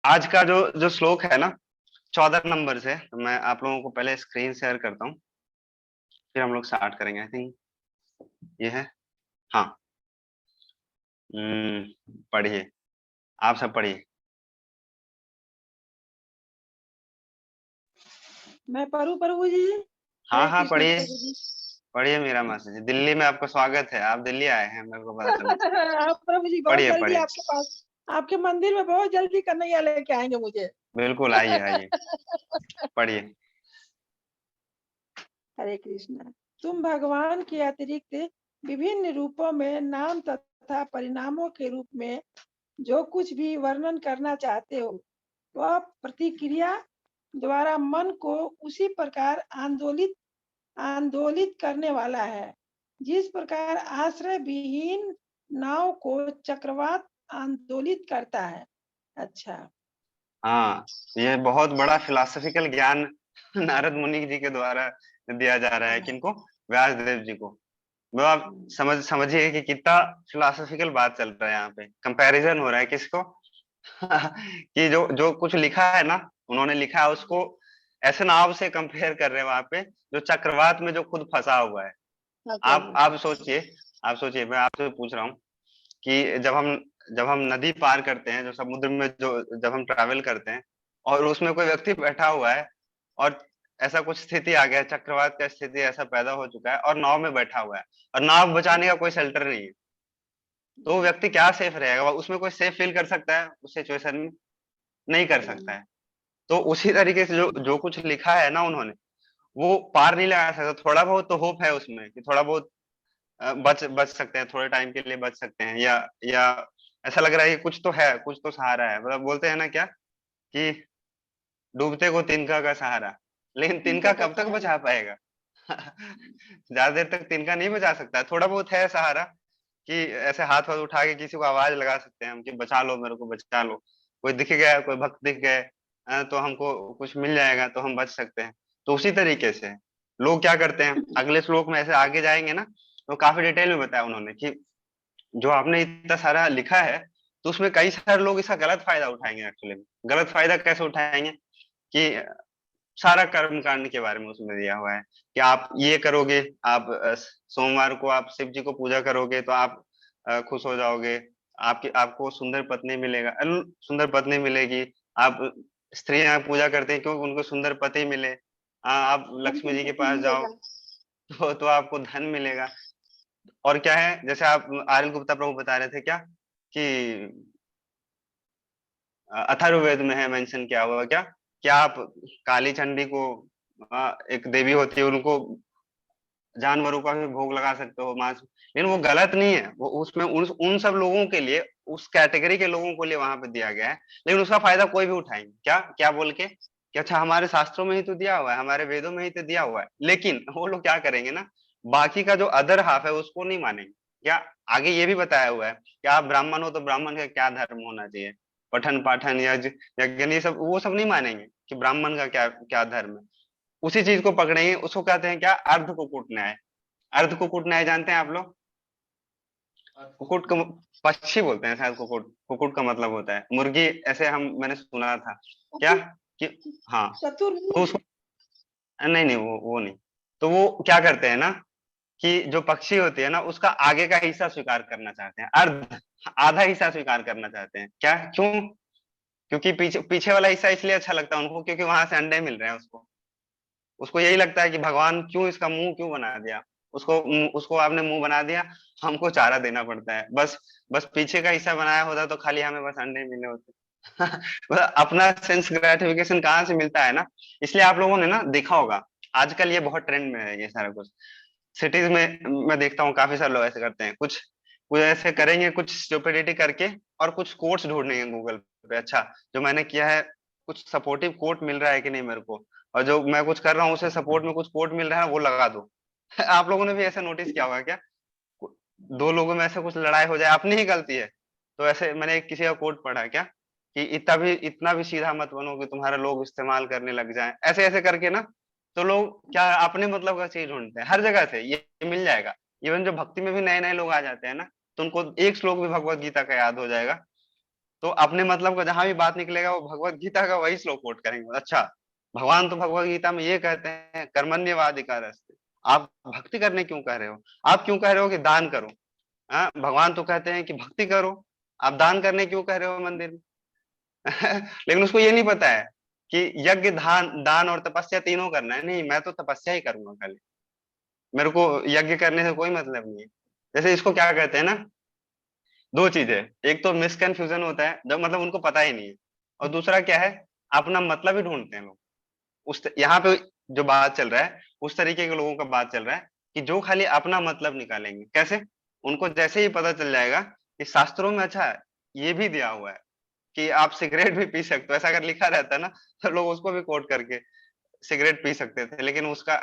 आज का जो जो श्लोक है ना, 14 नंबर से, तो मैं आप लोगों को पहले स्क्रीन शेयर करता हूँ, फिर हम लोग स्टार्ट करेंगे। आई थिंक ये है। हाँ। पढ़िए, आप सब पढ़िए। मैं पढ़ू प्रभु जी। हाँ हरे हाँ कृष्ण पढ़िए। प्रभु जी। पढ़िए मेरा मैसेज, दिल्ली में आपका स्वागत है, आप दिल्ली आए हैं, मेरे को पता चला। आप प्रभु जी बहुत पढ़िए जल्दी पढ़िए। आपके पास, आपके मंदिर में बहुत जल्दी कन्हैया लेके आएंगे मुझे। बिल्कुल, आइए आइए, पढ़िए। हरे कृष्ण। तुम भगवान के अतिरिक्त विभिन्न रूपों में नाम तथा परिणामों के रूप में जो कुछ भी वर्णन करना चाहते हो, वह प्रतिक्रिया द्वारा मन को उसी प्रकार आंदोलित आंदोलित करने वाला है, जिस प्रकार आश्रय विहीन नाव को चक्रवात आंदोलित करता है। अच्छा। हाँ, ये बहुत बड़ा फिलोसफिकल ज्ञान नारद मुनि जी के द्वारा दिया जा रहा है। हाँ। किनको? व्यास देव जी को। वो आप समझिए कि कितना फिलोसफिकल बात चल रहा है यहाँ पे। कंपैरिजन हो रहा है किसको? कि जो जो कुछ लिखा है ना, उन्होंने लिखा है उसको ऐसे नाव से कंपेयर कर रहे हैं वहां पे, जो चक्रवात में जो खुद फंसा हुआ है। हाँ आप प्रभु। सोचिए, आप सोचिए, मैं आपसे पूछ रहा हूँ कि जब हम नदी पार करते हैं, जो समुद्र में जो जब हम ट्रैवल करते हैं, और उसमें कोई व्यक्ति बैठा हुआ है, और ऐसा कुछ स्थिति आ गया, चक्रवात का स्थिति ऐसा पैदा हो चुका है, और नाव में बैठा हुआ है, और नाव बचाने का कोई शेल्टर नहीं है, तो वो व्यक्ति क्या सेफ रहेगा? उसमें कोई सेफ फील कर सकता है उस सिचुएशन में? नहीं कर सकता है। तो उसी तरीके से जो जो कुछ लिखा है ना उन्होंने, वो पार नहीं लगा सकता। थोड़ा बहुत तो होप है उसमें कि थोड़ा बहुत बच बच सकते हैं, थोड़े टाइम के लिए बच सकते हैं, या ऐसा लग रहा है कि कुछ तो है, कुछ तो सहारा है। मतलब बोलते हैं ना क्या, कि डूबते को तिनका का सहारा। लेकिन तिनका इनका का कब तक सहारा। बचा पाएगा? ज्यादा देर तक तिनका नहीं बचा सकता। थोड़ा बहुत है सहारा, कि ऐसे हाथ वाथ उठा के किसी को आवाज लगा सकते हैं हम कि बचा लो, मेरे को बचा लो। कोई दिख गया, कोई भक्त दिख गए, तो हमको कुछ मिल जाएगा, तो हम बच सकते हैं। तो उसी तरीके से लोग क्या करते हैं, अगले श्लोक में ऐसे आगे जाएंगे ना, तो काफी डिटेल में बताया उन्होंने कि जो आपने इतना सारा लिखा है, तो उसमें कई सारे लोग इसका गलत फायदा उठाएंगे। एक्चुअली गलत फायदा कैसे उठाएंगे? कि सारा कर्म कांड के बारे में उसमें दिया हुआ है कि आप ये करोगे, आप सोमवार को आप शिव जी को पूजा करोगे तो आप खुश हो जाओगे, आपको सुंदर पत्नी मिलेगा, सुंदर पत्नी मिलेगी। आप स्त्रियां पूजा करते हैं क्योंकि उनको सुंदर पति मिले। आप लक्ष्मी हमको जी के पति पास जाओ, मिलेगा। तो आपको धन मिलेगा। और क्या है, जैसे आप आर्यन गुप्ता प्रभु बता रहे थे क्या, कि अथर्ववेद में है मेंशन किया हुआ क्या, कि आप काली चंडी को, एक देवी होती है, उनको जानवरों का भी भोग लगा सकते हो, मांस। लेकिन वो गलत नहीं है, वो उसमें उन सब लोगों के लिए, उस कैटेगरी के लोगों को लिए वहां पे दिया गया है। लेकिन उसका फायदा कोई भी उठाएंगे क्या क्या बोल के, कि अच्छा हमारे शास्त्रों में ही तो दिया हुआ है, हमारे वेदों में ही तो दिया हुआ है। लेकिन वो लोग क्या करेंगे ना, बाकी का जो अदर हाफ है उसको नहीं मानेंगे। क्या आगे ये भी बताया हुआ है कि आप ब्राह्मण हो तो ब्राह्मण का क्या धर्म होना चाहिए, पठन पाठन यज्ञ यज्ञ, ये सब वो सब नहीं मानेंगे कि ब्राह्मण का क्या क्या धर्म है। उसी चीज को पकड़ेंगे, उसको कहते हैं क्या, अर्ध कुकुट न्याय। अर्ध कुकुट न्याय जानते हैं आप लोग? कुकुट का पक्षी बोलते हैं शायद, कुकुट कुकुट का मतलब होता है मुर्गी, ऐसे मैंने सुना था क्या, कि हाँ। तो चतुर्मुख। उसको, नहीं नहीं, वो नहीं। तो वो क्या करते हैं ना, कि जो पक्षी होती है ना, उसका आगे का हिस्सा स्वीकार करना चाहते हैं, अर्ध, आधा हिस्सा स्वीकार करना चाहते हैं। क्या, क्यों? क्योंकि पीछे पीछे वाला हिस्सा इसलिए अच्छा लगता है उनको, क्योंकि वहां से अंडे मिल रहे हैं उसको। उसको यही लगता है कि भगवान क्यों इसका मुंह क्यों बना दिया, उसको आपने मुंह बना दिया, हमको चारा देना पड़ता है। बस बस पीछे का हिस्सा बनाया होता तो खाली हमें बस अंडे मिले होते। मतलब अपना सेंस ग्रेटिफिकेशन कहाँ से मिलता है ना। इसलिए आप लोगों ने ना देखा होगा, आजकल ये बहुत ट्रेंड में है ये सारा कुछ। सिटीज में मैं देखता हूँ काफी सारे लोग ऐसे करते हैं, कुछ कुछ ऐसे करेंगे, कुछ स्टुपिडिटी करके, और कुछ कोट्स ढूंढेंगे गूगल पे। अच्छा, जो मैंने किया है, कुछ सपोर्टिव कोट मिल रहा है कि नहीं मेरे को, और जो मैं कुछ कर रहा हूँ उसे सपोर्ट में कुछ कोट मिल रहा है वो लगा दो। आप लोगों ने भी ऐसा नोटिस किया होगा क्या? दो लोगों में ऐसे कुछ लड़ाई हो जाए, अपनी ही गलती है, तो ऐसे मैंने किसी का कोट पढ़ा क्या, कि इतना भी सीधा मत बनो कि तुम्हारे लोग इस्तेमाल करने लग जाएं, ऐसे ऐसे करके ना। तो लोग क्या अपने मतलब का चीज ढूंढते हैं हर जगह से, ये मिल जाएगा। इवन जो भक्ति में भी नए नए लोग आ जाते हैं ना, तो उनको एक श्लोक भी भगवत गीता का याद हो जाएगा, तो अपने मतलब का जहां भी बात निकलेगा वो भगवत गीता का वही श्लोक कोट करेंगे। अच्छा, भगवान तो भगवत गीता में ये कहते हैं कर्मण्येवाधिकारस्ते, आप भक्ति करने क्यों कह रहे हो? आप क्यों कह रहे हो कि दान करो? हाँ, भगवान तो कहते हैं कि भक्ति करो, आप दान करने क्यों कह रहे हो मंदिर में? लेकिन उसको ये नहीं पता है कि यज्ञ, दान दान और तपस्या तीनों करना है। नहीं, मैं तो तपस्या ही करूंगा खाली, मेरे को यज्ञ करने से कोई मतलब नहीं है। जैसे इसको क्या कहते हैं ना, दो चीजें, एक तो मिसकंफ्यूजन होता है जब मतलब उनको पता ही नहीं है, और दूसरा क्या है, अपना मतलब ही ढूंढते हैं लोग। यहाँ पे जो बात चल रहा है उस तरीके के लोगों का बात चल रहा है कि जो खाली अपना मतलब निकालेंगे। कैसे? उनको जैसे ही पता चल जाएगा कि शास्त्रों में अच्छा ये भी दिया हुआ है कि आप सिगरेट भी पी सकते हो, ऐसा अगर लिखा रहता है ना, तो लोग उसको भी कोट करके सिगरेट पी सकते थे, लेकिन उसका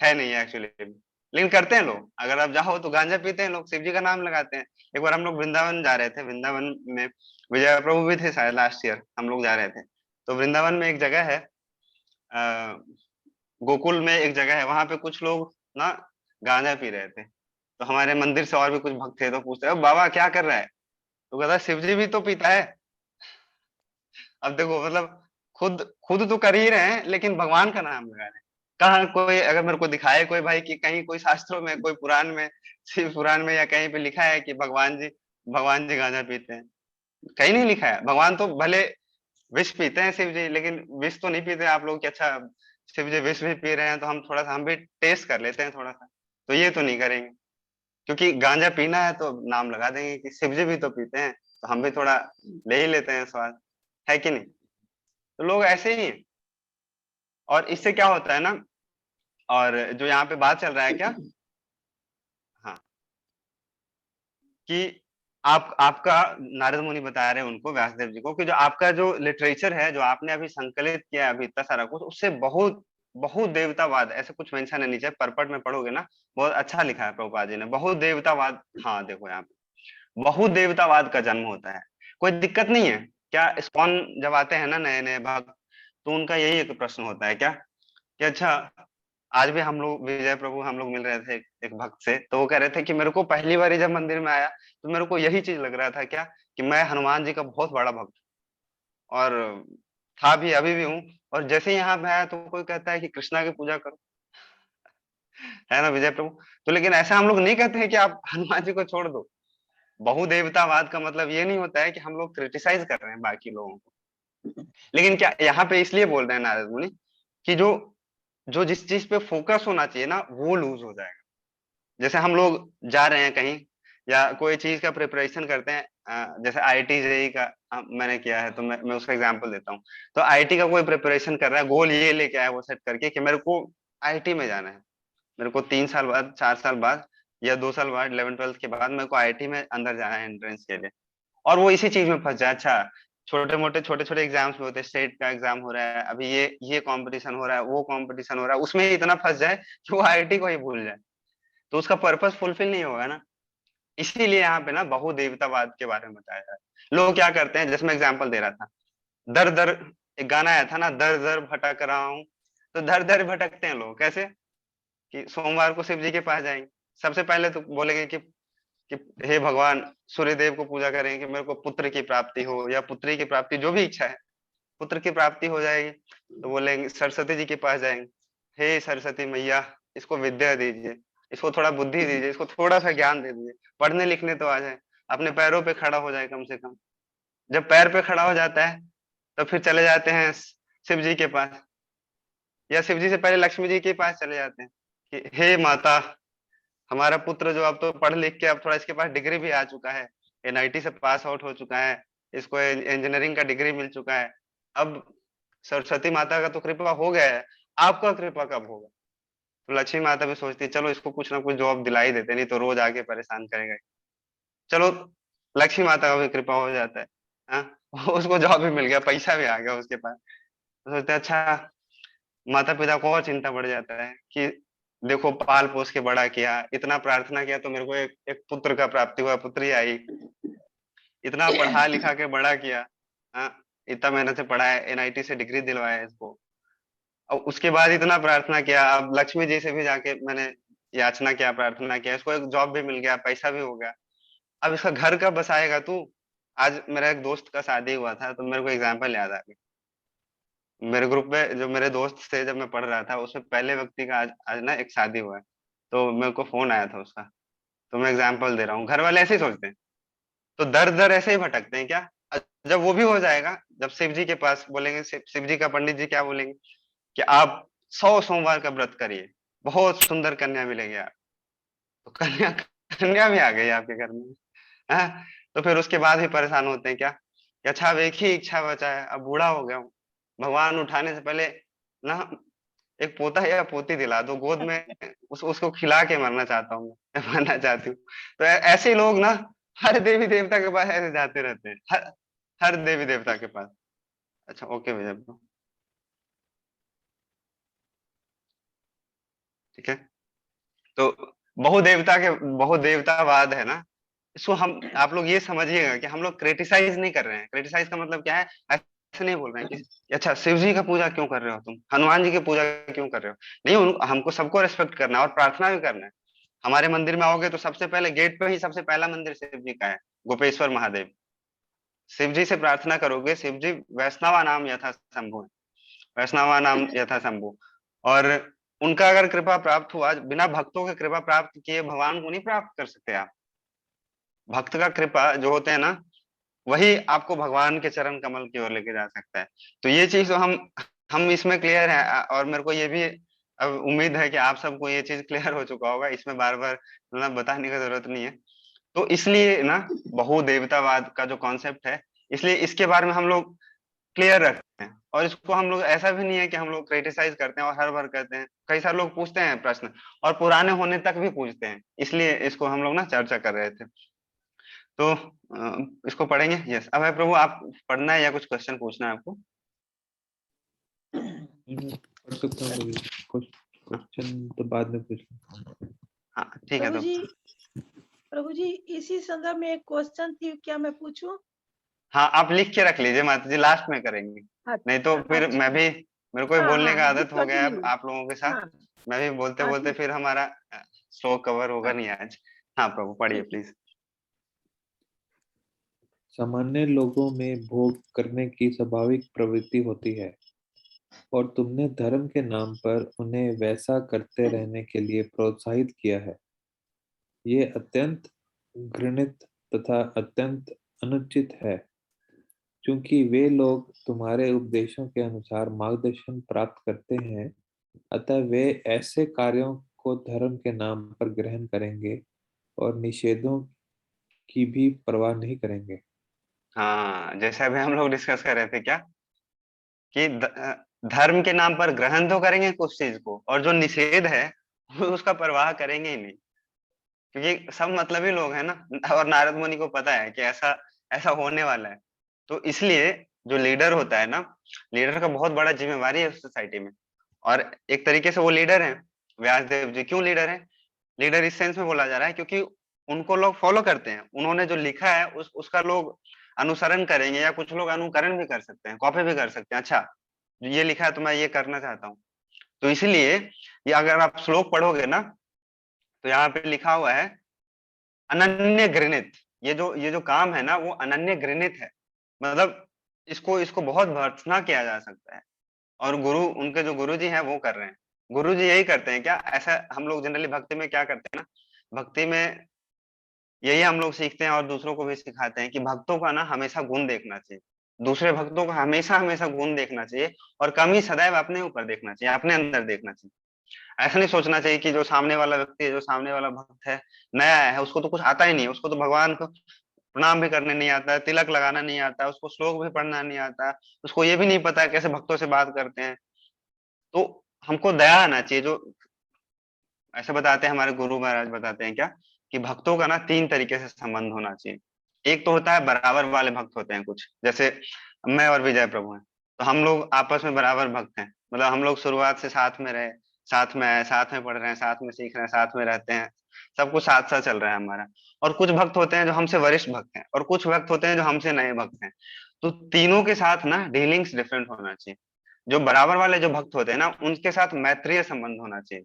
है नहीं है एक्चुअली। लेकिन करते हैं लोग, अगर आप जाओ तो गांजा पीते हैं लोग, शिव जी का नाम लगाते हैं। एक बार हम लोग वृंदावन जा रहे थे, वृंदावन में विजय प्रभु भी थे शायद, लास्ट ईयर हम लोग जा रहे थे। तो वृंदावन में एक जगह है, गोकुल में एक जगह है, वहां पे कुछ लोग ना गांजा पी रहे थे। तो हमारे मंदिर से और भी कुछ भक्त थे, तो पूछते हैं बाबा क्या कर रहा है? तो कहता है शिव जी भी तो पीता है। अब देखो मतलब खुद खुद तो कर ही रहे हैं लेकिन भगवान का नाम लगा रहे हैं। कहाँ कोई अगर मेरे को दिखाए कोई भाई कि कहीं कोई शास्त्रों में, कोई पुराण में, शिव पुराण में या कहीं पे लिखा है कि भगवान जी गांजा पीते हैं? कहीं नहीं लिखा है। भगवान तो भले विष पीते हैं शिव जी, लेकिन विष तो नहीं पीते आप लोग कि अच्छा शिव जी विष भी पी रहे हैं तो हम थोड़ा सा हम भी टेस्ट कर लेते हैं थोड़ा सा। तो ये तो नहीं करेंगे, क्योंकि गांजा पीना है तो नाम लगा देंगे कि शिव जी भी तो पीते हैं, तो हम भी थोड़ा ले ही लेते हैं स्वाद, है कि नहीं? तो लोग ऐसे ही हैं। और इससे क्या होता है ना, और जो यहाँ पे बात चल रहा है क्या, हाँ, कि आप आपका नारद मुनि बता रहे हैं उनको, व्यासदेव जी को, कि जो आपका जो लिटरेचर है, जो आपने अभी संकलित किया है अभी इतना सारा कुछ, उससे बहुत बहुत देवतावाद ऐसे कुछ मेंशन है नीचे, परपट में पढ़ोगे ना, बहुत अच्छा लिखा है प्रभुपाद जी ने, बहुत देवतावाद। हाँ देखो यहाँ पे बहुत देवतावाद का जन्म होता है। कोई दिक्कत नहीं है क्या? इस्कॉन जब आते हैं ना नए नए भक्त, तो उनका यही एक प्रश्न होता है क्या, कि अच्छा, आज भी हम लोग विजय प्रभु हम लोग मिल रहे थे एक भक्त से, तो वो कह रहे थे कि मेरे को पहली बार जब मंदिर में आया तो मेरे को यही चीज लग रहा था क्या, कि मैं हनुमान जी का बहुत बड़ा भक्त हूँ, और था भी, अभी भी हूँ। और जैसे ही यहाँ पे आया तो कोई कहता है कि कृष्णा की पूजा करो, है ना विजय प्रभु? तो लेकिन ऐसा हम लोग नहीं कहते हैं कि आप हनुमान जी को छोड़ दो। बहुदेवतावाद का मतलब ये नहीं होता है कि हम लोग क्रिटिसाइज कर रहे हैं बाकी लोगों को। लेकिन क्या यहाँ पे इसलिए बोल रहे हैं नारद मुनि कि जो जो जिस चीज पे फोकस होना चाहिए ना वो लूज हो जाएगा। जैसे हम लोग जा रहे हैं कहीं, या कोई चीज का प्रिपरेशन करते हैं, जैसे आईआईटी जेई का मैंने किया है, तो मैं उसका एग्जांपल देता हूँ। तो आईआईटी का कोई प्रिपरेशन कर रहा है, गोल ये लेके आया वो सेट करके कि मेरे को आईआईटी में जाना है, मेरे को 3 साल बाद, 4 साल बाद, या 2 साल बाद, 11th 12th के बाद मेरे को आईआईटी में अंदर जाना है एंट्रेंस के लिए। और वो इसी चीज में फंस जाए। अच्छा, छोटे छोटे एग्जाम्स में होते हैं, स्टेट का एग्जाम हो रहा है अभी, ये कंपटीशन हो रहा है, वो कंपटीशन हो रहा है, उसमें ही इतना फंस जाए कि वो आईआईटी को ही भूल जाए, तो उसका पर्पस फुलफिल नहीं होगा ना। इसीलिए यहाँ पे ना बहुदेवतावाद के बारे में बताया जाए। लोग क्या करते हैं, जैसे मैं एग्जाम्पल दे रहा था, दर दर, एक गाना आया था ना, दर दर भटक रहा हूँ। तो दर दर भटकते हैं लोग कैसे, कि सोमवार को शिव जी के पास जाएंगे, सबसे पहले तो बोलेंगे कि हे भगवान, सूर्य देव को पूजा करेंगे कि मेरे को पुत्र की प्राप्ति हो, या पुत्री की प्राप्ति, जो भी इच्छा है, पुत्र की प्राप्ति हो जाएगी। तो बोलेंगे सरस्वती जी के पास जाएंगे, हे सरस्वती मैया, इसको विद्या दीजिए, इसको थोड़ा बुद्धि दीजिए, इसको थोड़ा सा ज्ञान दे दीजिए, पढ़ने लिखने तो आ जाए, अपने पैरों पे खड़ा हो जाए कम से कम। जब पैर पे खड़ा हो जाता है तो फिर चले जाते हैं शिव जी के पास, या शिव जी से पहले लक्ष्मी जी के पास चले जाते हैं कि हे माता, हमारा पुत्र जो अब तो पढ़ लिख के अब थोड़ा इसके पास डिग्री भी आ चुका है, एनआईटी से पास आउट हो चुका है, इसको इंजीनियरिंग का डिग्री मिल चुका है, अब सरस्वती माता का तो कृपा हो गया है, आपका कृपा कब होगा? तो लक्ष्मी माता भी सोचती है चलो इसको कुछ ना कुछ जॉब दिला ही देते, नहीं तो रोज आके परेशान करेगा। चलो, लक्ष्मी माता का भी कृपा हो जाता है, हाँ उसको जॉब भी मिल गया, पैसा भी आ गया उसके पास। तो सोचते हैं अच्छा, माता पिता को और चिंता बढ़ जाता है कि देखो पाल पोस के बड़ा किया, इतना प्रार्थना किया तो मेरे को एक पुत्र का प्राप्ति हुआ, पुत्री आई, इतना पढ़ा लिखा के बड़ा किया, हाँ, इतना मेहनत से पढ़ाया, एनआईटी से डिग्री दिलवाया इसको, और उसके बाद इतना प्रार्थना किया, अब लक्ष्मी जी से भी जाके मैंने याचना किया, प्रार्थना किया, इसको एक जॉब भी मिल गया, पैसा भी हो गया, अब इसका घर कब बसाएगा तू? आज मेरा एक दोस्त का शादी हुआ था, तो मेरे को एग्जाम्पल याद आ गया। मेरे ग्रुप में जो मेरे दोस्त थे जब मैं पढ़ रहा था, उसमें पहले व्यक्ति का आज ना एक शादी हुआ है। तो मेरे को फोन आया था उसका। तो मैं एग्जाम्पल दे रहा हूँ, घर वाले ऐसे ही सोचते हैं। तो दर दर ऐसे ही भटकते हैं क्या। जब वो भी हो जाएगा, जब शिव जी के पास बोलेंगे, शिव जी का पंडित जी क्या बोलेंगे कि आप 100 सोमवार का व्रत करिए, बहुत सुंदर कन्या मिलेगी आप। तो कन्या कन्या भी आ गई आपके घर में। हाँ। तो फिर उसके बाद भी परेशान होते हैं क्या कि अच्छा, अब एक ही इच्छा बचा है, अब बूढ़ा हो गया हूँ, भगवान उठाने से पहले ना एक पोता या पोती दिला दो गोद में, उसको खिला के मरना चाहता हूँ, मैं मरना चाहती हूँ। तो ऐसे लोग ना हर देवी देवता के पास ऐसे जाते रहते हैं, हर देवी देवता के पास। अच्छा, ओके भैया bro, ठीक है। तो बहुदेवतावाद है ना, इसको हम आप लोग ये समझिएगा कि हम लोग क्रिटिसाइज नहीं कर रहे हैं। क्रिटिसाइज का मतलब क्या है, ऐसे नहीं बोल रहे हैं कि अच्छा शिव जी का पूजा क्यों कर रहे हो तुम, हनुमान जी की पूजा क्यों कर रहे हो। नहीं, हमको सबको रिस्पेक्ट करना है और प्रार्थना भी करना है। हमारे मंदिर में आओगे तो सबसे पहले गेट पे ही सबसे पहला मंदिर शिव जी का है, गोपेश्वर महादेव। शिव जी से प्रार्थना करोगे, शिव जी वैष्णवा नाम यथा शंभु है, वैष्णवा नाम यथा शंभु। और उनका अगर कृपा प्राप्त हुआ, बिना भक्तों के कृपा प्राप्त किए भगवान को नहीं प्राप्त कर सकते आप। भक्त का कृपा जो होते हैं ना, वही आपको भगवान के चरण कमल की ओर लेके जा सकता है। तो ये चीज तो हम इसमें क्लियर है, और मेरे को ये भी अब उम्मीद है कि आप सबको ये चीज क्लियर हो चुका होगा, इसमें बार बार मतलब बताने की जरूरत नहीं है। तो इसलिए ना बहुदेवतावाद का जो कॉन्सेप्ट है, इसलिए इसके बारे में हम लोग क्लियर रखते हैं। और इसको हम लोग ऐसा भी नहीं है कि हम लोग क्रिटिसाइज करते हैं और हर बार करते हैं। कई सारे लोग पूछते हैं प्रश्न, और पुराने होने तक भी पूछते हैं, इसलिए इसको हम लोग ना चर्चा कर रहे थे। तो इसको पढ़ेंगे। यस, अब है प्रभु, आप पढ़ना है या कुछ क्वेश्चन पूछना है आपको। मैं पढ़ सकता हूँ कभी, कुछ क्वेश्चन तो बाद में पूछ लूँ। हाँ ठीक है। तो प्रभु जी इसी संदर्भ में एक क्वेश्चन थी, क्या मैं पूछूं? हाँ, आप लिख के रख लीजिए माता जी, लास्ट में करेंगे। नहीं तो फिर अच्छा। मैं भी, मेरे को भी हाँ बोलने हाँ, का आदत हो गया है अब कंटिन्यू। आप लोगों के साथ। हाँ मैं भी बोलते हाँ, बोलते ठीक। फिर हमारा शो कवर होगा हाँ नहीं आज। हाँ प्रभु, पढ़िए ठीक है। प्लीज। सामान्य लोगों में भोग करने की स्वाभाविक प्रवृत्ति होती है, और तुमने धर्म के नाम पर उन्हें वैसा करते रहने के लिए प्रोत्साहित किया है। ये अत्यंत घृणित तथा अत्यंत अनुचित है, क्योंकि वे लोग तुम्हारे उपदेशों के अनुसार मार्गदर्शन प्राप्त करते हैं, अतः वे ऐसे कार्यों को धर्म के नाम पर ग्रहण करेंगे और निषेधों की भी परवाह नहीं करेंगे। हाँ, जैसे अभी हम लोग डिस्कस कर रहे थे क्या कि धर्म के नाम पर ग्रहण तो करेंगे कुछ चीज को, और जो निषेध है वो उसका परवाह करेंगे ही नहीं। क्योंकि सब मतलबी लोग हैं ना, और नारद मुनि को पता है कि ऐसा ऐसा होने वाला है। तो इसलिए जो लीडर होता है ना, लीडर का बहुत बड़ा जिम्मेवारी है सोसाइटी में। और एक तरीके से वो लीडर है। व्यासदेव जी क्यों लीडर है? लीडर इस सेंस में बोला जा रहा है क्योंकि उनको लोग फॉलो करते हैं, उन्होंने जो लिखा है उसका लोग अनुसरण करेंगे, या कुछ लोग अनुकरण भी कर सकते हैं, कॉपी भी कर सकते हैं। अच्छा, ये लिखा है तो मैं ये करना चाहता हूँ। तो इसलिए ये अगर आप श्लोक पढ़ोगे ना, तो यहाँ पे लिखा हुआ है अनन्य घृणित। ये जो काम है ना, वो अनन्य घृणित है। मतलब इसको इसको बहुत भर्त्सना किया जा सकता है। और उनके जो गुरु जी हैं वो कर रहे हैं। गुरु जी यही करते हैं क्या? ऐसा हम लोग जनरली भक्ति में क्या करते हैं ना, भक्ति में यही हम लोग सीखते हैं और दूसरों को भी सिखाते हैं कि भक्तों का ना हमेशा गुण देखना चाहिए। दूसरे भक्तों का हमेशा हमेशा गुण देखना चाहिए, और कमी सदैव अपने ऊपर देखना चाहिए, अपने अंदर देखना चाहिए। ऐसा नहीं सोचना चाहिए कि जो सामने वाला व्यक्ति है, जो सामने वाला भक्त है, नया है, उसको तो कुछ आता ही नहीं है, उसको तो भगवान को प्रणाम भी करने नहीं आता है, तिलक लगाना नहीं आता है, उसको श्लोक भी पढ़ना नहीं आता, उसको ये भी नहीं पता है कैसे भक्तों से बात करते हैं। तो हमको दया आना चाहिए। जो ऐसे बताते हैं हमारे गुरु महाराज, बताते हैं क्या कि भक्तों का ना 3 तरीके से संबंध होना चाहिए। एक तो होता है बराबर वाले भक्त होते हैं कुछ, जैसे मैं और विजय प्रभु हैं, तो हम लोग आपस में बराबर भक्त हैं। मतलब हम लोग शुरुआत से साथ में रहे, साथ में आए, साथ में पढ़ रहे हैं, साथ में सीख रहे हैं, साथ में रहते हैं, सब कुछ साथ साथ चल रहा है हमारा। और कुछ भक्त होते हैं जो हमसे वरिष्ठ भक्त हैं, और कुछ भक्त होते हैं जो हमसे नए भक्त हैं। तो तीनों के साथ ना डीलिंग्स डिफरेंट होना चाहिए। जो बराबर वाले जो भक्त होते हैं ना, उनके साथ मैत्रीय संबंध होना चाहिए।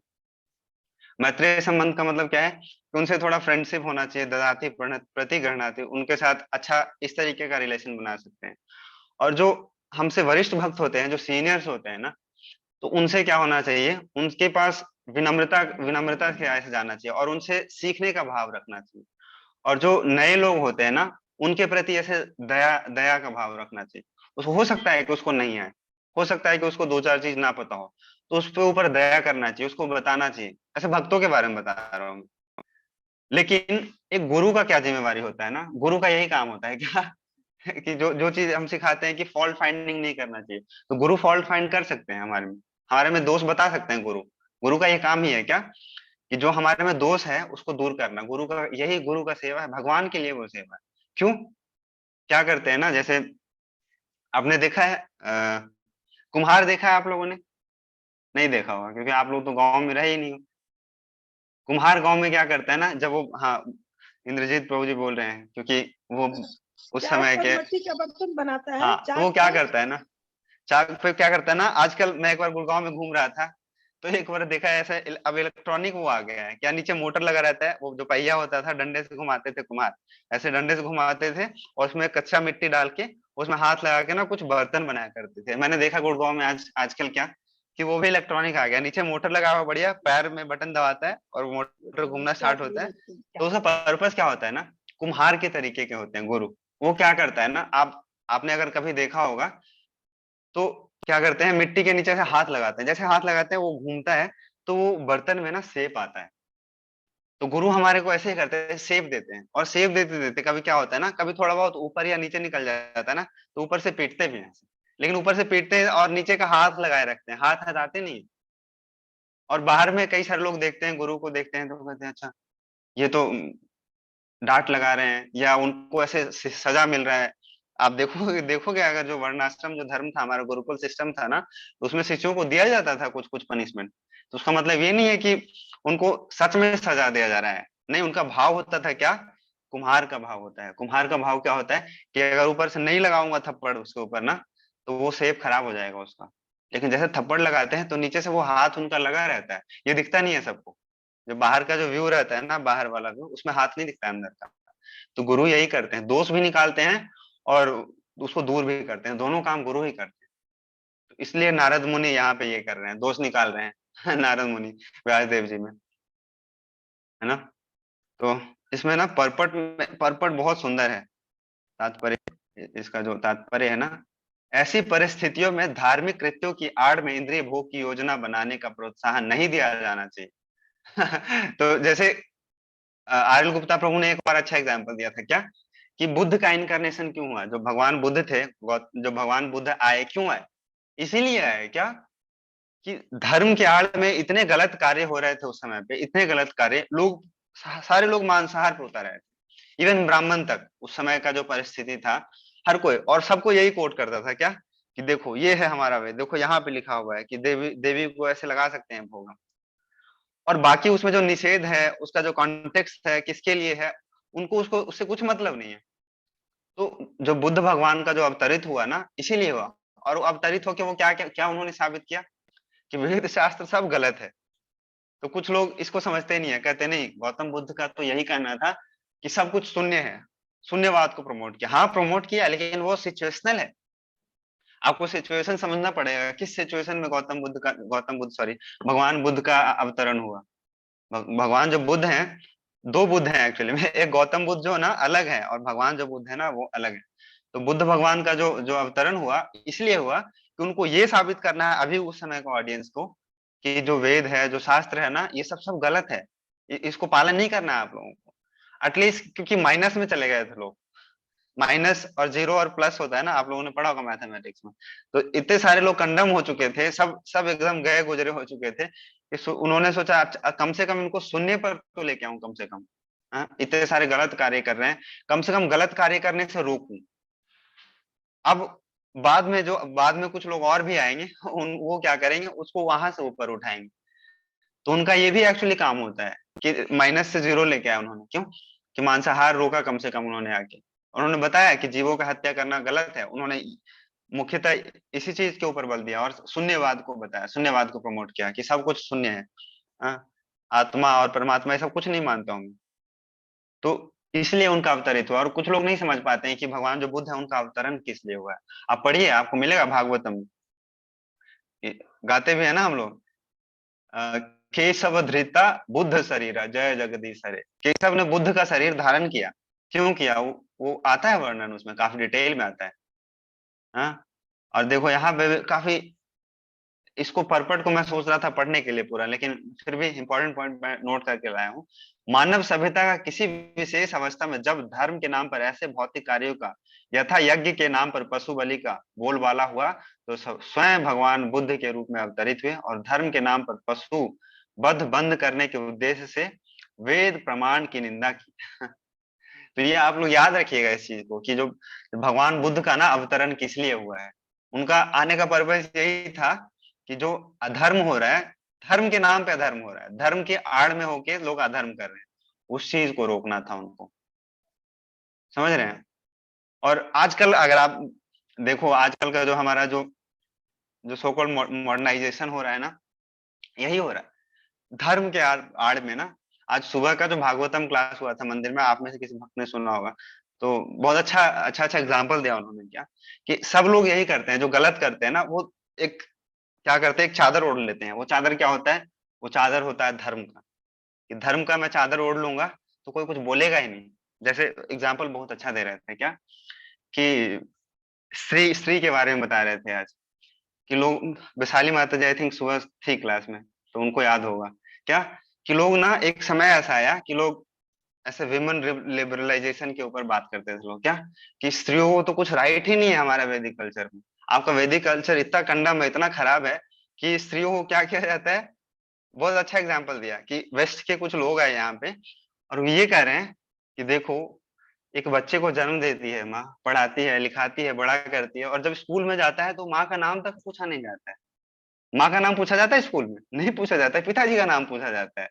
मैत्रेय संबंध का मतलब क्या है कि उनसे थोड़ा फ्रेंडशिप होना चाहिए, ददाति प्रति गृह्णाति, उनके साथ अच्छा इस तरीके का रिलेशन बना सकते हैं। और जो हमसे वरिष्ठ भक्त होते हैं, जो सीनियर्स होते हैं ना, तो उनसे क्या होना चाहिए, उनके पास विनम्रता विनम्रता से जाना चाहिए और उनसे सीखने का भाव रखना चाहिए। और जो नए लोग होते हैं ना, उनके प्रति ऐसे दया दया का भाव रखना चाहिए। उसको हो सकता है कि उसको नहीं आए, हो सकता है कि उसको दो चार चीज ना पता हो, तो उस पे ऊपर दया करना चाहिए, उसको बताना चाहिए। ऐसे भक्तों के बारे में बता रहा हूँ। लेकिन एक गुरु का क्या जिम्मेवारी होता है ना, गुरु का यही काम होता है क्या कि जो जो चीज हम सिखाते हैं कि फॉल्ट फाइंडिंग नहीं करना चाहिए, तो गुरु फॉल्ट फाइंड कर सकते हैं हमारे में दोष बता सकते हैं गुरु। गुरु का ये काम ही है क्या कि जो हमारे में दोष है उसको दूर करना, गुरु का यही गुरु का सेवा है, भगवान के लिए वो सेवा है। क्यों, क्या करते हैं ना, जैसे आपने देखा है कुम्हार देखा है आप लोगों ने? नहीं देखा होगा क्योंकि आप लोग तो गांव में रहे ही नहीं हो। कुम्हार गांव में क्या करता है ना, जब वो, हाँ, इंद्रजीत प्रभु जी बोल रहे हैं क्योंकि वो उस चाक समय पर के, मट्टी का बर्तन बनाता है, हाँ, तो वो चाक क्या पर। करता है ना, चाक पे क्या करता है ना, आजकल मैं एक बार गुड़गांव में घूम रहा था, तो एक बार देखा है ऐसा, अब इलेक्ट्रॉनिक वो आ गया है क्या, नीचे मोटर लगा रहता है, वो जो पहिया होता था डंडे से घुमाते थे कुम्हार, ऐसे डंडे से घुमाते थे और उसमें कच्चा मिट्टी डाल के उसमें हाथ लगा के ना कुछ बर्तन बनाया करते थे। मैंने देखा गुड़गांव में आजकल क्या कि वो भी इलेक्ट्रॉनिक आ गया, नीचे मोटर लगा हुआ बढ़िया, पैर में बटन दबाता है और मोटर घूमना स्टार्ट होता है। तो उसका पर्पस क्या होता है ना, कुम्हार के तरीके के होते हैं गुरु। वो क्या करता है ना, आपने अगर कभी देखा होगा, तो क्या करते हैं, मिट्टी के नीचे से हाथ लगाते हैं, जैसे हाथ लगाते हैं वो घूमता है, तो वो बर्तन में ना शेप आता है। तो गुरु हमारे को ऐसे ही करते हैं, शेप देते हैं, और शेप देते देते कभी क्या होता है ना, कभी थोड़ा बहुत ऊपर या नीचे निकल जाता है ना, तो ऊपर से पीटते भी हैं ऐसे। लेकिन ऊपर से पीटते हैं और नीचे का हाथ लगाए रखते हैं, हाथ हटाते नहीं। और बाहर में कई सारे लोग देखते हैं, गुरु को देखते हैं तो कहते हैं अच्छा, ये तो डांट लगा रहे हैं या उनको ऐसे सजा मिल रहा है। आप देखोगे देखोगे अगर जो वर्णाश्रम जो धर्म था, हमारा गुरुकुल सिस्टम था ना, तो उसमें शिष्यों को दिया जाता था कुछ कुछ पनिशमेंट। तो उसका मतलब ये नहीं है कि उनको सच में सजा दिया जा रहा है, नहीं, उनका भाव होता था क्या, कुम्हार का भाव होता है। कुम्हार का भाव क्या होता है कि अगर ऊपर से नहीं लगाऊंगा थप्पड़ उसके ऊपर ना, तो वो शेप खराब हो जाएगा उसका। लेकिन जैसे थप्पड़ लगाते हैं तो नीचे से वो हाथ उनका लगा रहता है, ये दिखता नहीं है सबको। जो बाहर का जो व्यू रहता है ना, बाहर वाला व्यू, उसमें हाथ नहीं दिखता है अंदर का। तो गुरु यही करते हैं, दोष भी निकालते हैं और उसको दूर भी करते हैं, दोनों काम गुरु ही करते हैं। तो इसलिए नारद मुनि यहाँ पे ये कर रहे हैं, दोष निकाल रहे हैं नारद मुनि व्यासदेव जी में, है ना। तो इसमें ना परपट बहुत सुंदर है, तात्पर्य, इसका जो तात्पर्य है ना, ऐसी परिस्थितियों में धार्मिक कृत्यों की आड़ में इंद्रिय भोग की योजना बनाने का प्रोत्साहन नहीं दिया जाना चाहिए तो जैसे आर्यल गुप्ता प्रभु ने एक बार अच्छा एग्जाम्पल दिया था क्या, कि बुद्ध का इनकारनेशन क्यों हुआ, जो भगवान बुद्ध थे, जो भगवान बुद्ध आए क्यों आए, इसीलिए आए क्या कि धर्म के आड़ में इतने गलत कार्य हो रहे थे उस समय पे, इतने गलत कार्य, लोग सारे लोग मांसाहार पे उतर रहे थे, इवन ब्राह्मण तक, उस समय का जो परिस्थिति था, हर कोई, और सबको यही कोट करता था क्या कि देखो ये है हमारा वेद, देखो यहाँ पे लिखा हुआ है कि देवी देवी को ऐसे लगा सकते हैं भोग। और बाकी उसमें जो निषेध है, उसका जो कॉन्टेक्स्ट है, किसके लिए है, उनको उसको उससे कुछ मतलब नहीं है। तो जो बुद्ध भगवान का जो अवतरित हुआ ना, इसीलिए हुआ। और वो अवतरित होकर वो क्या क्या क्या उन्होंने साबित किया कि वेद शास्त्र सब गलत है। तो कुछ लोग इसको समझते नहीं है, कहते नहीं, गौतम बुद्ध का तो यही कहना था कि सब कुछ शून्य है, शून्यवाद को प्रमोट किया, हाँ प्रमोट किया, लेकिन वो सिचुएशनल है। आपको सिचुएशन समझना पड़ेगा, किस सिचुएशन में गौतम बुद्ध सॉरी, भगवान बुद्ध का अवतरण हुआ। भगवान जो बुद्ध हैं, दो बुद्ध हैं एक्चुअली में, एक गौतम बुद्ध जो ना अलग है और भगवान जो बुद्ध है ना वो अलग है। तो बुद्ध भगवान का जो जो अवतरण हुआ, इसलिए हुआ कि उनको ये साबित करना है अभी उस समय को ऑडियंस को कि जो वेद है, जो शास्त्र है ना, ये सब सब गलत है, इसको पालन नहीं करना है आप लोगों को। एटलीस्ट क्योंकि माइनस में चले गए थे लोग, माइनस और जीरो और प्लस होता है ना, आप लोगों ने पढ़ा होगा मैथमेटिक्स में। तो इतने सारे लोग कंडम हो चुके थे, सब सब एकदम गए गुजरे हो चुके थे कि उन्होंने सोचा अच्छा, कम से कम इनको शून्य पर तो लेके आऊं कम से कम। हाँ, इतने सारे गलत कार्य कर रहे हैं, कम से कम गलत कार्य करने से रोकूं। अब बाद में कुछ लोग और भी आएंगे वो क्या करेंगे, उसको वहां से ऊपर उठाएंगे। तो उनका ये भी एक्चुअली काम होता है कि माइनस से जीरो लेके आए उन्होंने, क्यों कि मांसाहार रोका कम से कम उन्होंने आके। उन्होंने बताया कि जीवों का हत्या करना गलत है, उन्होंने मुख्यतः इसी चीज के ऊपर बल दिया और शून्यवाद को बताया, शून्यवाद को प्रमोट किया कि सब कुछ शून्य है। हाँ, आत्मा और परमात्मा ये सब कुछ नहीं मानता हूँ मैं। तो इसलिए उनका अवतरित हुआ। और कुछ लोग नहीं समझ पाते हैं कि भगवान जो बुद्ध है उनका अवतरण किस लिए हुआ है। आप पढ़िए, आपको मिलेगा भागवतम में। गाते भी है ना हम लोग, अ, केशव धृता बुद्ध शरीर जय जगदीश हरे। केशव ने बुद्ध का शरीर धारण किया। क्यों किया? वो आता है वर्णन उसमें, काफी डिटेल में आता है। हाँ। और देखो यहाँ पे काफी, इसको पर्पट को मैं सोच रहा था पढ़ने के लिए पूरा, लेकिन फिर भी इंपॉर्टेंट पॉइंट मैं नोट करके लाया हूँ। मानव सभ्यता का किसी विशेष अवस्था में जब धर्म के नाम पर ऐसे भौतिक कार्यों का, यथा यज्ञ के नाम पर पशु बलि का बोलबाला हुआ, तो स्वयं भगवान बुद्ध के रूप में अवतरित हुए और धर्म के नाम पर पशु वध बंद करने के उद्देश्य से वेद प्रमाण की निंदा की। तो ये आप लोग याद रखिएगा इस चीज को, कि जो भगवान बुद्ध का ना अवतरण किस लिए हुआ है। उनका आने का पर्पस यही था कि जो अधर्म हो रहा है, धर्म के नाम पे अधर्म हो रहा है, धर्म के आड़ में होके लोग अधर्म कर रहे हैं, उस चीज को रोकना था उनको। समझ रहे हैं? और आजकल अगर आप देखो, आजकल का जो हमारा जो जो सो कॉल्ड मॉडर्नाइजेशन हो रहा है ना, यही हो रहा है धर्म के आड़ में ना। आज सुबह का जो भागवतम क्लास हुआ था मंदिर में, आप में से किसी भक्त ने सुना होगा, तो बहुत अच्छा एग्जाम्पल दिया उन्होंने। क्या कि सब लोग यही करते हैं, जो गलत करते हैं ना, वो एक क्या करते हैं, एक चादर ओढ़ लेते हैं। वो चादर क्या होता है? वो चादर होता है धर्म का। कि धर्म का मैं चादर ओढ़ लूंगा तो कोई कुछ बोलेगा ही नहीं। जैसे एग्जाम्पल बहुत अच्छा दे रहे थे, क्या कि स्त्री स्त्री के बारे में बता रहे थे आज, कि लोग, वैशाली माता जी आई थिंक सुबह थी क्लास में, तो उनको याद होगा। क्या कि लोग ना, एक समय ऐसा आया कि लोग ऐसे विमेन लिबरलाइजेशन के ऊपर बात करते थे लोग। क्या कि स्त्रियों को तो कुछ राइट ही नहीं है हमारा वैदिक कल्चर में। आपका वैदिक कल्चर इतना कंडम है, इतना खराब है कि स्त्रियों को क्या किया जाता है। बहुत अच्छा एग्जाम्पल दिया कि वेस्ट के कुछ लोग आए यहाँ पे, और वो ये कह रहे हैं कि देखो, एक बच्चे को जन्म देती है माँ, पढ़ाती है, लिखाती है, बड़ा करती है, और जब स्कूल में जाता है तो माँ का नाम तक पूछा नहीं जाता है। माँ का नाम पूछा जाता है स्कूल में? नहीं पूछा जाता है, पिताजी का नाम पूछा जाता है।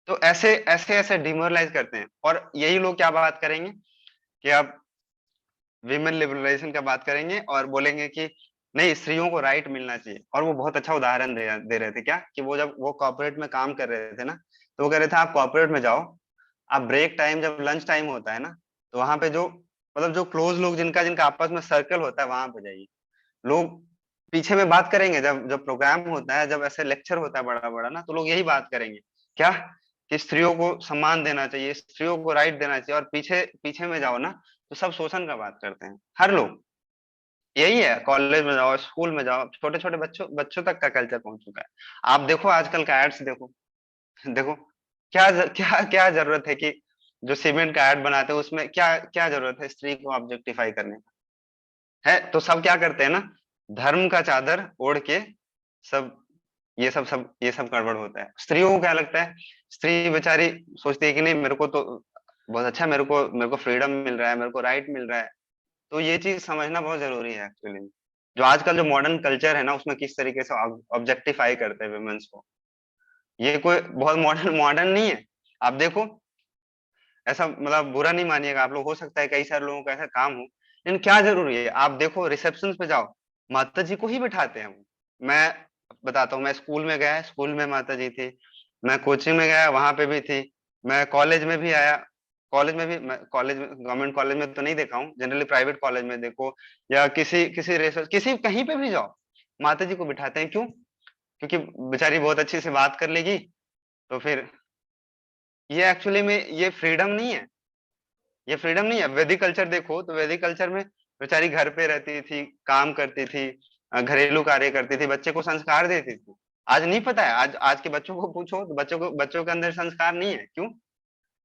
तो ऐसे ऐसे ऐसे डिमोरलाइज करते हैं। और यही लोग क्या बात करेंगे कि आप विमेन लिबरलाइजेशन का बात करेंगे और बोलेंगे कि नहीं, स्त्रियों को राइट मिलना चाहिए। और वो बहुत अच्छा उदाहरण दे रहे थे, क्या कि वो जब वो कॉर्पोरेट में काम कर रहे थे ना, तो वो कह रहे थे आप कॉर्पोरेट में जाओ, आप ब्रेक टाइम जब लंच टाइम होता है ना, तो वहां पे जो, मतलब जो क्लोज लोग, जिनका जिनका आपस में सर्कल होता है, वहां पे जाइए। लोग पीछे में बात करेंगे, जब जब प्रोग्राम होता है, जब ऐसे लेक्चर होता है बड़ा बड़ा ना, तो लोग यही बात करेंगे। क्या कि स्त्रियों को सम्मान देना चाहिए, स्त्रियों को राइट देना चाहिए। और पीछे पीछे में जाओ ना, तो सब शोषण का बात करते हैं हर लोग। यही है, कॉलेज में जाओ, स्कूल में जाओ, छोटे छोटे बच्चों बच्चों तक का कल्चर पहुंच चुका है। आप देखो आजकल का एड्स देखो। देखो, क्या क्या जरूरत है कि जो सीमेंट का एड बनाते हैं उसमें क्या क्या जरूरत है स्त्री को ऑब्जेक्टिफाई करने का? है तो सब क्या करते हैं ना, धर्म का चादर ओढ़ के सब, ये सब गड़बड़ होता है। स्त्रियों को क्या लगता है? स्त्री बेचारी सोचती है कि नहीं, मेरे को तो बहुत अच्छा, मेरे को फ्रीडम मिल रहा है, मेरे को राइट मिल रहा है। तो ये चीज समझना बहुत जरूरी है एक्चुअली। जो आजकल जो मॉडर्न कल्चर है ना, उसमें किस तरीके से ऑब्जेक्टिफाई करते हैं वुमेन्स को। ये कोई बहुत मॉडर्न मॉडर्न नहीं है। आप देखो, ऐसा मतलब बुरा नहीं मानिएगा आप लोग, हो सकता है कई सारे लोगों का ऐसा काम हो, लेकिन क्या जरूरी है? आप देखो रिसेप्शन पे जाओ, माता जी को ही बिठाते हैं वो। मैं बताता हूँ, मैं स्कूल में गया, स्कूल में माता जी थी। मैं कोचिंग में गया, वहां पे भी थी। मैं कॉलेज में भी आया, कॉलेज में भी, मैं कॉलेज में, गवर्नमेंट कॉलेज में तो नहीं देखा हूँ, जनरली प्राइवेट कॉलेज में देखो, या किसी किसी रेसर्च, किसी कहीं पे भी जाओ, माता जी को बिठाते हैं। क्यों? क्योंकि बेचारी बहुत अच्छी से बात कर लेगी। तो फिर ये एक्चुअली में ये फ्रीडम नहीं है। ये फ्रीडम नहीं है। वैदिक कल्चर देखो तो वैदिक कल्चर में बेचारी घर पे रहती थी, काम करती थी, घरेलू कार्य करती थी, बच्चे को संस्कार देती थी। आज नहीं पता है, आज आज के बच्चों को पूछो तो बच्चों के अंदर संस्कार नहीं है। क्यों?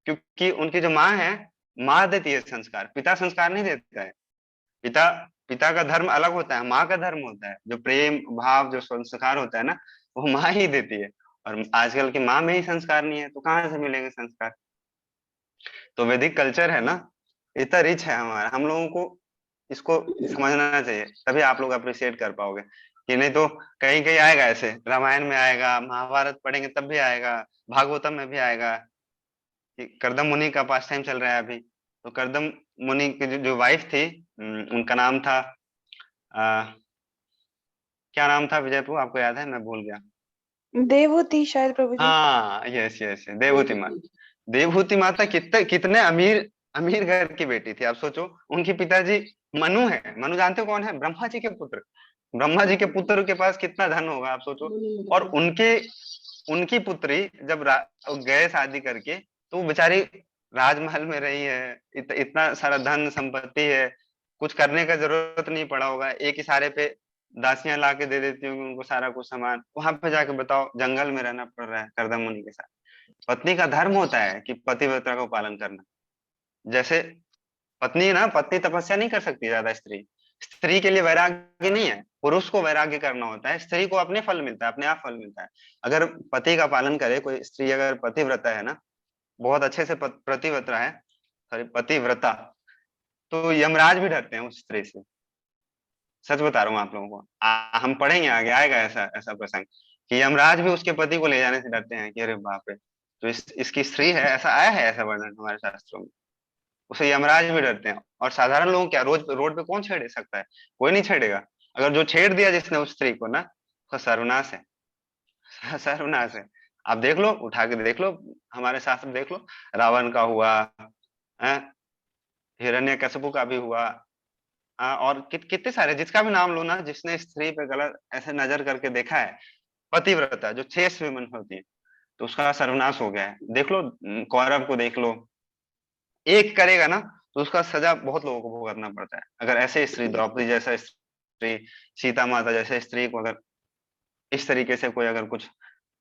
क्योंकि उनकी जो माँ है, माँ देती है संस्कार, पिता संस्कार नहीं देता है। पिता पिता का धर्म अलग होता है, माँ का धर्म होता है। जो प्रेम भाव, जो संस्कार होता है ना, वो माँ ही देती है। और आजकल की माँ में ही संस्कार नहीं है, तो कहाँ से मिलेंगे संस्कार? तो वैदिक कल्चर है ना, इतना रिच है हमारा, हम लोगों को इसको समझना चाहिए, तभी आप लोग अप्रिशिएट कर पाओगे। कि नहीं तो कहीं कहीं आएगा, ऐसे रामायण में आएगा, महाभारत पढ़ेंगे तब भी आएगा, भागवतम में भी आएगा कि करदम मुनि का पास टाइम चल रहा है अभी। तो करदम मुनि की जो वाइफ थी, उनका नाम था, आ, क्या नाम था विजयपुर, आपको याद है? मैं भूल गया। देवहूति शायद प्रभु जी। हाँ, यस यस, देवहूति माता। देवहूति माता कितने कितने अमीर अमीर घर की बेटी थी, आप सोचो। उनके पिताजी मनु है। मनु जानते हो कौन है? ब्रह्मा जी के पुत्र। ब्रह्मा जी के पुत्र के पास कितना धन होगा, आप सोचो। और उनके उनकी पुत्री जब गए शादी करके, तो वो बेचारी राजमहल में रही है, इतना सारा धन संपत्ति है, कुछ करने का जरूरत नहीं पड़ा होगा, एक इशारे पे दासियां ला के दे देती होंगी उनको सारा कुछ सामान। वहां पे जाके बताओ, जंगल में रहना पड़ रहा है करदम मुनि के साथ। पत्नी का धर्म होता है कि पतिव्रता का पालन करना। जैसे पत्नी ना, पत्नी तपस्या नहीं कर सकती ज्यादा। स्त्री स्त्री के लिए वैराग्य नहीं है, पुरुष को वैराग्य करना होता है। स्त्री को अपने फल मिलता है, अपने आप फल मिलता है। अगर पति का पालन करे कोई स्त्री, अगर पतिव्रता है ना, बहुत अच्छे से प्रतिव्रता है, सॉरी पतिव्रता, तो यमराज भी डरते हैं उस स्त्री से। सच बता रहा हूँ आप लोगों को। हम पढ़ेंगे आगे, आएगा ऐसा ऐसा प्रसंग कि यमराज भी उसके पति को ले जाने से डरते हैं कि अरे बाप रे, तो इसकी स्त्री है, ऐसा आया है, ऐसा वर्णन हमारे शास्त्रों में। उसे यमराज भी डरते हैं। और साधारण लोग क्या, रोज रोड पे कौन छेड़ सकता है? कोई नहीं छेड़ेगा। अगर जो छेड़ दिया जिसने उस स्त्री को ना, उसका सर्वनाश है। सर्वनाश है। आप देख लो, उठा के देख लो, हमारे शास्त्र देख लो। रावण का हुआ है, हिरण्यकशिपु का भी हुआ। और कितने सारे, जिसका भी नाम लो ना, जिसने स्त्री पे गलत ऐसे नजर करके देखा है, पतिव्रता जो 6 विमन होती है, तो उसका सर्वनाश हो गया है। देख लो, कौरव को देख लो, एक करेगा ना तो उसका सजा बहुत लोगों को भुगतना पड़ता है। अगर ऐसे स्त्री, द्रौपदी जैसा स्त्री, सीता माता जैसे स्त्री को अगर इस तरीके से कोई अगर कुछ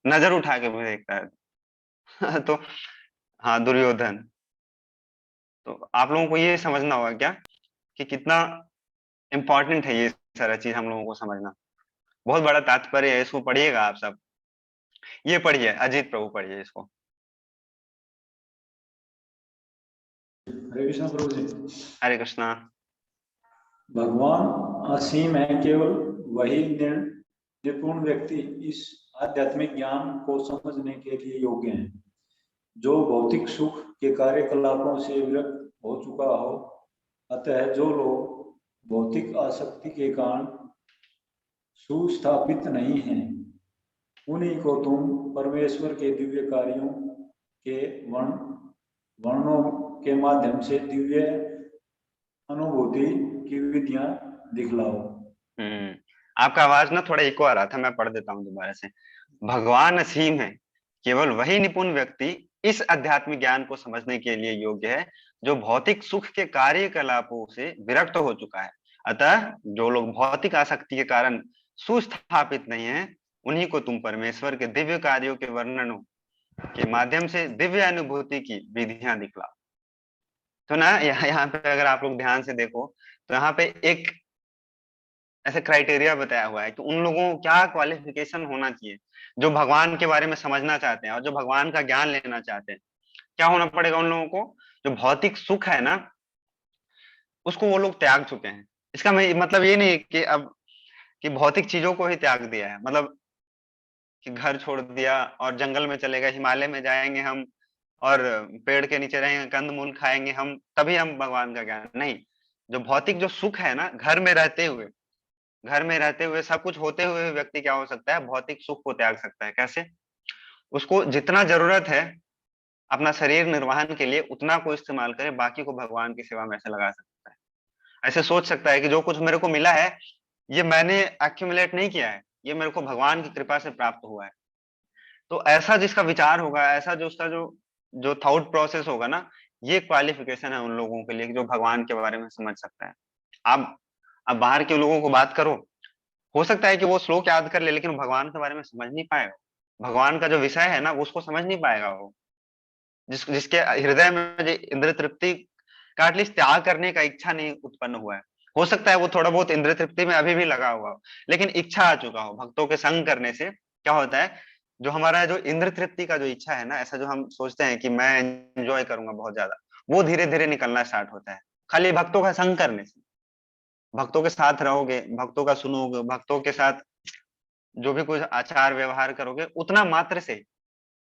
नजर उठा के भी देखता है तो हाँ, दुर्योधन। तो आप लोगों को ये समझना होगा क्या कि कितना इंपॉर्टेंट है ये सारा चीज हम लोगों को समझना। बहुत बड़ा तात्पर्य है, इसको पढ़िएगा आप सब। ये पढ़िए, अजीत प्रभु पढ़िए इसको। हरे कृष्णा प्रभु जी। हरे कृष्णा। भगवान असीम है, केवल वही निपुण व्यक्ति इस आध्यात्मिक ज्ञान को समझने के लिए योग्य है। जो भौतिक सुख के कार्यकलापों से विरक्त हो चुका हो, अतः जो लोग भौतिक आसक्ति के कारण सुस्थापित नहीं हैं, उन्हीं को तुम परमेश्वर के दिव्य कार्यों के वर्णों के माध्यम से दिव्य अनुभूति की विधियां दिखलाओ। आपका आवाज ना थोड़ा इको आ रहा था, मैं पढ़ देता हूँ दोबारा से। भगवान असीम है, केवल वही निपुण व्यक्ति इस आध्यात्मिक ज्ञान को समझने के लिए योग्य है, जो भौतिक सुख के कार्यकलापों से विरक्त हो चुका है। अतः जो लोग भौतिक आसक्ति के कारण सुस्थापित नहीं है, उन्हीं को तुम परमेश्वर के दिव्य कार्यों के वर्णनों के माध्यम से दिव्य अनुभूति की विधियां दिखलाओ। तो ना यहाँ पे अगर आप लोग ध्यान से देखो, तो यहाँ पे एक ऐसे क्राइटेरिया बताया हुआ है कि उन लोगों को क्या क्वालिफिकेशन होना चाहिए जो भगवान के बारे में समझना चाहते हैं और जो भगवान का ज्ञान लेना चाहते हैं। क्या होना पड़ेगा उन लोगों को? जो भौतिक सुख है ना, उसको वो लोग त्याग चुके हैं। इसका मतलब ये नहीं कि अब कि भौतिक चीजों को ही त्याग दिया है, मतलब कि घर छोड़ दिया और जंगल में चले गए, हिमालय में जाएंगे हम और पेड़ के नीचे रहेंगे, कंदमूल खाएंगे हम, तभी हम भगवान का ज्ञान नहीं। जो भौतिक जो सुख है ना, घर में रहते हुए सब कुछ होते हुए व्यक्ति क्या हो सकता है? भौतिक सुख को त्याग सकता है। कैसे? उसको जितना जरूरत है अपना शरीर निर्वहन के लिए उतना को इस्तेमाल करे, बाकी को भगवान की सेवा में ऐसे लगा सकता है। ऐसे सोच सकता है कि जो कुछ मेरे को मिला है, ये मैंने एक्यूमुलेट नहीं किया है, ये मेरे को भगवान की कृपा से प्राप्त हुआ है। तो ऐसा जिसका विचार होगा, ऐसा जो उसका जो जो थॉट प्रोसेस होगा ना, ये क्वालिफिकेशन है उन लोगों के लिए जो भगवान के बारे में समझ सकता है। आप अब बाहर के लोगों को बात करो, हो सकता है कि वो श्लोक याद कर ले, लेकिन भगवान के बारे में समझ नहीं पाएगा। भगवान का जो विषय है ना, उसको समझ नहीं पाएगा वो। जिसके हृदय में जो इंद्र तृप्ति का एटलीस्ट त्याग करने का इच्छा नहीं उत्पन्न हुआ है। हो सकता है वो थोड़ा बहुत इंद्र तृप्ति में अभी भी लगा हुआ हो, लेकिन इच्छा आ चुका हो। भक्तों के संग करने से क्या होता है, जो हमारा जो इंद्र तृप्ति का जो इच्छा है ना, ऐसा जो हम सोचते हैं कि मैं एंजॉय करूंगा बहुत ज्यादा, वो धीरे धीरे निकलना स्टार्ट होता है खाली भक्तों का संग करने से। भक्तों के साथ रहोगे, भक्तों का सुनोगे, भक्तों के साथ जो भी कुछ आचार व्यवहार करोगे, उतना मात्र से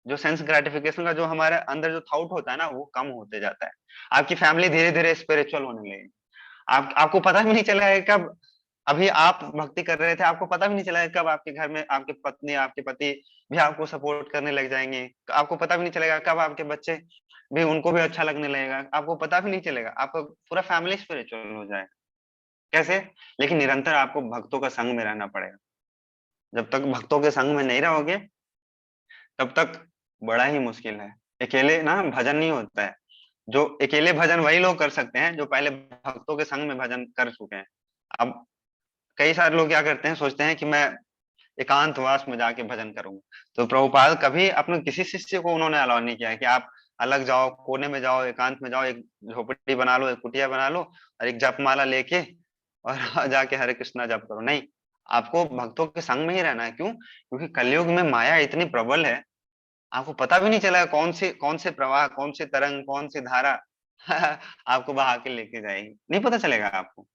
जो सेंस ग्रेटिफिकेशन का जो हमारे अंदर जो थॉट होता है ना, वो कम होते जाता है। आपकी फैमिली धीरे धीरे स्पिरिचुअल होने लगेगी। आपको पता भी नहीं चलेगा कब अभी आप भक्ति कर रहे थे, आपको पता भी नहीं चला कब आपके घर में आपके पत्नी आपके पति भी आपको सपोर्ट करने लग जाएंगे, आपको पता भी नहीं चलेगा कब आपके बच्चे भी उनको भी अच्छा लगने लगेगा, आपको पता भी नहीं चलेगा, आपका पूरा फैमिली स्पिरिचुअल हो जाएगा। कैसे? लेकिन निरंतर आपको भक्तों का संग में रहना पड़ेगा। जब तक भक्तों के संग में नहीं रहोगे तब तक बड़ा ही मुश्किल है। अकेले ना भजन नहीं होता है। जो अकेले भजन वही लोग कर सकते हैं जो पहले भक्तों के संग में भजन कर चुके हैं। अब कई सारे लोग क्या करते हैं, सोचते हैं कि मैं एकांतवास में जाके भजन करूंगा। तो प्रभुपाद कभी अपने किसी शिष्य को उन्होंने अलाउ नहीं किया है कि आप अलग जाओ, कोने में जाओ, एकांत में जाओ, एक झोपड़ी बना लो, एक कुटिया बना लो और एक जप माला लेके और जाके हरे कृष्णा जप करो। नहीं, आपको भक्तों के संग में ही रहना है। क्यों? क्योंकि कलयुग में माया इतनी प्रबल है, आपको पता भी नहीं चला कौन से प्रवाह, कौन से तरंग, कौन सी धारा आपको बहा के लेके जाएगी, नहीं पता चलेगा आपको।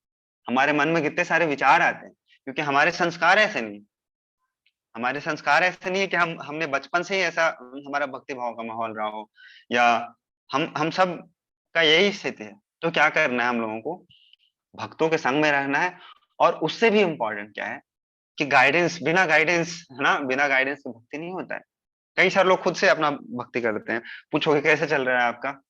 हमारे मन में कितने सारे विचार आते हैं क्योंकि हमारे संस्कार ऐसे नहीं, हमारे संस्कार ऐसे नहीं है कि हमने बचपन से ही ऐसा हमारा भक्ति भाव का माहौल रहा हो, या हम सब का यही स्थिति है। तो क्या करना है हम लोगों को? भक्तों के संग में रहना है। और उससे भी इम्पोर्टेंट क्या है कि गाइडेंस, बिना गाइडेंस है ना, बिना गाइडेंस तो भक्ति नहीं होता है। कई सारे लोग खुद से अपना भक्ति करते हैं। पूछोगे कैसे चल रहा है आपका?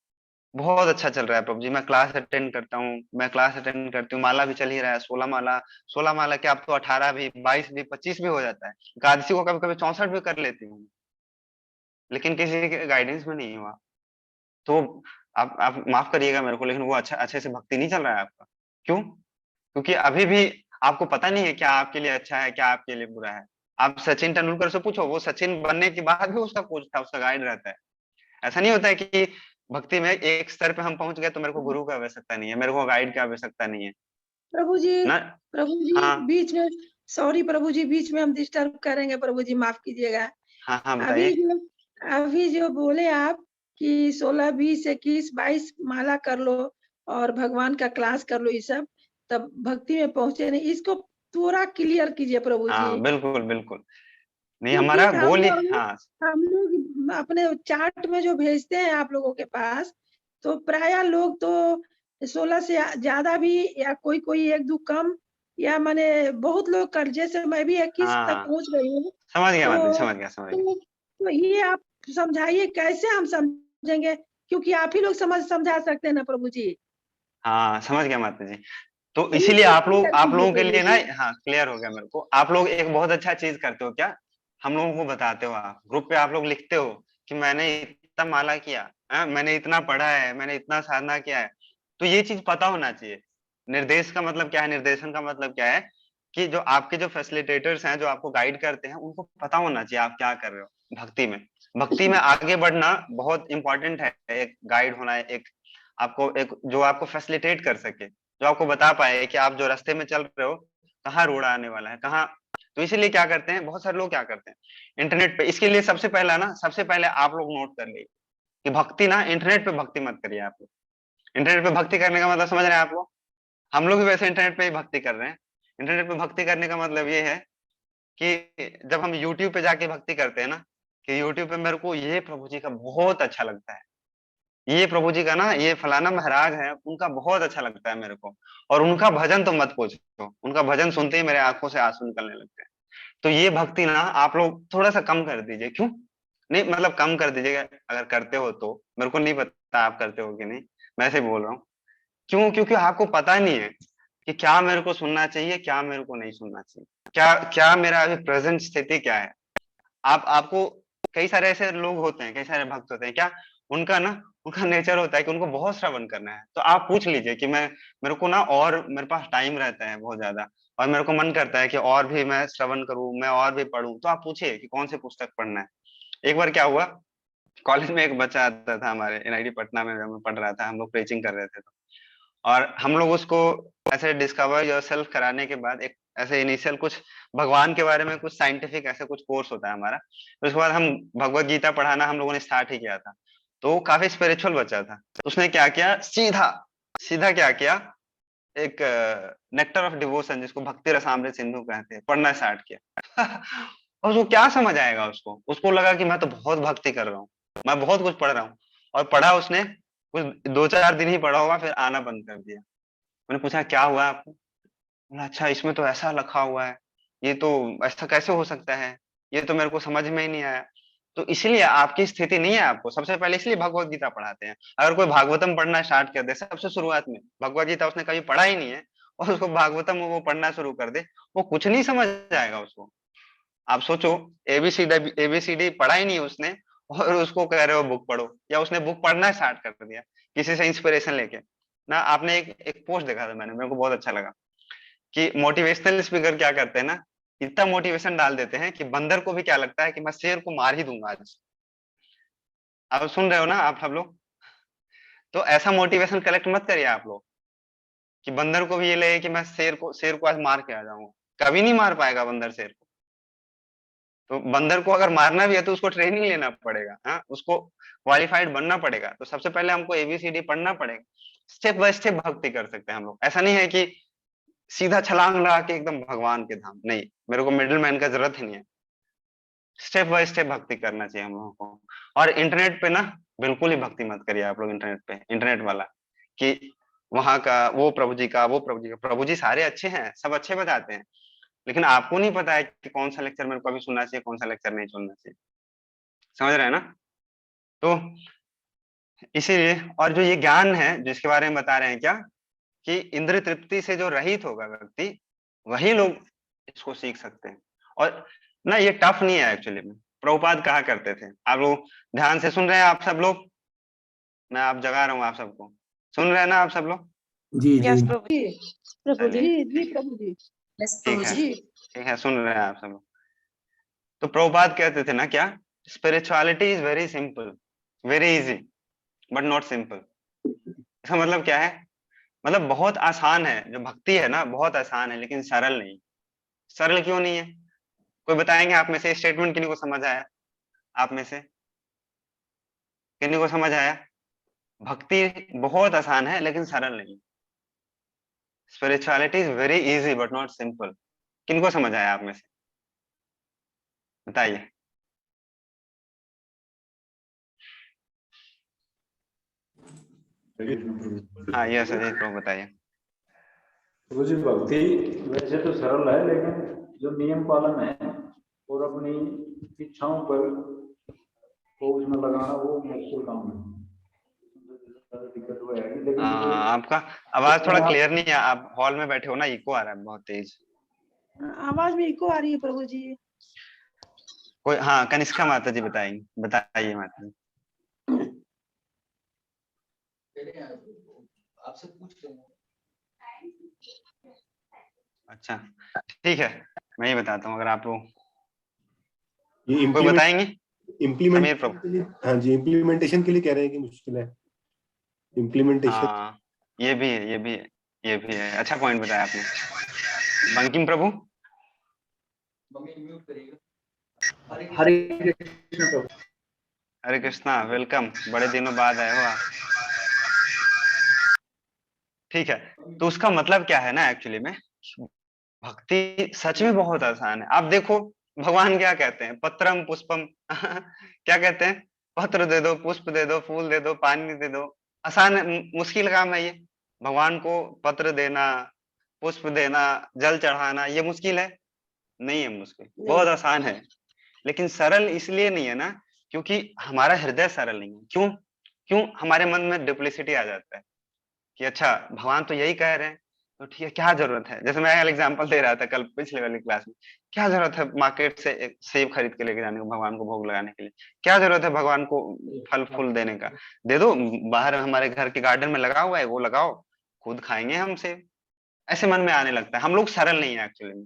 बहुत अच्छा चल रहा है प्रभु जी, मैं क्लास अटेंड करता हूँ, मैं क्लास अटेंड करती हूँ, माला भी चल ही रहा है, 16 माला। 16 माला क्या, अब तो 18 भी, 22 भी, 25 भी हो जाता है। एकादशी को कभी कभी 64 भी कर लेती हूँ, लेकिन किसी के गाइडेंस में नहीं हुआ। तो आप माफ करिएगा मेरे को, लेकिन वो अच्छा अच्छे से भक्ति नहीं चल रहा है आपका। क्यों? क्योंकि अभी भी आपको पता नहीं है क्या आपके लिए अच्छा है, क्या आपके लिए बुरा है। आप सचिन तेंदुलकर से पूछो, वो सचिन बनने के बाद भी उसका कोच था, उसका गाइड रहता है। ऐसा नहीं होता है कि भक्ति में एक स्तर पे हम पहुंच गए तो मेरे को गुरु की आवश्यकता नहीं है, मेरे को गाइड की आवश्यकता नहीं है प्रभु जी, ना। प्रभु जी हाँ बीच में, सॉरी प्रभु जी, बीच में हम डिस्टर्ब करेंगे, प्रभु जी माफ कीजिएगा। हाँ हाँ, अभी बताइए। जो अभी जो बोले आप कि 16, 20, 21, 22 माला कर लो और भगवान का क्लास कर लो, ये सब तब भक्ति में पहुंचे नहीं, इसको थोड़ा क्लियर कीजिए प्रभु जी। हाँ बिल्कुल बिल्कुल, नहीं क्योंकि हमारा गोल ही, हाँ हम लोग अपने चार्ट में जो भेजते हैं आप लोगों के पास, तो प्राय लोग तो 16 से ज्यादा भी, या कोई कोई 1-2 कम, या माने बहुत लोग कर, जैसे मैं भी 21 हाँ तक हाँ, पहुंच गई हूँ। समझ गया माता जी, तो समझ गया समझ गया। तो ये आप समझाइए कैसे हम समझेंगे, क्योंकि आप ही लोग समझा सकते हैं ना प्रभु जी। हाँ समझ गया माता जी। तो तो इसीलिए इसको क्लियर आप कीजिए लोगों के प्रभु लिए ना, जी। हाँ क्लियर हो गया मेरे को। आप लोग एक बहुत अच्छा चीज करते हो क्या, हम लोगों को बताते हो, आप ग्रुप पे आप लोग लिखते हो कि मैंने इतना माला किया, मैंने इतना पढ़ा है, मैंने इतना साधना किया है। तो ये चीज पता होना चाहिए। निर्देश का मतलब क्या है, निर्देशन का मतलब क्या है कि जो आपके जो फैसिलिटेटर्स हैं, जो आपको गाइड करते हैं, उनको पता होना चाहिए आप क्या कर रहे हो भक्ति में। भक्ति में आगे बढ़ना बहुत इंपॉर्टेंट है, एक गाइड होना है, एक आपको एक जो आपको फैसिलिटेट कर सके, जो आपको बता पाए कि आप जो रास्ते में चल रहे हो कहाँ रोड आने वाला है, कहाँ। तो इसीलिए क्या करते हैं बहुत सारे लोग, क्या करते हैं इंटरनेट पे, इसके लिए सबसे पहला ना, सबसे पहले आप लोग नोट कर लीजिए कि भक्ति ना, इंटरनेट पे भक्ति मत करिए आप लोग। इंटरनेट पे भक्ति करने का मतलब समझ रहे हैं आप लोग? हम लोग भी वैसे इंटरनेट पे ही भक्ति कर रहे हैं। इंटरनेट पे भक्ति करने का मतलब ये है कि जब हम यूट्यूब पे जाके भक्ति करते हैं ना, कि यूट्यूब पे मेरे को ये प्रभु जी का बहुत अच्छा लगता है, ये प्रभु जी का ना, ये फलाना महाराज है, उनका बहुत अच्छा लगता है मेरे को, और उनका भजन तो मत पूछो, उनका भजन सुनते ही मेरे आंखों से आंसू निकलने लगते हैं। तो ये भक्ति ना आप लोग थोड़ा सा कम कर दीजिए। क्यों? नहीं मतलब कम कर दीजिएगा, अगर करते हो तो। मेरे को नहीं पता आप करते हो कि नहीं, मैं ऐसे बोल रहा हूँ। क्यों? क्योंकि आपको पता नहीं है कि क्या मेरे को सुनना चाहिए, क्या मेरे को नहीं सुनना चाहिए, क्या क्या मेरा अभी प्रेजेंट स्थिति क्या है। आपको कई सारे ऐसे लोग होते हैं, कई सारे भक्त होते हैं, क्या उनका ना, उनका नेचर होता है कि उनको बहुत श्रवण करना है। तो आप पूछ लीजिए कि मैं, मेरे को ना, और मेरे पास टाइम रहता है बहुत ज्यादा, और मेरे को मन करता है कि और भी मैं श्रवण करूं, मैं और भी पढूं, तो आप पूछिए कि कौन सी पुस्तक पढ़ना है। एक बार क्या हुआ, कॉलेज में एक बच्चा आता था हमारे एनआईटी पटना में, मैं पढ़ रहा था, हम लोग प्रीचिंग कर रहे थे, तो और हम लोग उसको ऐसे डिस्कवर योरसेल्फ कराने के बाद, एक ऐसे इनिशियल कुछ भगवान के बारे में कुछ साइंटिफिक ऐसे कुछ कोर्स होता है हमारा, तो उसके बाद हम भगवत गीता पढ़ाना हम लोगों ने स्टार्ट ही किया था। तो वो काफी स्पिरिचुअल बच्चा था, तो उसने क्या किया, सीधा सीधा क्या किया, एक नेक्टर ऑफ डिवोशन, जिसको भक्ति रसामृत सिंधु कहते हैं, पढ़ना स्टार्ट किया। और उसको क्या समझ आएगा, उसको उसको लगा कि मैं तो बहुत भक्ति कर रहा हूँ, मैं बहुत कुछ पढ़ रहा हूँ। और पढ़ा उसने कुछ 2-4 दिन ही पढ़ा होगा, फिर आना बंद कर दिया। मैंने पूछा क्या हुआ आपको? बोला अच्छा इसमें तो ऐसा लिखा हुआ है, ये तो ऐसा कैसे हो सकता है, ये तो मेरे को समझ में ही नहीं आया। तो इसलिए आपकी स्थिति नहीं है, आपको सबसे पहले इसलिए भगवत गीता पढ़ाते हैं। अगर कोई भागवतम पढ़ना स्टार्ट कर दे सबसे शुरुआत में, भगवत गीता उसने कभी पढ़ा ही नहीं है और उसको भागवतम वो पढ़ना शुरू कर दे, वो कुछ नहीं समझ आएगा उसको। आप सोचो, एबीसीडी पढ़ा ही नहीं उसने और उसको कह रहे हो बुक पढ़ो, या उसने बुक पढ़ना स्टार्ट कर दिया किसी से इंस्पिरेशन लेके ना। आपने एक पोस्ट देखा था मैंने, मेरे को बहुत अच्छा लगा कि मोटिवेशनल स्पीकर क्या करते हैं ना, इतना मोटिवेशन डाल देते हैं कि बंदर को भी क्या लगता है कि मैं शेर को मार ही दूंगा आज। आप सुन रहे हो ना आप सब लोग? तो ऐसा मोटिवेशन कलेक्ट मत करिए आप लोग कि बंदर को भी ये लगे कि मैं शेर को आज मार के आ जाऊंगा। कभी नहीं मार पाएगा बंदर शेर को। तो बंदर को अगर मारना भी है तो उसको ट्रेनिंग लेना पड़ेगा, हाँ, उसको क्वालिफाइड बनना पड़ेगा। तो सबसे पहले हमको एबीसीडी पढ़ना पड़ेगा। स्टेप बाय स्टेप भक्ति कर सकते हैं हम लोग। ऐसा नहीं है कि सीधा छलांग लगा के एकदम भगवान के धाम, नहीं, मेरे को मिडिल मैन का जरूरत ही नहीं है। स्टेप बाय स्टेप भक्ति करना चाहिए हम लोगों को। और इंटरनेट पे ना बिल्कुल ही भक्ति मत करिए आप लोग। इंटरनेट पे, इंटरनेट वाला कि वहां का वो प्रभु जी का, वो प्रभु जी का, प्रभु जी सारे अच्छे हैं, सब अच्छे बताते हैं, लेकिन आपको नहीं पता है कि कौन सा लेक्चर मेरे को अभी सुनना चाहिए, कौन सा लेक्चर नहीं सुनना चाहिए। समझ रहे हैं ना? तो इसीलिए, और जो ये ज्ञान है जिसके बारे में बता रहे हैं क्या, कि इंद्र तृप्ति से जो रहित होगा व्यक्ति, वही लोग इसको सीख सकते हैं। और ना ये टफ नहीं है एक्चुअली में। प्रभुपाद कहा करते थे, आप लोग ध्यान से सुन रहे हैं आप सब लोग? मैं आप जगा रहा हूँ आप सबको, सुन रहे हैं ना आप सब लोग? जी यस जी प्रभु जी। प्रभु जी, जी प्रभु जी। ठीक है, जी ठीक है, सुन रहे हैं आप सब लोग? तो प्रभुपाद कहते थे ना क्या, spirituality is very simple, very easy, but not simple. इसका मतलब क्या है? मतलब बहुत आसान है, जो भक्ति है ना बहुत आसान है, लेकिन सरल नहीं। सरल क्यों नहीं है? कोई बताएंगे आप में से? स्टेटमेंट किन्हीं को समझ आया आप में से? किन्हीं को समझ आया? भक्ति बहुत आसान है लेकिन सरल नहीं। Spirituality is very easy but not simple. किनको समझ आया आप में से? बताइए। हाँ यस अजीत प्रभु बताइए। प्रभु जी, भक्ति वैसे तो सरल है, लेकिन जो नियम पालन है और अपनी इच्छाओं पर को उसमें लगाना वो मुश्किल काम है। दिक्कत वो है, लेकिन जो आपका आवाज थोड़ा आप क्लियर नहीं है, आप हॉल में बैठे हो ना, इको आ रहा है बहुत तेज। आवाज में इको आ रही है प्रभु जी। कोई, हाँ, कनिष्का माता जी बताएंगे, बताइए माता जी। आपसे पूछ रहे हैं। अच्छा ठीक है, मैं ही बताता हूँ, अगर आप लोग ये कोई बताएंगे। समीर प्रभु। के लिए, हाँ जी, इम्प्लीमेंटेशन के लिए कह रहे हैं कि मुश्किल है इम्प्लीमेंटेशन। हाँ ये भी है, ये भी है, ये भी है। अच्छा पॉइंट बताया आपने। बंकिम प्रभु। म्यूट करिएगा। हरे कृष्ण प्रभु। हरे कृष्णा, वेलकम, बड़े दिनों बाद आए हो आप। ठीक है, तो उसका मतलब क्या है ना एक्चुअली में, भक्ति सच में बहुत आसान है। आप देखो भगवान क्या कहते हैं, पत्रम पुष्पम क्या कहते हैं? पत्र दे दो, पुष्प दे दो, फूल दे दो, पानी दे दो। आसान है? मुश्किल काम है ये? भगवान को पत्र देना, पुष्प देना, जल चढ़ाना, ये मुश्किल है? नहीं है मुश्किल, बहुत आसान है। लेकिन सरल इसलिए नहीं है ना, क्योंकि हमारा हृदय सरल नहीं है। क्यों? क्यों? हमारे मन में डुप्लीसिटी आ जाता है कि अच्छा भगवान तो यही कह रहे हैं, तो ठीक है, क्या जरूरत है? जैसे मैं एग्जांपल दे रहा था कल पिछले वाली क्लास में, क्या जरूरत है मार्केट से एक सेब खरीद के लेके जाने को भगवान को भोग लगाने के लिए? क्या जरूरत है भगवान को फल फूल देने का? दे दो, बाहर हमारे घर के गार्डन में लगा हुआ है, वो लगाओ, खुद खाएंगे हम सेब। ऐसे मन में आने लगता है। हम लोग सरल नहीं है एक्चुअली में।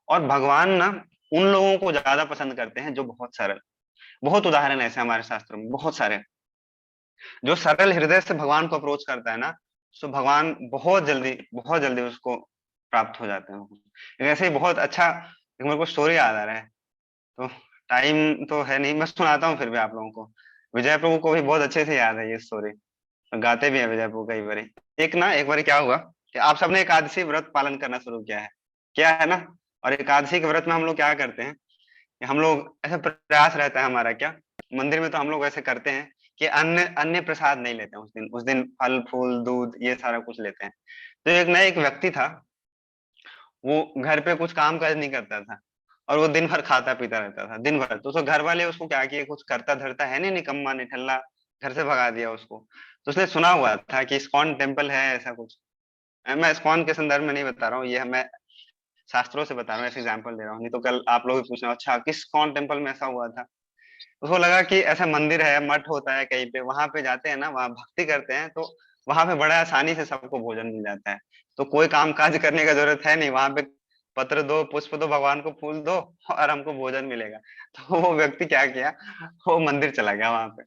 और भगवान ना उन लोगों को ज्यादा पसंद करते हैं जो बहुत सरल। बहुत उदाहरण ऐसे हमारे शास्त्रों में बहुत सारे। जो सरल हृदय से भगवान को अप्रोच करता है ना, तो भगवान बहुत जल्दी उसको प्राप्त हो जाते हैं। वैसे ही बहुत अच्छा एक मेरे को स्टोरी याद आ रहा है, तो टाइम तो है नहीं, मैं सुनाता हूँ फिर भी आप लोगों को। विजय प्रभु को भी बहुत अच्छे से याद है ये स्टोरी, गाते भी है विजय प्रभु कई बारी। एक बार क्या हुआ कि आप सबने एकादशी व्रत पालन करना शुरू किया है, क्या है ना? और एकादशी के व्रत में हम लोग क्या करते हैं कि हम लोग ऐसा प्रयास रहता है हमारा, क्या मंदिर में तो हम लोग ऐसे करते हैं कि अन्य अन्य प्रसाद नहीं लेते हैं उस दिन फल फूल दूध ये सारा कुछ लेते हैं। तो एक व्यक्ति था, वो घर पे कुछ काम काज नहीं करता था और वो दिन भर खाता पीता रहता था दिन भर। तो उसको घर वाले उसको क्या किए, कुछ करता धरता है नहीं, निकम्मा निठल्ला, घर से भगा दिया उसको। तो उसने सुना हुआ था कि इस्कॉन टेम्पल है ऐसा कुछ। मैं इस्कॉन के संदर्भ में नहीं बता रहा हूँ, ये मैं शास्त्रों से बता रहा हूँ, ऐसे एग्जाम्पल दे रहा हूँ, नहीं तो कल आप लोग भी पूछना अच्छा किस कौन टेम्पल में ऐसा हुआ था। उसको लगा कि ऐसा मंदिर है, मठ होता है कहीं पे, वहां पे जाते हैं ना, वहां भक्ति करते हैं तो वहां पे बड़ा आसानी से सबको भोजन मिल जाता है। तो कोई काम काज करने का जरूरत है नहीं, वहां पे पत्र दो, पुष्प दो, भगवान को फूल दो और हमको भोजन मिलेगा। तो वो व्यक्ति क्या किया, वो मंदिर चला गया। वहां पे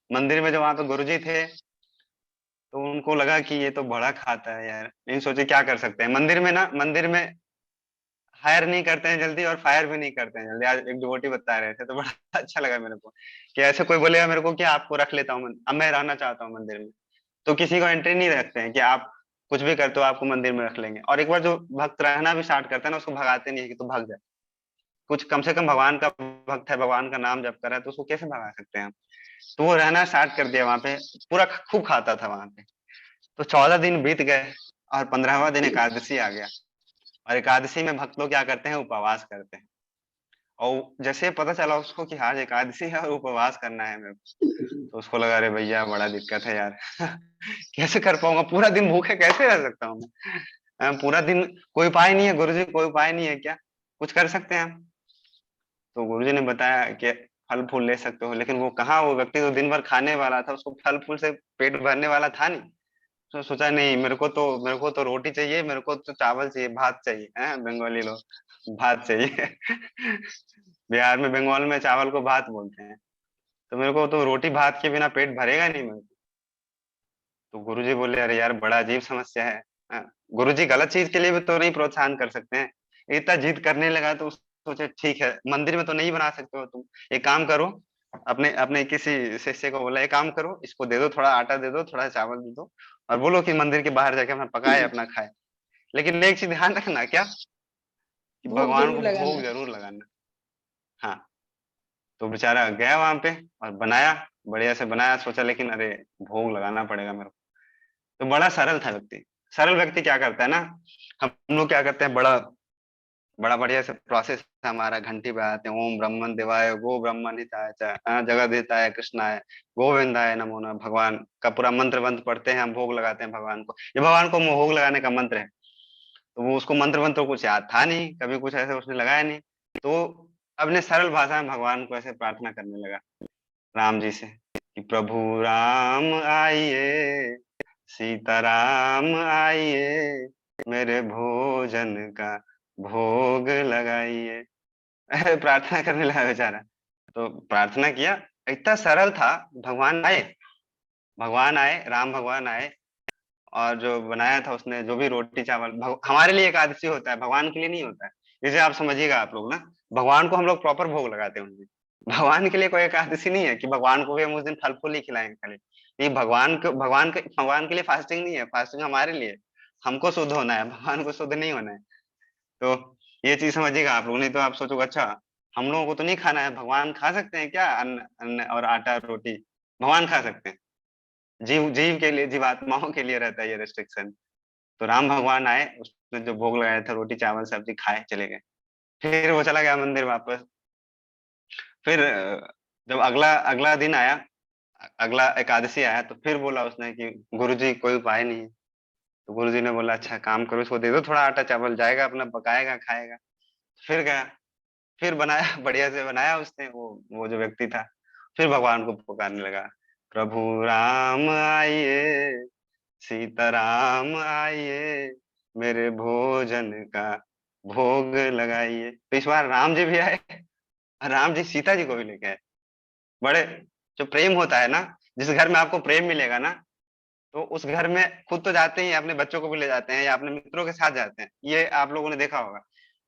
मंदिर में जो वहां पे गुरुजी थे, तो उनको लगा कि ये तो बड़ा खाता है यार, इन सोचे क्या कर सकते हैं। मंदिर में ना, मंदिर में हायर नहीं करते हैं जल्दी और फायर भी नहीं करते हैं जल्दी। आज एक डिवोटी बता रहे थे तो बड़ा अच्छा लगा मेरे को कि ऐसे कोई बोलेगा मेरे को कि आपको रख लेता हूँ, अब मैं रहना चाहता हूँ मंदिर में, तो किसी को एंट्री नहीं रखते हैं कि आप कुछ भी करते हो आपको मंदिर में रख लेंगे। और एक बार जो भक्त रहना भी स्टार्ट करता है ना, उसको भगाते नहीं है कि तू भाग जा। कुछ कम से कम भगवान का भक्त है, भगवान का नाम जप कर रहा है, तो उसको कैसे भगा सकते हैं हम। तो वो रहना स्टार्ट कर दिया वहां पे, पूरा खूब खाता था वहां पे। तो 14 दिन बीत गए और 15वां दिन एकादशी आ गया। और एकादशी में भक्त लोग क्या करते हैं, उपवास करते हैं। और जैसे पता चला उसको कि आज एकादशी है और उपवास करना है मेरे को, तो उसको लगा अरे भैया बड़ा दिक्कत है यार कैसे कर पाऊंगा, पूरा दिन भूखे कैसे रह सकता हूँ मैं। पूरा दिन कोई उपाय नहीं है गुरुजी, कोई उपाय नहीं है क्या, कुछ कर सकते हैं हम। तो गुरुजी ने बताया कि फल फूल ले सकते हो, लेकिन वो कहाँ, वो व्यक्ति तो दिन भर खाने वाला था, उसको फल फूल से पेट भरने वाला था नहीं। तो सोचा नहीं, मेरे को तो रोटी चाहिए, मेरे को तो चावल चाहिए, भात चाहिए, है बंगाली लोग भात चाहिए बिहार में, बंगाल में चावल को भात बोलते हैं। तो मेरे को तो रोटी भात के बिना पेट भरेगा नहीं मेरे को। तो गुरुजी बोले अरे यार बड़ा अजीब समस्या है। गुरुजी गलत चीज के लिए भी तो नहीं प्रोत्साहन कर सकते हैं। इतना जिद करने लगा तो सोचे ठीक है, मंदिर में तो नहीं बना सकते हो तुम, एक काम करो। अपने अपने किसी शिष्य को बोला एक काम करो, इसको दे दो, थोड़ा आटा दे दो, थोड़ा चावल दे दो, और बोलो कि मंदिर के बाहर जाके अपना पकाए अपना खाए। लेकिन एक चीज ध्यान रखना, क्या कि भोग भगवान जरूर को लगाना। भोग जरूर लगाना। हाँ। तो बेचारा गया वहां पे और बनाया, बढ़िया से बनाया, सोचा लेकिन अरे भोग लगाना पड़ेगा मेरे को। तो बड़ा सरल था व्यक्ति। सरल व्यक्ति क्या करता है ना, हम लोग क्या करते हैं, बड़ा बड़ा बढ़िया से प्रोसेस है हमारा, घंटी बजाते हैं, ओम ब्रह्मन देवाय गो ब्रह्मन हिताय च जगद्धिताय कृष्णाय गोविंदाय नमो नमः, भगवान का पूरा मंत्र वंत्र पढ़ते हैं हम, भोग लगाते हैं भगवान को। ये भगवान को भोग लगाने का मंत्र है। तो वो उसको मंत्र वंत्र कुछ याद था नहीं, कभी कुछ ऐसे उसने लगाया नहीं। तो अपने सरल भाषा में भगवान को ऐसे प्रार्थना करने लगा राम जी से कि प्रभु राम आइए, सीताराम आइए, मेरे भोजन का भोग लगाइए प्रार्थना करने लगा बेचारा। तो प्रार्थना किया, इतना सरल था। भगवान आए, भगवान आए, राम भगवान आए, और जो बनाया था उसने, जो भी रोटी चावल हमारे लिए एकादशी होता है, भगवान के लिए नहीं होता है। जैसे आप समझिएगा, आप लोग ना, भगवान को हम लोग प्रॉपर भोग लगाते हैं उनमें। भगवान के लिए कोई एकादशी नहीं है कि भगवान को भी हम उस दिन फल फूल ही खिलाएंगे खाली। नहीं, भगवान के लिए फास्टिंग नहीं है, फास्टिंग हमारे लिए, हमको शुद्ध होना है, भगवान को शुद्ध नहीं होना है। तो ये चीज समझिएगा आप लोग, नहीं तो आप सोचोगे अच्छा हम लोगों को तो नहीं खाना है, भगवान खा सकते हैं क्या, अन्न अन्न और आटा रोटी भगवान खा सकते हैं। जीव जीव के लिए, जीवात्माओं के लिए रहता है ये रेस्ट्रिक्शन। तो राम भगवान आए, उसने जो भोग लगाया था रोटी चावल सब्जी खाए चले गए। फिर वो चला गया मंदिर वापस। फिर जब अगला अगला दिन आया, अगला एकादशी आया, तो फिर बोला उसने कि गुरुजी कोई उपाय नहीं है। तो गुरुजी ने बोला अच्छा काम करो, इसको दे दो थोड़ा आटा चावल, जाएगा अपना पकाएगा खाएगा। फिर गया, फिर बनाया बढ़िया से बनाया उसने, वो जो व्यक्ति था, फिर भगवान को पुकारने लगा, प्रभु राम आइए, सीताराम आइए, मेरे भोजन का भोग लगाइए। तो इस बार राम जी भी आए, राम जी सीता जी को भी लेके आए। बड़े जो प्रेम होता है ना, जिस घर में आपको प्रेम मिलेगा ना, तो उस घर में खुद तो जाते ही हैं, अपने बच्चों को भी ले जाते हैं या अपने मित्रों के साथ जाते हैं, ये आप लोगों ने देखा होगा।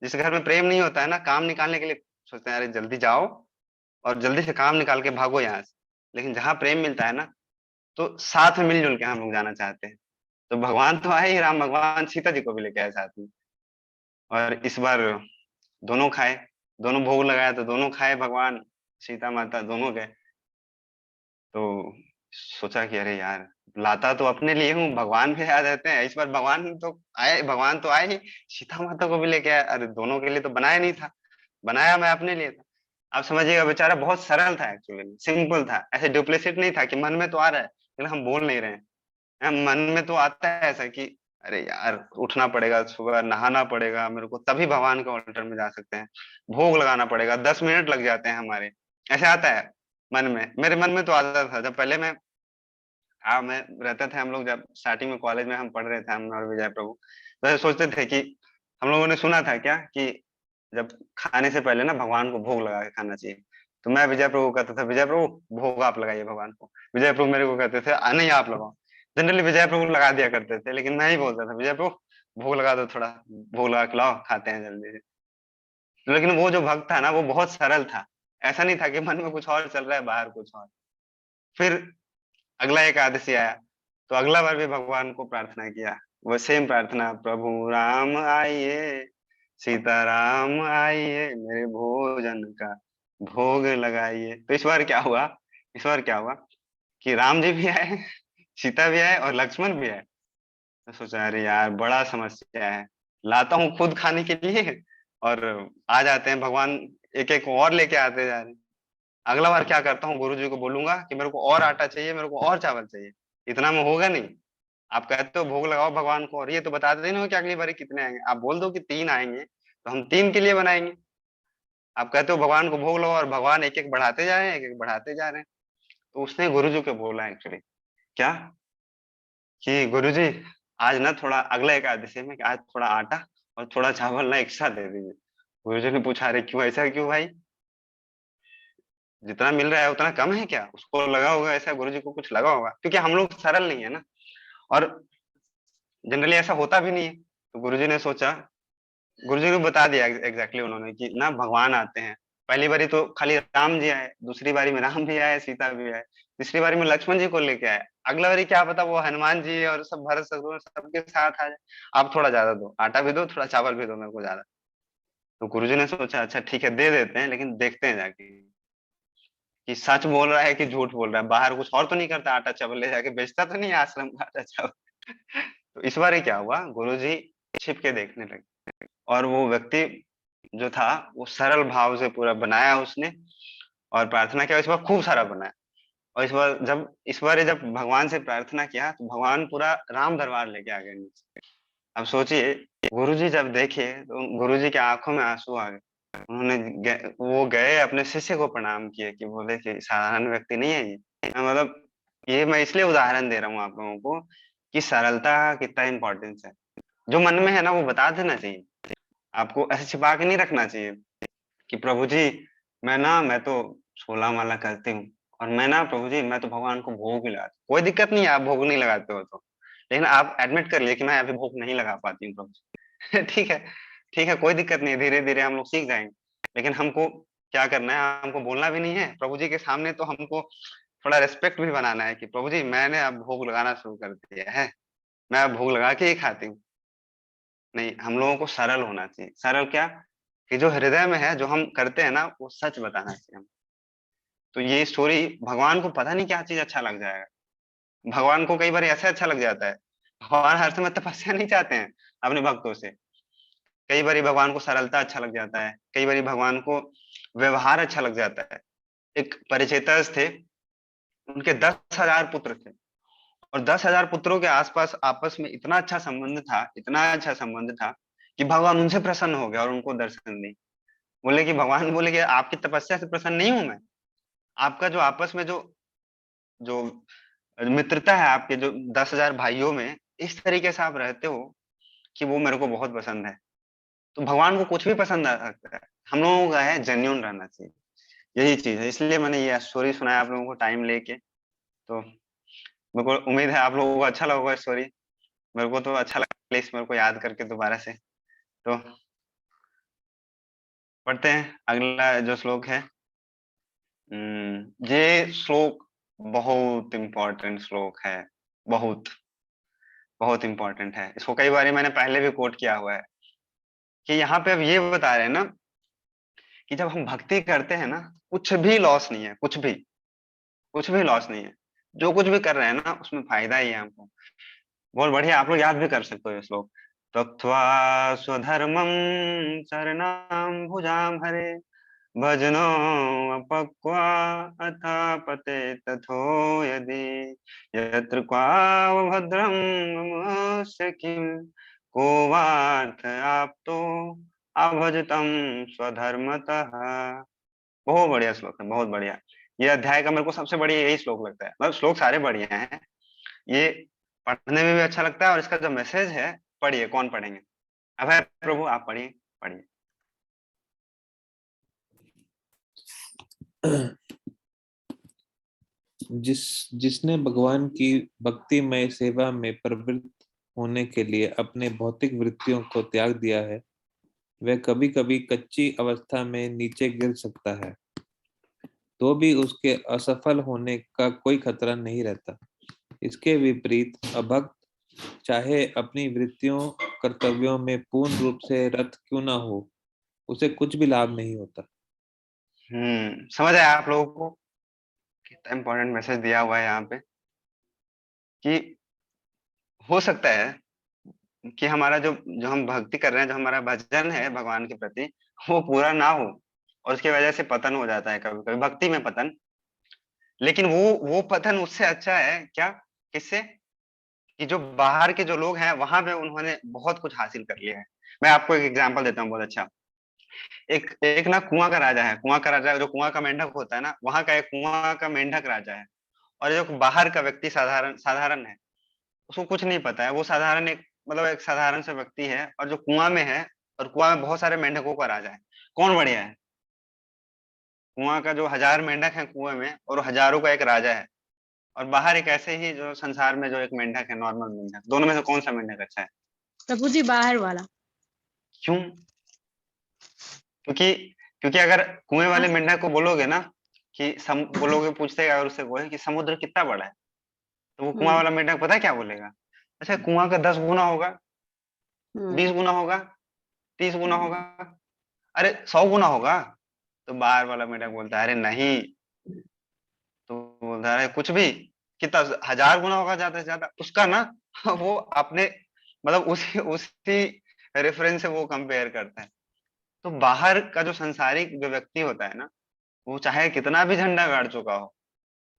जिस घर में प्रेम नहीं होता है ना, काम निकालने के लिए सोचते हैं अरे जल्दी जाओ और जल्दी से काम निकाल के भागो यहाँ से। लेकिन जहाँ प्रेम मिलता है ना, तो साथ में मिलजुल के हम लोग जाना चाहते हैं। तो भगवान तो आए ही, राम भगवान सीता जी को भी लेके आए साथ में। और इस बार दोनों खाए, दोनों भोग लगाया तो दोनों खाए, भगवान सीता माता दोनों गए। तो सोचा कि अरे यार लाता तो अपने लिए हूँ, भगवान भी आ जाते हैं। इस बार भगवान तो आए ही, सीता माता को भी लेके आए। अरे दोनों के लिए तो बनाया नहीं था, बनाया मैं अपने लिए था। आप समझिएगा, बेचारा बहुत सरल था, एक्चुअली सिंपल था, ऐसे डुप्लीसिट नहीं था कि मन में तो आ रहा है लेकिन हम बोल नहीं रहे हैं। मन में तो आता है ऐसा कि अरे यार उठना पड़ेगा, सुबह नहाना पड़ेगा मेरे को, तभी भगवान के ऑल्टर में जा सकते हैं, भोग लगाना पड़ेगा, 10 मिनट लग जाते हैं हमारे, ऐसे आता है मन में। मेरे मन में तो आता था जब पहले मैं, हाँ मैं रहते थे, हम लोग जब स्टार्टिंग में कॉलेज में हम पढ़ रहे थे, हम और विजय प्रभु, तो ऐसे सोचते थे कि हम लोगों ने सुना था क्या कि जब खाने से पहले ना भगवान को भोग लगा के खाना चाहिए। तो मैं विजय प्रभु को कहता था, विजय प्रभु भोग आप लगाइए भगवान को। विजय प्रभु मेरे को कहते थे, नहीं आप लगाओ। जनरली विजय प्रभु लगा दिया करते थे, लेकिन मैं ही बोलता था, विजय प्रभु भोग लगा दो थोड़ा, भोग लगा के लाओ, खाते हैं जल्दी से। लेकिन वो जो भक्त था ना, वो बहुत सरल था, ऐसा नहीं था कि मन में कुछ और चल रहा है बाहर कुछ और। फिर अगला एकादशी आया, तो अगला बार भी भगवान को प्रार्थना किया, वो सेम प्रार्थना, प्रभु राम आइए, सीताराम आइए, मेरे भोजन का भोग लगाइए। तो इस बार क्या हुआ कि राम जी भी आए, सीता भी आए और लक्ष्मण भी आए। तो सोचा अरे यार बड़ा समस्या है, लाता हूँ खुद खाने के लिए और आ जाते हैं भगवान, एक एक और लेके आते जा रहे हैं। अगला बार क्या करता हूँ, गुरु जी को बोलूंगा कि मेरे को और आटा चाहिए, मेरे को और चावल चाहिए, इतना में होगा नहीं। आप कहते हो भोग लगाओ भगवान को, और ये तो बताते नहीं हो कि अगली बार कितने आएंगे। आप बोल दो कि 3 आएंगे तो हम 3 के लिए बनाएंगे। आप कहते हो भगवान को भोग लगाओ और भगवान एक एक बढ़ाते जा रहे हैं, एक एक बढ़ाते जा रहे हैं। तो उसने गुरु जी को बोला एक्चुअली क्या, कि गुरु जी आज ना थोड़ा अगला एकादशी में आज थोड़ा आटा और थोड़ा चावल ना एक्स्ट्रा दे दीजिए। गुरु जी ने पूछा अरे क्यों, ऐसा क्यों भाई, जितना मिल रहा है उतना कम है क्या? उसको लगा होगा ऐसा, गुरु जी को कुछ लगा होगा, क्योंकि हम लोग सरल नहीं है ना, और जनरली ऐसा होता भी नहीं है। तो गुरुजी ने सोचा, गुरुजी को बता दिया एग्जैक्टली उन्होंने कि ना भगवान आते हैं। पहली बारी तो खाली राम जी आए, दूसरी बारी में राम भी आए, सीता भी आए, तीसरी बारी में लक्ष्मण जी को लेके आए, अगला बारी क्या पता वो हनुमान जी और सब भरत शत्रुघ्न सबके साथ आ जाए। आप थोड़ा ज्यादा दो, आटा भी दो, थोड़ा चावल भी दो मेरे को ज्यादा। तो गुरुजी ने सोचा अच्छा ठीक है दे देते हैं, लेकिन देखते हैं जाके कि सच बोल रहा है कि झूठ बोल रहा है, बाहर कुछ और तो नहीं करता, आटा चावल ले जाके बेचता तो नहीं है आश्रम का आटा चावल। तो इस बार क्या हुआ, गुरुजी छिप के देखने लगे, और वो व्यक्ति जो था वो सरल भाव से पूरा बनाया उसने, और प्रार्थना किया, इस बार खूब सारा बनाया। और इस बार जब भगवान से प्रार्थना किया तो भगवान पूरा राम दरबार लेके आ गए नीचे। अब सोचिए, गुरुजी जब देखे तो गुरुजी की आंखों में आंसू आ गए। वो गए अपने शिष्य को प्रणाम किए, कि बोले कि साधारण व्यक्ति नहीं है ये। मतलब ये मैं इसलिए उदाहरण दे रहा हूँ आप लोगों को कि सरलता का कितना इंपॉर्टेंस है। जो मन में है ना वो बता देना चाहिए, आपको ऐसे छिपा के नहीं रखना चाहिए कि प्रभु जी मैं तो 16 माला करती हूँ, और मैं ना प्रभु जी मैं तो भगवान को भोग भी लगाती हूँ। कोई दिक्कत नहीं है आप भोग नहीं लगाते हो तो, लेकिन आप एडमिट कर लिए कि मैं अभी भोग नहीं लगा पाती हूँ प्रभु जी। ठीक है, ठीक है, कोई दिक्कत नहीं है, धीरे धीरे हम लोग सीख जाएंगे। लेकिन हमको क्या करना है, हमको बोलना भी नहीं है प्रभु जी के सामने, तो हमको थोड़ा रेस्पेक्ट भी बनाना है कि प्रभु जी मैंने अब भोग लगाना शुरू कर दिया है, मैं अब भोग लगा के ही खाती हूँ। नहीं, हम लोगों को सरल होना चाहिए। सरल क्या, कि जो हृदय में है, जो हम करते हैं ना वो सच बताना चाहिए हम। तो ये स्टोरी भगवान को पता नहीं क्या चीज अच्छा लग जाएगा। भगवान को कई बार ऐसा अच्छा लग जाता है, भगवान हर समय तपस्या नहीं चाहते हैं अपने भक्तों से। कई बार भगवान को सरलता अच्छा लग जाता है, कई बार भगवान को व्यवहार अच्छा लग जाता है। एक परिचेतस थे, उनके 10,000 पुत्र थे, और 10,000 पुत्रों के आसपास आपस में इतना अच्छा संबंध था, इतना अच्छा संबंध था कि भगवान उनसे प्रसन्न हो गया और उनको दर्शन दी। बोले कि भगवान बोले कि आपकी तपस्या से प्रसन्न नहीं हूं मैं, आपका जो आपस में जो जो मित्रता है, आपके जो 10,000 भाइयों में इस तरीके से आप रहते हो कि वो मेरे को बहुत पसंद है। तो भगवान को कुछ भी पसंद आ सकता है, हम लोगों का है जेन्युइन रहना चाहिए, यही चीज है। इसलिए मैंने ये स्टोरी सुनाया आप लोगों को टाइम लेके। तो मेरे को उम्मीद है आप लोगों को अच्छा लगा स्टोरी, मेरे को तो अच्छा लगा इस मेरे को याद करके दोबारा से। तो पढ़ते हैं अगला जो श्लोक है। ये श्लोक बहुत इंपॉर्टेंट श्लोक है, बहुत बहुत इंपॉर्टेंट है। इसको कई बार मैंने पहले भी कोट किया हुआ है कि यहाँ पे अब ये बता रहे हैं ना कि जब हम भक्ति करते हैं ना, कुछ भी लॉस नहीं है, कुछ भी लॉस नहीं है। जो कुछ भी कर रहे हैं ना उसमें फायदा ही है हमको। बहुत बढ़िया, आप लोग याद भी कर सकते हो ये श्लोक। त्यक्त्वा स्वधर्मं शरणां भुजां हरे भजनो अपक्वा अथा पते तथो यदि यत्र क्वावभद्रं ममुष्य किं को वार्थ आप्तो अभजतं स्वधर्मतः। बहुत बढ़िया श्लोक है, बहुत बढ़िया। ये अध्याय का मेरे को सबसे बढ़िया यही श्लोक लगता है। मतलब श्लोक सारे बढ़िया हैं, ये पढ़ने में भी अच्छा लगता है, और इसका जो मैसेज है, पढ़िए, कौन पढ़ेंगे? अभय प्रभु आप पढ़िए, पढ़िए। जिसने भगवान की भक्तिमय सेवा में प्रवृत्त होने के लिए अपने भौतिक वृत्तियों को त्याग दिया है, वह कभी कभी कच्ची अवस्था में नीचे गिर सकता है, तो भी उसके असफल होने का कोई खतरा नहीं रहता। इसके विपरीत अभक्त चाहे अपनी वृत्तियों कर्तव्यों में पूर्ण रूप से रत क्यों ना हो, उसे कुछ भी लाभ नहीं होता। समझ आया आप लोगों को? कितना इंपॉर्टेंट मैसेज दिया हुआ है यहाँ पे, कि हो सकता है कि हमारा जो जो हम भक्ति कर रहे हैं, जो हमारा भजन है भगवान के प्रति, वो पूरा ना हो, और उसकी वजह से पतन हो जाता है कभी कभी, भक्ति में पतन। लेकिन वो पतन उससे अच्छा है क्या? किससे? कि जो बाहर के जो लोग हैं वहां पे उन्होंने बहुत कुछ हासिल कर लिया है। मैं आपको एक एग्जांपल देता हूँ बहुत अच्छा। एक एक ना कुआं का राजा है, कुआं का राजा, जो कुआं का मेंढक होता है ना, वहां का एक कुआं का मेंढक राजा है। और जो बाहर का व्यक्ति साधारण साधारण है, उसको कुछ नहीं पता है, वो साधारण एक, मतलब एक साधारण सा व्यक्ति है, और जो कुआं में है, और कुआं में बहुत सारे मेंढकों का राजा है। कौन बढ़िया है? कुआं का जो 1000 मेंढक है कुएं में, और हजारों का एक राजा है। और बाहर एक ऐसे ही जो संसार में जो एक मेंढक है, नॉर्मल मेंढक। दोनों में से कौन सा मेंढक अच्छा है? प्रभु जी बाहर वाला। क्यों? क्योंकि क्योंकि अगर कुएं वाले मेंढक को बोलोगे ना कि बोलोगे, पूछते अगर उससे कोई कि समुद्र कितना बड़ा है, तो वो कुआं वाला मेंढक पता है क्या बोलेगा? अच्छा, कुआं का 10 गुना होगा, 20 गुना होगा, 30 गुना होगा, अरे 100 गुना होगा। तो बाहर वाला मेंढक बोलता है अरे नहीं। तो बोलता है अरे कुछ भी, कितना 1000 गुना होगा ज्यादा से ज्यादा उसका ना। वो अपने, मतलब उसी उसी रेफरेंस से वो कंपेयर करता है। तो बाहर का जो संसारिक जो व्यक्ति होता है ना, वो चाहे कितना भी झंडा गाड़ चुका हो,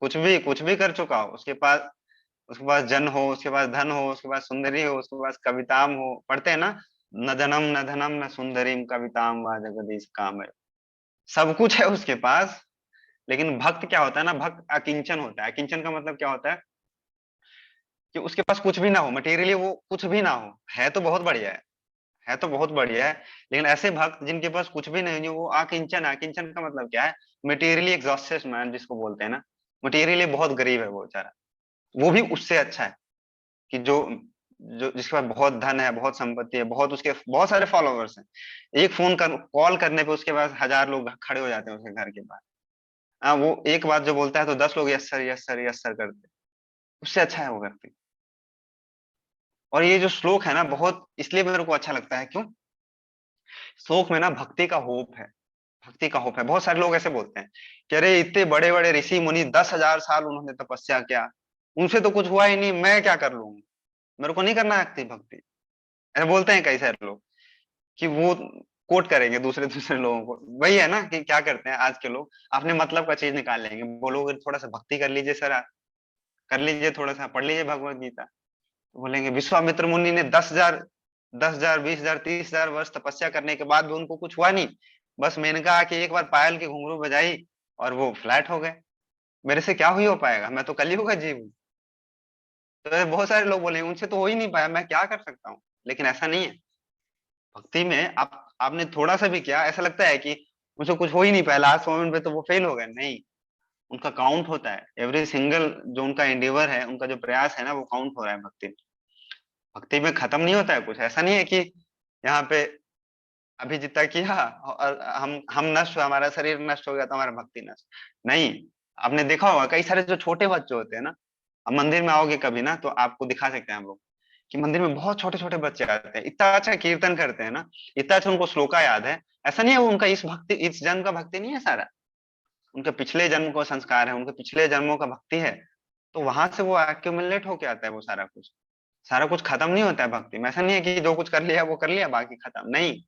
कुछ भी कर चुका हो, उसके पास जन हो, उसके पास धन हो, उसके पास सुंदरी हो, उसके पास कविताम हो, पढ़ते हैं ना, न धनम न धनम न सुंदरीम कविताम वा जगदीश काम है। सब कुछ है उसके पास, लेकिन भक्त क्या होता है ना, भक्त अकिंचन होता है। अकिंचन का मतलब क्या होता है? कि उसके पास कुछ भी ना हो, मटेरियली वो कुछ भी ना हो, है तो बहुत बढ़िया है तो बहुत बढ़िया है। लेकिन ऐसे भक्त जिनके पास कुछ भी नहीं है, वो अकिंचन है। अकिंचन का मतलब क्या है? मटेरियली एग्जॉस्टेड मैन जिसको बोलते हैं ना, मटेरियली बहुत गरीब है वो बेचारा। वो भी उससे अच्छा है कि जो जो जिसके पास बहुत धन है, बहुत संपत्ति है, बहुत उसके बहुत सारे फॉलोवर्स हैं। एक फोन कॉल करने पे उसके पास 1000 लोग खड़े हो जाते हैं उसके घर के बाहर। वो एक बात जो बोलता है तो 10 लोग yes sir yes sir yes sir करते हैं। उससे अच्छा है वो व्यक्ति। और ये जो श्लोक है ना, बहुत इसलिए मेरे को अच्छा लगता है। क्यों? श्लोक में ना भक्ति का होप है, भक्ति का होप है। बहुत सारे लोग ऐसे बोलते हैं कि अरे इतने बड़े बड़े ऋषि मुनि 10,000 साल उन्होंने तपस्या किया, उनसे तो कुछ हुआ ही नहीं, मैं क्या कर लूंगा, मेरे को नहीं करना है भक्ति। ऐसे बोलते हैं कई सारे लोग, कि वो कोट करेंगे दूसरे दूसरे लोगों को। वही है ना कि क्या करते हैं आज के लोग, अपने मतलब का चीज निकाल लेंगे। बोलोगे थोड़ा सा भक्ति कर लीजिए सर, कर लीजिए, थोड़ा सा पढ़ लीजिए भगवत गीता, तो बोलेंगे विश्वामित्र मुनि ने 10,000 20,000 30,000 वर्ष तपस्या करने के बाद भी उनको कुछ हुआ नहीं। बस मेनका आके एक बार पायल के घुंघरू बजाई और वो फ्लैट हो गए। मेरे से क्या हुई हो पाएगा, मैं तो कलयुग का जीव हूँ। तो ऐसे बहुत सारे लोग बोलेंगे उनसे तो हो ही नहीं पाया, मैं क्या कर सकता हूँ। लेकिन ऐसा नहीं है। भक्ति में आपने थोड़ा सा भी किया, ऐसा लगता है कि मुझे कुछ हो ही नहीं पाया, लास्ट मोमेंट पे तो वो फेल हो गए। नहीं, उनका काउंट होता है। एवरी सिंगल जो उनका एंडेवर है, उनका जो प्रयास है ना, वो काउंट हो रहा है भक्ति में। भक्ति में खत्म नहीं होता है कुछ। ऐसा नहीं है कि यहाँ पे अभी जितना किया और हम नष्ट हुआ, हमारा शरीर नष्ट हो गया तो हमारा भक्ति नष्ट। नहीं, आपने देखा होगा कई सारे जो छोटे बच्चे होते हैं ना, अब मंदिर में आओगे कभी ना तो आपको दिखा सकते हैं हम लोग, कि मंदिर में बहुत छोटे छोटे बच्चे आते हैं, इतना अच्छा कीर्तन करते हैं ना, इतना अच्छा उनको श्लोका याद है। ऐसा नहीं है वो उनका इस जन्म का भक्ति नहीं है सारा, उनके पिछले जन्म का संस्कार है, उनके पिछले जन्मों का भक्ति है। तो वहां से वो एक्यूमुलेट होके आता है वो सारा कुछ खत्म नहीं होता है भक्ति में। ऐसा नहीं है कि जो कुछ कर लिया वो कर लिया बाकी खत्म, नहीं,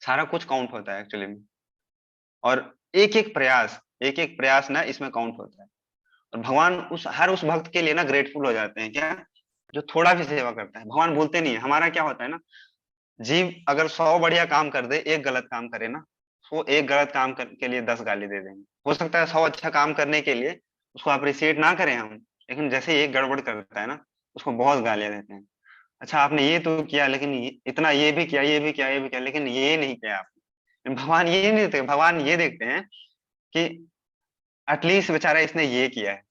सारा कुछ काउंट होता है एक्चुअली में। और एक एक प्रयास ना इसमें काउंट होता है। और भगवान हर उस भक्त के लिए ना ग्रेटफुल हो जाते हैं, क्या, जो थोड़ा भी सेवा करता है। भगवान बोलते नहीं है। हमारा क्या होता है ना, जीव अगर 100 बढ़िया काम कर दे, एक गलत काम करे ना, वो एक गलत काम के लिए 10 गाली दे देंगे। हो सकता है 100 अच्छा काम करने के लिए उसको अप्रिशिएट ना करें हम, लेकिन जैसे ही एक गड़बड़ करता है ना, उसको बहुत गालियां देते हैं। अच्छा आपने ये तो किया, लेकिन इतना ये भी किया, ये भी किया, ये भी किया, लेकिन ये नहीं किया आपने। भगवान ये नहीं देखते, भगवान ये देखते हैं कि एटलीस्ट बेचारा इसने ये किया है।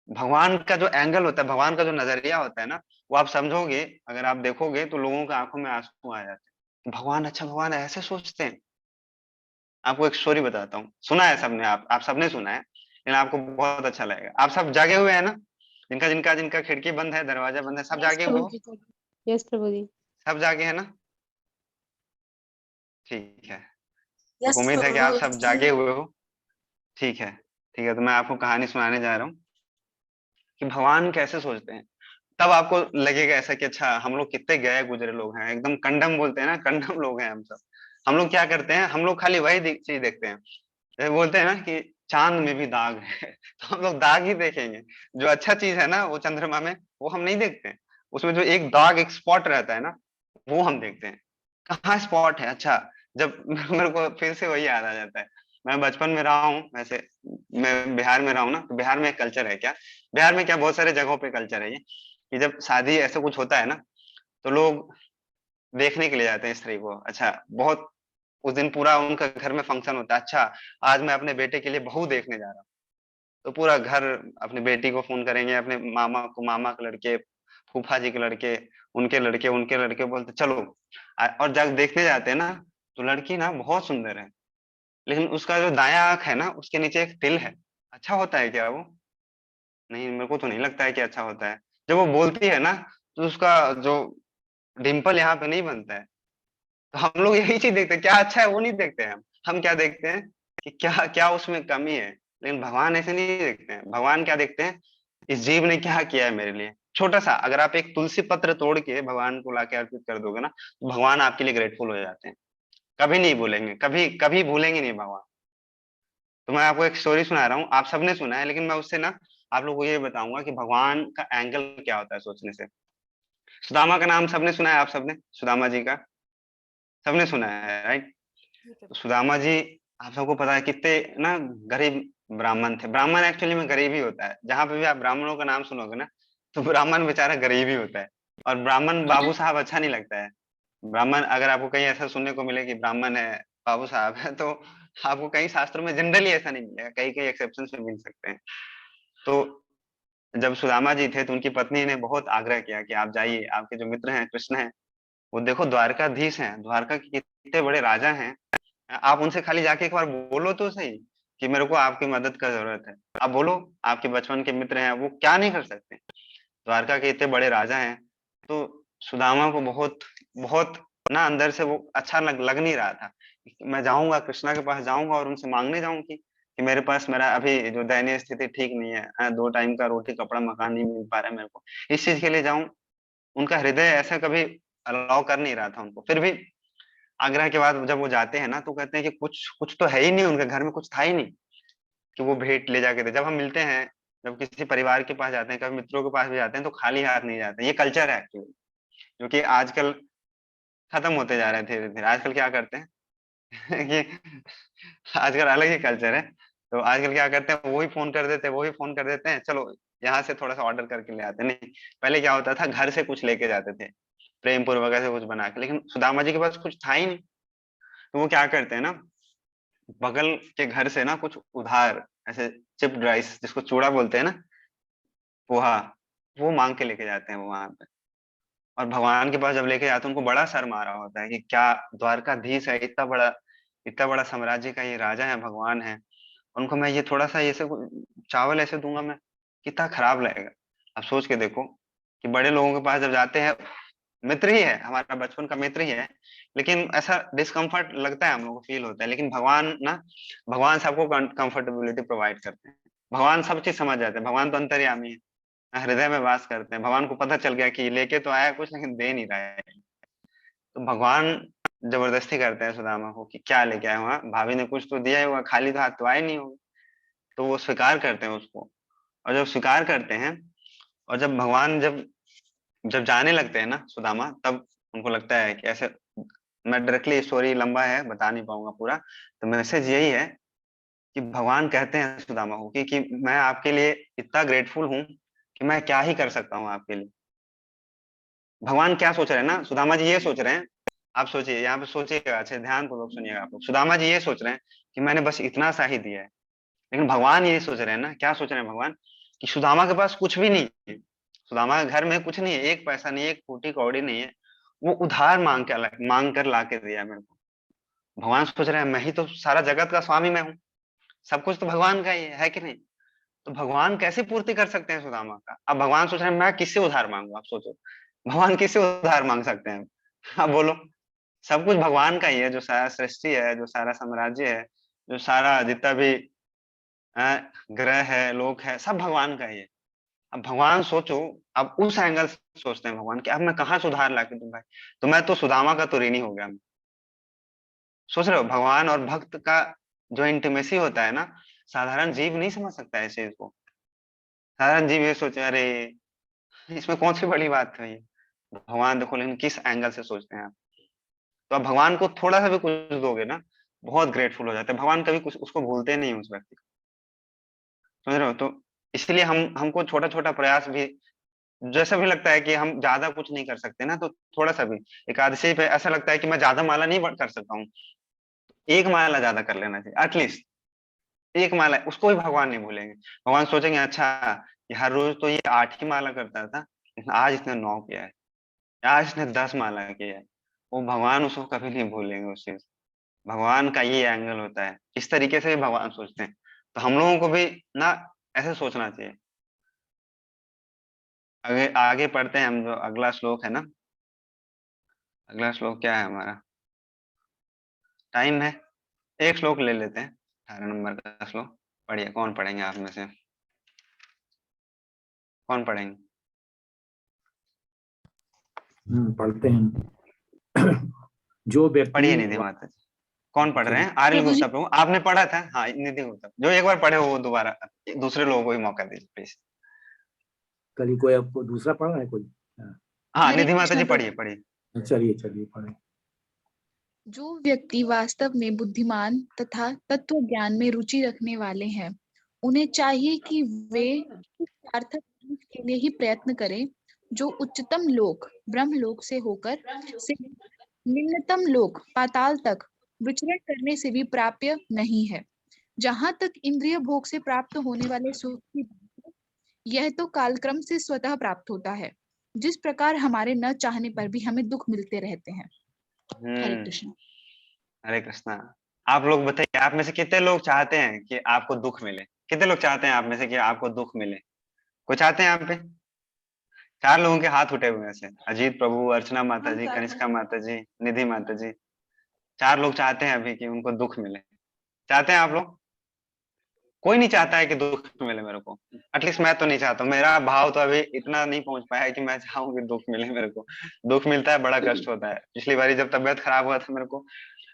भगवान का जो एंगल होता है, भगवान का जो नजरिया होता है ना, वो आप समझोगे, अगर आप देखोगे तो लोगों की आंखों में आंसू आ जाते हैं। भगवान, अच्छा भगवान ऐसे सोचते हैं। आपको एक स्टोरी बताता हूँ, सुना है सबने, आप सबने सुना है, लेकिन आपको बहुत अच्छा लगेगा। आप सब जागे हुए हैं ना, जिनका जिनका जिनका खिड़की बंद है, दरवाजा बंद है, सब यस जागे हुए प्रभु हो? जी। यस प्रभु जी। सब जागे है ना? ठीक है, तो यस उम्मीद है कि आप प्रभु सब जी। जागे हुए हो। ठीक है, ठीक है, तो मैं आपको कहानी सुनाने जा रहा हूँ कि भगवान कैसे सोचते हैं। तब आपको लगेगा ऐसा कि अच्छा हम लोग कितने गए गुजरे लोग हैं, एकदम कंडम बोलते हैं ना, कंडम लोग हैं हम सब। हम लोग क्या करते हैं, हम लोग खाली वही चीज देखते हैं। जैसे बोलते हैं ना कि चांद में भी दाग है तो हम लोग दाग ही देखेंगे। जो अच्छा चीज है ना वो चंद्रमा में, वो हम नहीं देखते हैं। उसमें जो एक दाग, एक स्पॉट रहता है ना, वो हम देखते हैं। कहाँ स्पॉट है, अच्छा, जब मेरे को फिर से वही याद आ जाता है। मैं बचपन में रहा हूँ वैसे, मैं बिहार में रहा हूँ ना, तो बिहार में एक कल्चर है, क्या, बिहार में क्या, बहुत सारे जगहों पे कल्चर है ये, कि जब शादी ऐसे कुछ होता है ना, तो लोग देखने के लिए जाते हैं स्त्री को। अच्छा, बहुत, उस दिन पूरा उनका घर में फंक्शन होता है। अच्छा, आज मैं अपने बेटे के लिए बहू देखने जा रहा हूँ, तो पूरा घर अपनी बेटी को फोन करेंगे, अपने मामा को, मामा के लड़के, फूफा जी के लड़के, उनके लड़के बोलते चलो। और जब देखने जाते हैं ना, तो लड़की ना बहुत सुंदर है, लेकिन उसका जो दायां आंख है ना, उसके नीचे एक तिल है। अच्छा होता है क्या वो? नहीं, मेरे को तो नहीं लगता है कि अच्छा होता है। जब वो बोलती है ना, तो उसका जो डिम्पल यहाँ पे नहीं बनता है। तो हम लोग यही चीज देखते हैं, क्या अच्छा है वो नहीं देखते हैं हम क्या देखते हैं कि क्या क्या उसमें कमी है। लेकिन भगवान ऐसे नहीं देखते हैं। भगवान क्या देखते हैं, इस जीव ने क्या किया है मेरे लिए। छोटा सा, अगर आप एक तुलसी पत्र तोड़ के भगवान को लाके अर्पित कर दोगे ना, तो भगवान आपके लिए ग्रेटफुल हो जाते हैं। कभी नहीं भूलेंगे, कभी कभी भूलेंगे नहीं भगवान। तो मैं आपको एक स्टोरी सुना रहा हूँ, आप सबने सुना है, लेकिन मैं उससे ना आप लोगों को ये बताऊंगा कि भगवान का एंगल क्या होता है सोचने से। सुदामा का नाम सबने सुना है, आप सबने सुदामा जी का सबने सुना है, राइट? तो सुदामा जी, आप सबको पता है कितने ना गरीब ब्राह्मण थे। ब्राह्मण एक्चुअली में गरीब ही होता है। जहां पे भी आप ब्राह्मणों का नाम सुनोगे ना, तो ब्राह्मण बेचारा गरीब ही होता है। और ब्राह्मण बाबू साहब अच्छा नहीं लगता है। ब्राह्मण, अगर आपको कहीं ऐसा सुनने को मिले कि ब्राह्मण है, बाबू साहब है, तो आपको कई शास्त्रों में जनरली ऐसा नहीं मिलेगा, कई कई एक्सेप्शन में मिल सकते हैं। तो जब सुदामा जी थे, तो उनकी पत्नी ने बहुत आग्रह किया कि आप जाइए, आपके जो मित्र हैं कृष्ण हैं, वो देखो द्वारकाधीश हैं, द्वारका के कितने बड़े राजा हैं, आप उनसे खाली जाके एक बार बोलो तो सही कि मेरे को आपकी मदद का जरूरत है। आप बोलो, आपके बचपन के मित्र हैं, वो क्या नहीं कर सकते, द्वारका के इतने बड़े राजा हैं। तो सुदामा को बहुत बहुत ना अंदर से वो अच्छा लग नहीं रहा था। मैं जाऊंगा, कृष्णा के पास जाऊंगा और उनसे मांगने जाऊं कि मेरे पास, मेरा अभी जो दयनीय स्थिति ठीक नहीं है, 2 टाइम का रोटी कपड़ा मकान नहीं मिल पा रहा है मेरे को, इस चीज के लिए जाऊं। उनका हृदय ऐसा कभी अलाउ कर नहीं रहा था उनको। फिर भी आग्रह के बाद जब वो जाते हैं ना, तो कहते हैं कि कुछ कुछ तो है ही नहीं, उनके घर में कुछ था ही नहीं कि वो भेंट ले जाके दे। जब हम मिलते हैं, जब किसी परिवार के पास जाते हैं, कभी मित्रों के पास भी जाते हैं, तो खाली हाथ नहीं जाते। ये कल्चर है एक्चुअली, जो कि आजकल खत्म होते जा रहे हैं धीरे धीरे। आजकल क्या करते हैं कि आजकल अलग ही कल्चर है। तो आजकल क्या करते हैं, वो ही फोन कर देते हैं, वो ही फोन कर देते हैं, चलो यहाँ से थोड़ा सा ऑर्डर करके ले आते हैं। नहीं, पहले क्या होता था, घर से कुछ लेके जाते थे, प्रेम पूर्वक ऐसे कुछ बना के। लेकिन सुदामा जी के पास कुछ था ही नहीं, तो वो क्या करते हैं ना, बगल के घर से ना कुछ उधार, ऐसे चिप्ड राइस जिसको चूड़ा बोलते हैं ना, पोहा, वो मांग के लेके जाते हैं वो वहां पे। और भगवान के पास जब लेके जाते हैं, उनको बड़ा शर्म आ रहा होता है कि क्या द्वारकाधीश है, इतना बड़ा साम्राज्य का ये राजा है, भगवान है, उनको मैं ये थोड़ा सा ऐसे चावल ऐसे दूंगा मैं, कितना खराब लगेगा। आप सोच के देखो कि बड़े लोगों के पास जब जाते हैं, मित्र ही है, हमारा बचपन का मित्र ही है, लेकिन ऐसा डिस्कम्फर्ट लगता है, हम लोग को फील होता है। लेकिन भगवान ना, भगवान सबको कंफर्टेबिलिटी प्रोवाइड करते हैं। भगवान सब चीज समझ जाते हैं, भगवान तो अंतर्यामी है, हृदय में वास करते हैं, भगवान को पता चल गया कि लेके तो आया कुछ लेकिन दे नहीं रहा है। तो भगवान जबरदस्ती करते हैं सुदामा को कि क्या लेके आए हुआ, भाभी ने कुछ तो दिया ही होगा, खाली तो हाथ तो आए नहीं होगा। तो वो स्वीकार करते हैं उसको, और जब स्वीकार करते हैं, और जब भगवान जब जब जाने लगते हैं ना सुदामा, तब उनको लगता है कि ऐसे, मैं डायरेक्टली स्टोरी लंबा है बता नहीं पाऊंगा पूरा, तो मैसेज यही है कि भगवान कहते हैं सुदामा को कि मैं आपके लिए इतना ग्रेटफुल हूँ कि मैं क्या ही कर सकता हूँ आपके लिए। भगवान क्या सोच रहे हैं ना, सुदामा जी ये सोच रहे हैं, आप सोचिए, यहाँ पे सोचिएगा, अच्छे ध्यान पूर्वक सुनिएगा आप लोग। सुदामा जी ये सोच रहे हैं कि मैंने बस इतना सा ही दिया है, लेकिन भगवान ये सोच रहे हैं ना, क्या सोच रहे हैं भगवान, कि सुदामा के पास कुछ भी नहीं है, सुदामा के घर में कुछ नहीं है, एक पैसा नहीं है, एक फूटी कौड़ी नहीं है, वो उधार मांग कर ला के दिया है मेरे को। भगवान सोच रहे हैं मैं ही तो सारा जगत का स्वामी मैं हूँ, सब कुछ तो भगवान का ही है कि नहीं। तो भगवान कैसे पूर्ति कर सकते हैं सुदामा का। अब भगवान सोच रहे हैं मैं किससे उधार मांगू, आप सोचो, भगवान किससे उधार मांग सकते हैं। अब बोलो, सब कुछ भगवान का ही है, जो सारा सृष्टि है, जो सारा साम्राज्य है, जो सारा जितना भी ग्रह है, लोक है, सब भगवान का ही है। अब भगवान सोचो, अब उस एंगल से सोचते हैं भगवान कि अब मैं कहाँ सुधार ला के दूं भाई, तो मैं तो सुदामा का तो ऋणी हो गया। सोच रहे हो भगवान और भक्त का जो इंटीमेसी होता है ना, साधारण जीव नहीं समझ सकता है इस चीज को। साधारण जीव ये सोचे अरे इसमें कौन सी बड़ी बात है ये, भगवान देखो लेकिन किस एंगल से सोचते हैं आप। तो आप भगवान को थोड़ा सा भी कुछ दोगे ना, बहुत ग्रेटफुल हो जाते हैं भगवान, कभी कुछ उसको भूलते नहीं उस व्यक्ति को। समझ रहे हो। तो इसलिए हमको छोटा छोटा प्रयास भी, जैसा भी लगता है कि हम ज्यादा कुछ नहीं कर सकते ना, तो थोड़ा सा भी एकादशी पे ऐसा लगता है कि मैं ज्यादा माला नहीं कर सकता हूँ, एक माला ज्यादा कर लेना चाहिए एटलीस्ट, एक माला, उसको भी भगवान नहीं भूलेंगे। भगवान सोचेंगे अच्छा ये हर रोज तो ये 8 ही माला करता था, लेकिन आज इसने 9 किया है, आज इसने 10 माला किया है। वो भगवान उसको कभी नहीं भूलेंगे उस चीज। भगवान का ये एंगल होता है, इस तरीके से भी भगवान सोचते हैं। तो हम लोगों को भी ना ऐसे सोचना चाहिए। आगे आगे पढ़ते हैं हम, जो अगला श्लोक है ना, अगला श्लोक क्या है हमारा, टाइम है, एक श्लोक ले लेते हैं, 18 नंबर का श्लोक पढ़िए। कौन पढ़ेंगे आप में से, कौन पढ़ेंगे? पढ़ते हैं। जो व्यक्ति पढ़िए निधि माता जी। कौन पढ़ रहे हैं? आर्य गुप्ता प्रभु, आपने पढ़ा था? हाँ निधि गुप्ता, जो एक बार पढ़े हो वो दोबारा, दूसरे लोगों को भी मौका दीजिए प्लीज। कल ही कोई आपको दूसरा पढ़ा है कोई? हाँ निधि माता जी पढ़िए पढ़िए। चलिए चलिए पढ़े। जो व्यक्ति वास्तव में बुद्धिमान तथा तत्व ज्ञान में रुचि रखने वाले हैं, उन्हें चाहिए कि वे इस सार्थक चीज के लिए ही प्रयत्न करें जो उच्चतम लोक ब्रह्मलोक से होकर से निम्नतम लोक पाताल तक विचरण करने से भी प्राप्य नहीं है। जहाँ तक इंद्रिय भोग से प्राप्त होने वाले सुख की बात है, यह तो कालक्रम से स्वतः प्राप्त होता है, जिस प्रकार हमारे न चाहने पर भी हमें दुख मिलते रहते हैं। हरे कृष्ण। हरे कृष्णा। आप लोग बताइए, आप में से कितने लोग चाहते हैं कि आपको दुख मिले? कितने लोग चाहते हैं आप में से कि आपको दुख मिले? कोई चाहते हैं यहाँ पे? 4 लोगों के हाथ उठे हुए हैं ऐसे, अजीत प्रभु, अर्चना माता जी, कनिष्का माता जी, निधि माता जी। 4 लोग चाहते हैं अभी कि उनको दुख मिले। चाहते हैं आप लोग? कोई नहीं चाहता है कि दुख मिले मेरे को। एटलीस्ट मैं तो नहीं चाहता, मेरा भाव तो अभी इतना नहीं पहुंच पाया है कि मैं चाहूँ कि दुख मिले मेरे को। दुख मिलता है, बड़ा कष्ट होता है। पिछली बारी जब तबियत खराब हुआ था मेरे को,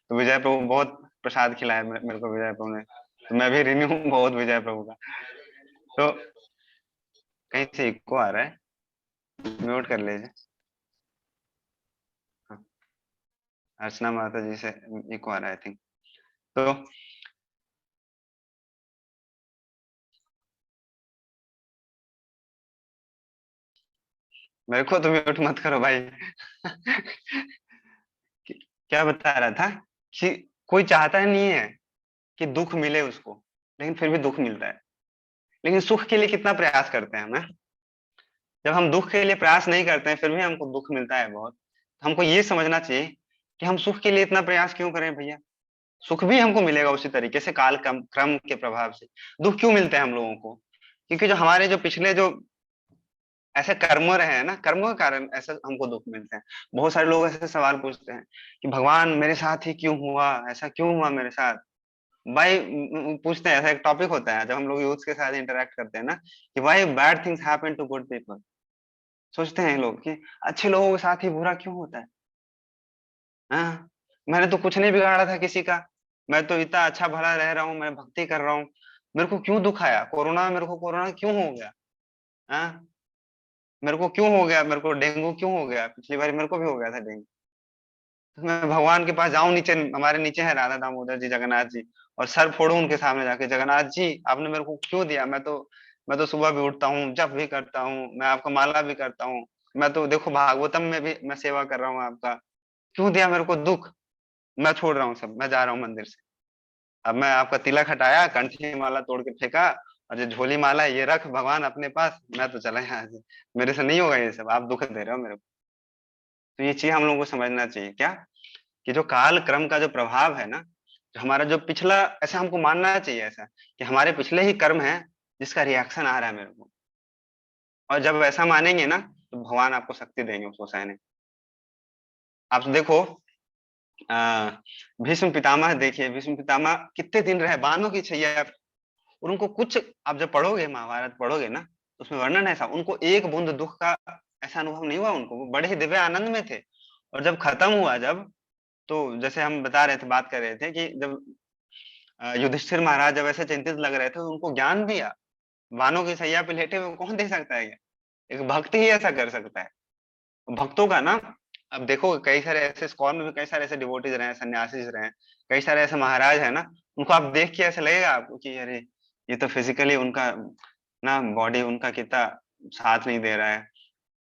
तो विजय प्रभु बहुत प्रसाद खिलाया मेरे को, विजय प्रभु ने, तो मैं भी ऋणी हूँ बहुत विजय प्रभु का। तो कहीं से इको आ रहा है, म्यूट कर लीजिए। हाँ, अर्चना माता जी से इको आ रहा है आई थिंक। तो मेरे को तो म्यूट मत करो भाई। क्या बता रहा था कि कोई चाहता नहीं है कि दुख मिले उसको, लेकिन फिर भी दुख मिलता है। लेकिन सुख के लिए कितना प्रयास करते हैं हम? जब हम दुख के लिए प्रयास नहीं करते हैं फिर भी हमको दुख मिलता है बहुत, तो हमको ये समझना चाहिए कि हम सुख के लिए इतना प्रयास क्यों करें भैया। सुख भी हमको मिलेगा उसी तरीके से, काल क्रम के प्रभाव से। दुख क्यों मिलते हैं हम लोगों को? क्योंकि जो हमारे जो पिछले जो ऐसे कर्म रहे हैं ना, कर्मों के कारण ऐसे हमको दुख मिलते हैं। बहुत सारे लोग ऐसे सवाल पूछते हैं कि भगवान मेरे साथ ही क्यों हुआ, ऐसा क्यों हुआ मेरे साथ? भाई पूछते हैं, ऐसा एक टॉपिक होता है जब हम लोग यूथ के साथ इंटरेक्ट करते हैं ना, कि why bad things happen to good people. सोचते हैं लोग कि अच्छे लोगों के साथ ही बुरा क्यों होता है। हाँ, मैंने तो कुछ नहीं बिगाड़ा था किसी का, मैं तो इतना अच्छा भला रह रहा हूँ, मैं भक्ति कर रहा हूँ, मेरे को क्यों दुख आया कोरोना में, मेरे को कोरोना क्यों हो गया। हाँ, मेरे को क्यों हो गया, मेरे को डेंगू क्यों हो गया, पिछली बार मेरे को भी हो गया था डेंगू। तो मैं भगवान के पास जाऊं, नीचे हमारे नीचे है राधा दामोदर जी, जगन्नाथ जी, और सर फोड़ू उनके सामने जाके, जगन्नाथ जी आपने मेरे को क्यों दिया, मैं तो सुबह भी उठता हूँ, जप भी करता हूँ, मैं आपका माला भी करता हूँ, मैं तो देखो भागवतम में भी मैं सेवा कर रहा हूँ आपका, क्यों दिया मेरे को दुख। मैं छोड़ रहा हूँ सब, मैं जा रहा हूँ मंदिर से। अब मैं आपका तिलक हटाया, कंठी माला तोड़ के फेंका, और जो झोली माला है ये रख भगवान अपने पास, मैं तो चला यहाँ से, मेरे से नहीं होगा ये सब, आप दुख दे रहे हो मेरे को। तो ये चीज हम लोगों को समझना चाहिए क्या, कि जो काल क्रम का जो प्रभाव है ना, जो हमारा जो पिछला, ऐसा हमको मानना चाहिए ऐसा, कि हमारे पिछले ही कर्म है जिसका रिएक्शन आ रहा है मेरे को। और जब ऐसा मानेंगे ना, तो भगवान आपको शक्ति देंगे उसको सहने। आप देखो, आ, भीष्म पितामह देखिए, भीष्म पितामह कितने दिन रहे बानों की छैया, और उनको कुछ, आप जब पढ़ोगे महाभारत पढ़ोगे ना, तो उसमें वर्णन है ऐसा, उनको एक बूंद दुख का ऐसा अनुभव नहीं हुआ उनको, वो बड़े ही दिव्य आनंद में थे। और जब खत्म हुआ, जब, तो जैसे हम बता रहे थे, बात कर रहे थे कि जब युधिष्ठिर महाराज जब ऐसे चिंतित लग रहे थे, तो उनको ज्ञान दिया, वानों की सैया पे लेटे हुए कौन दे सकता है, एक भक्त ही ऐसा कर सकता है। भक्तों का ना, अब देखो कई सारे ऐसे स्कॉल में भी कई सारे ऐसे डिवोटीज रहे हैं, सन्यासीज रहे हैं, कई सारे ऐसे महाराज है ना, उनको आप देख के ऐसा लगेगा आपको कि अरे ये तो फिजिकली उनका ना बॉडी उनका कितना साथ नहीं दे रहा है।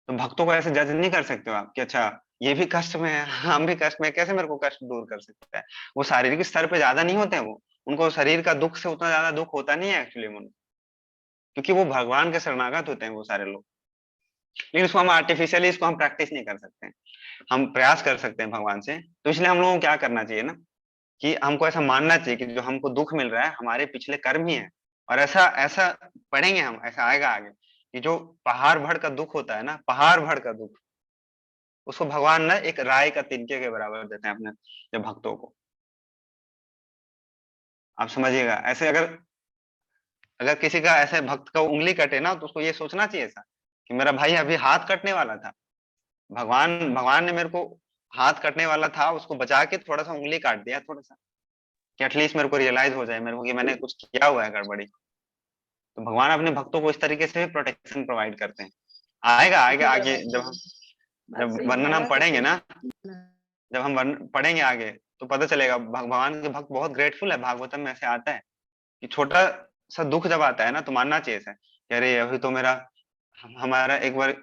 तो भक्तों को ऐसे जज नहीं कर सकते हो आप कि अच्छा ये भी कष्ट में है, हम भी कष्ट में हैं, कैसे मेरे को कष्ट दूर कर सकता है। वो शारीरिक स्तर पे ज्यादा नहीं होते हैं वो, उनको शरीर का दुख से उतना ज्यादा दुख होता नहीं है एक्चुअली उनको, क्योंकि वो भगवान के शरणागत होते हैं वो सारे लोग। लेकिन इसको हम आर्टिफिशियली इसको हम प्रैक्टिस नहीं कर सकते हैं, हम प्रयास कर सकते हैं भगवान से। तो इसलिए हम लोगों को क्या करना चाहिए ना, कि हमको ऐसा मानना चाहिए कि जो हमको दुख मिल रहा है हमारे पिछले कर्म ही है। और ऐसा ऐसा पढ़ेंगे हम, ऐसा आएगा आगे, कि जो पहाड़ भर का दुख होता है ना, पहाड़ भर का दुख, उसको भगवान ना एक राय का तिनके के बराबर देते हैं अपने जो भक्तों को। आप समझिएगा, ऐसे अगर अगर किसी का ऐसे भक्त का उंगली कटे ना, तो उसको ये सोचना चाहिए ऐसा, कि मेरा भाई अभी हाथ कटने वाला था, भगवान भगवान ने मेरे को हाथ कटने वाला था, उसको बचा के थोड़ा सा उंगली काट दिया थोड़ा सा, कि एटलीस्ट मेरे को रियलाइज हो जाए मेरे को कि मैंने कुछ किया हुआ है गड़बड़ी। तो भगवान अपने भक्तों को इस तरीके से भी प्रोटेक्शन प्रोवाइड करते हैं। आएगा आगे आगे, बात जब सही वर्णन हम महाराज पढ़ेंगे सही। ना, जब हम वर्ण पढ़ेंगे आगे, तो पता चलेगा भगवान के भक्त बहुत ग्रेटफुल है। भागवतम में ऐसे आता है कि छोटा सा दुख जब आता है ना, तो मानना चाहिए ऐसा कि अरे अभी तो मेरा हमारा एक बार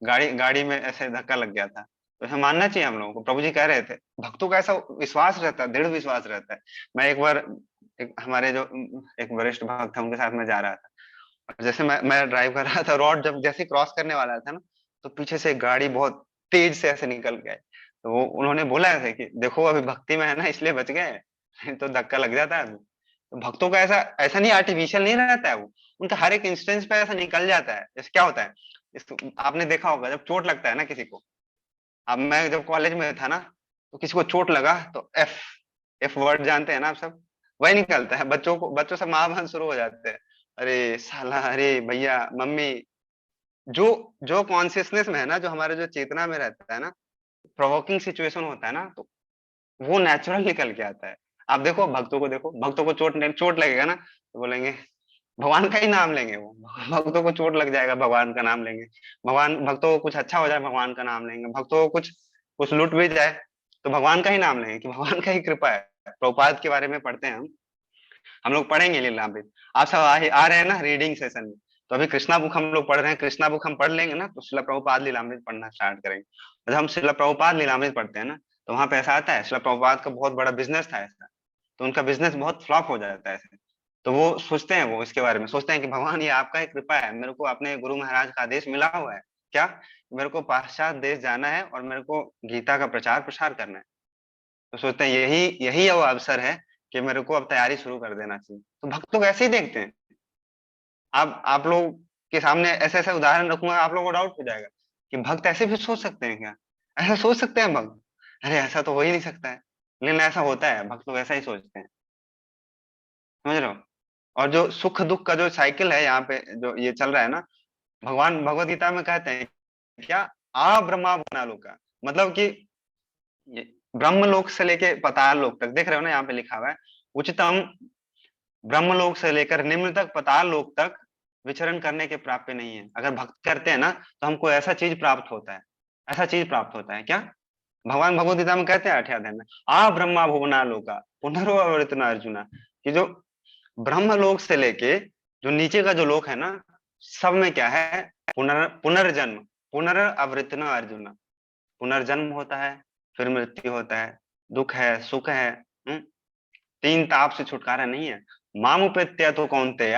गाड़ी गाड़ी में ऐसे धक्का लग गया था, तो ऐसा मानना चाहिए हम लोगों को। प्रभु जी कह रहे थे, भक्तों का ऐसा विश्वास रहता है, दृढ़ विश्वास रहता है। मैं एक बार, एक हमारे जो एक वरिष्ठ भक्त है उनके साथ में जा रहा था, और जैसे मैं ड्राइव कर रहा था, रोड जब जैसे क्रॉस करने वाला था ना, तो पीछे से एक गाड़ी बहुत तेज से ऐसे निकल गए। तो वो उन्होंने बोला ऐसे कि देखो अभी भक्ति में है ना, इसलिए बच गए, नहीं तो धक्का लग जाता है अभी। तो भक्तों का ऐसा ऐसा नहीं, आर्टिफिशियल नहीं रहता है वो, उनका हर एक इंस्टेंस पे ऐसा निकल जाता है। जैसे क्या होता है, आपने देखा होगा जब चोट लगता है ना किसी को, अब मैं जब कॉलेज में था ना, तो किसी को चोट लगा तो एफ, एफ वर्ड जानते हैं ना आप सब, वही निकलता है। बच्चों से माँ बहन शुरू हो जाते हैं, अरे साला, अरे भैया, मम्मी। जो जो कॉन्शियसनेस में है ना, जो हमारे जो चेतना में रहता है ना, प्रोवोकिंग सिचुएशन होता है ना, तो वो नेचुरल निकल के आता है। आप देखो भक्तों को, देखो भक्तों को चोट लगेगा ना, तो बोलेंगे भगवान का ही नाम लेंगे वो। भक्तों को चोट लग जाएगा, भगवान का नाम लेंगे। भगवान, भक्तों को कुछ अच्छा हो जाए, भगवान का नाम लेंगे। भक्तों को कुछ कुछ लूट भी जाए, तो भगवान का ही नाम लेंगे कि भगवान का ही कृपा है। प्रभुपाद के बारे में पढ़ते हैं हम लोग पढ़ेंगे लीलामृत। आप सब आ रहे हैं ना रीडिंग सेशन में, तो अभी कृष्णा बुक हम लोग पढ़ रहे हैं, कृष्णा बुक हम पढ़ लेंगे ना, तो शिला प्रभुपाद लीलामृत पढ़ना स्टार्ट करेंगे। और जब हम शिला प्रभुपाद लीलामृत पढ़ते हैं ना, तो वहां पे ऐसा आता है, शिला प्रभुपाद का बहुत बड़ा बिजनेस था ऐसा, तो उनका बिजनेस बहुत फ्लॉप हो जाता है ऐसे। तो वो सोचते हैं, वो इसके बारे में सोचते हैं कि भगवान ये आपका ही कृपा है, मेरे को अपने गुरु महाराज का आदेश मिला हुआ है क्या, मेरे को पाश्चात देश जाना है और मेरे को गीता का प्रचार प्रसार करना है। तो सोचते हैं यही यही वो अवसर है कि मेरे को अब तैयारी शुरू कर देना चाहिए। तो भक्त लोग ऐसे ही देखते हैं। आप लोग के सामने ऐसे ऐसे उदाहरण रखूंगा, आप लोगों को डाउट हो जाएगा कि भक्त ऐसे भी सोच सकते हैं क्या, ऐसा सोच सकते हैं भक्त, अरे ऐसा तो हो ही नहीं सकता है। लेकिन ऐसा होता है, भक्त लोग ऐसा ही सोचते हैं। समझ रहे हो? और जो सुख दुख का जो साइकिल है यहाँ पे जो ये चल रहा है ना, भगवान भगवत गीता में कहते हैं क्या, आ ब्रह्मा लोका, मतलब कि ये ब्रह्मलोक से लेके पाताल लोक तक, देख रहे हो ना यहाँ पे लिखा हुआ है, उच्चतम ब्रह्मलोक से लेकर निम्न तक पाताल लोक तक विचरण करने के प्राप्य नहीं है। अगर भक्त करते हैं ना तो हमको ऐसा चीज प्राप्त होता है, ऐसा चीज प्राप्त होता है। क्या भगवान भगवत गीता में कहते हैं 8वें अध्याय में, आ ब्रह्मा भुवना लोका पुनर्वृत्तन अर्जुना, कि जो ब्रह्म लोक से लेके जो नीचे का जो लोक है ना, सब में क्या है, पुनर्जन्म, पुनरावृत्तन अर्जुना, पुनर्जन्म होता है, फिर मृत्यु होता है, दुख है, सुख है, तीन ताप से छुटकारा नहीं है। मामुपेत्य तो कौन्तेय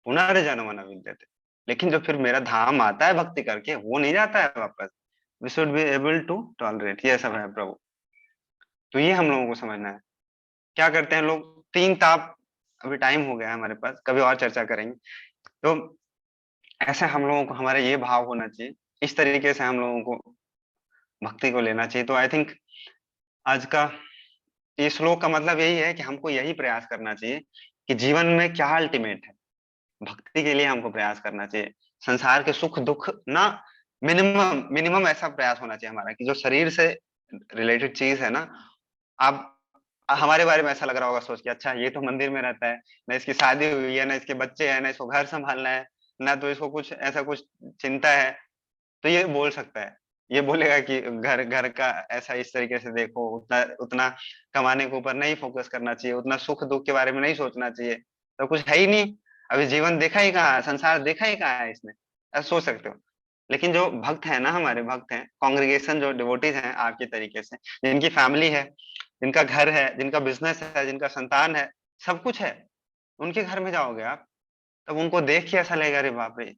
पुनर्जन्म न विद्यते, लेकिन जो फिर मेरा धाम आता है भक्ति करके, वो नहीं जाता है वापस। We should be able to tolerate, ये सब है प्रभु। तो ये हम लोगों को समझना है। क्या करते हैं लोग, तीन ताप, अभी टाइम हो गया है हमारे पास, कभी और चर्चा करेंगे। तो ऐसे हम लोगों को हमारा ये भाव होना चाहिए, इस तरीके से हम लोगों को भक्ति को लेना चाहिए। तो आई थिंक आज का ये श्लोक का मतलब यही है कि हमको यही प्रयास करना चाहिए कि जीवन में क्या अल्टीमेट है, भक्ति के लिए हमको प्रयास करना चाहिए। संसार के सुख दुख ना मिनिमम मिनिमम ऐसा प्रयास होना चाहिए हमारा कि जो शरीर से रिलेटेड चीज है ना, आप हमारे बारे में ऐसा लग रहा होगा सोच के, अच्छा ये तो मंदिर में रहता है, ना इसकी शादी हुई है, ना इसके बच्चे हैं, ना इसको घर संभालना है, ना तो इसको कुछ ऐसा कुछ चिंता है, तो ये बोल सकता है, ये बोलेगा कि घर घर का ऐसा इस तरीके से देखो, उतना उतना कमाने के ऊपर नहीं फोकस करना चाहिए, उतना सुख दुख के बारे में नहीं सोचना चाहिए, तो कुछ है ही नहीं, अभी जीवन देखा ही कहाँ है, संसार देखा ही कहाँ है इसने, ऐसा सोच सकते हो। लेकिन जो भक्त है ना, हमारे भक्त हैं, कांग्रेगेशन जो डिवोटीज हैं आपके तरीके से, जिनकी फैमिली है, जिनका घर है, जिनका बिजनेस है, जिनका संतान है, सब कुछ है, उनके घर में जाओगे आप, तब उनको देख के ऐसा लगेगा, अरे बाप रे,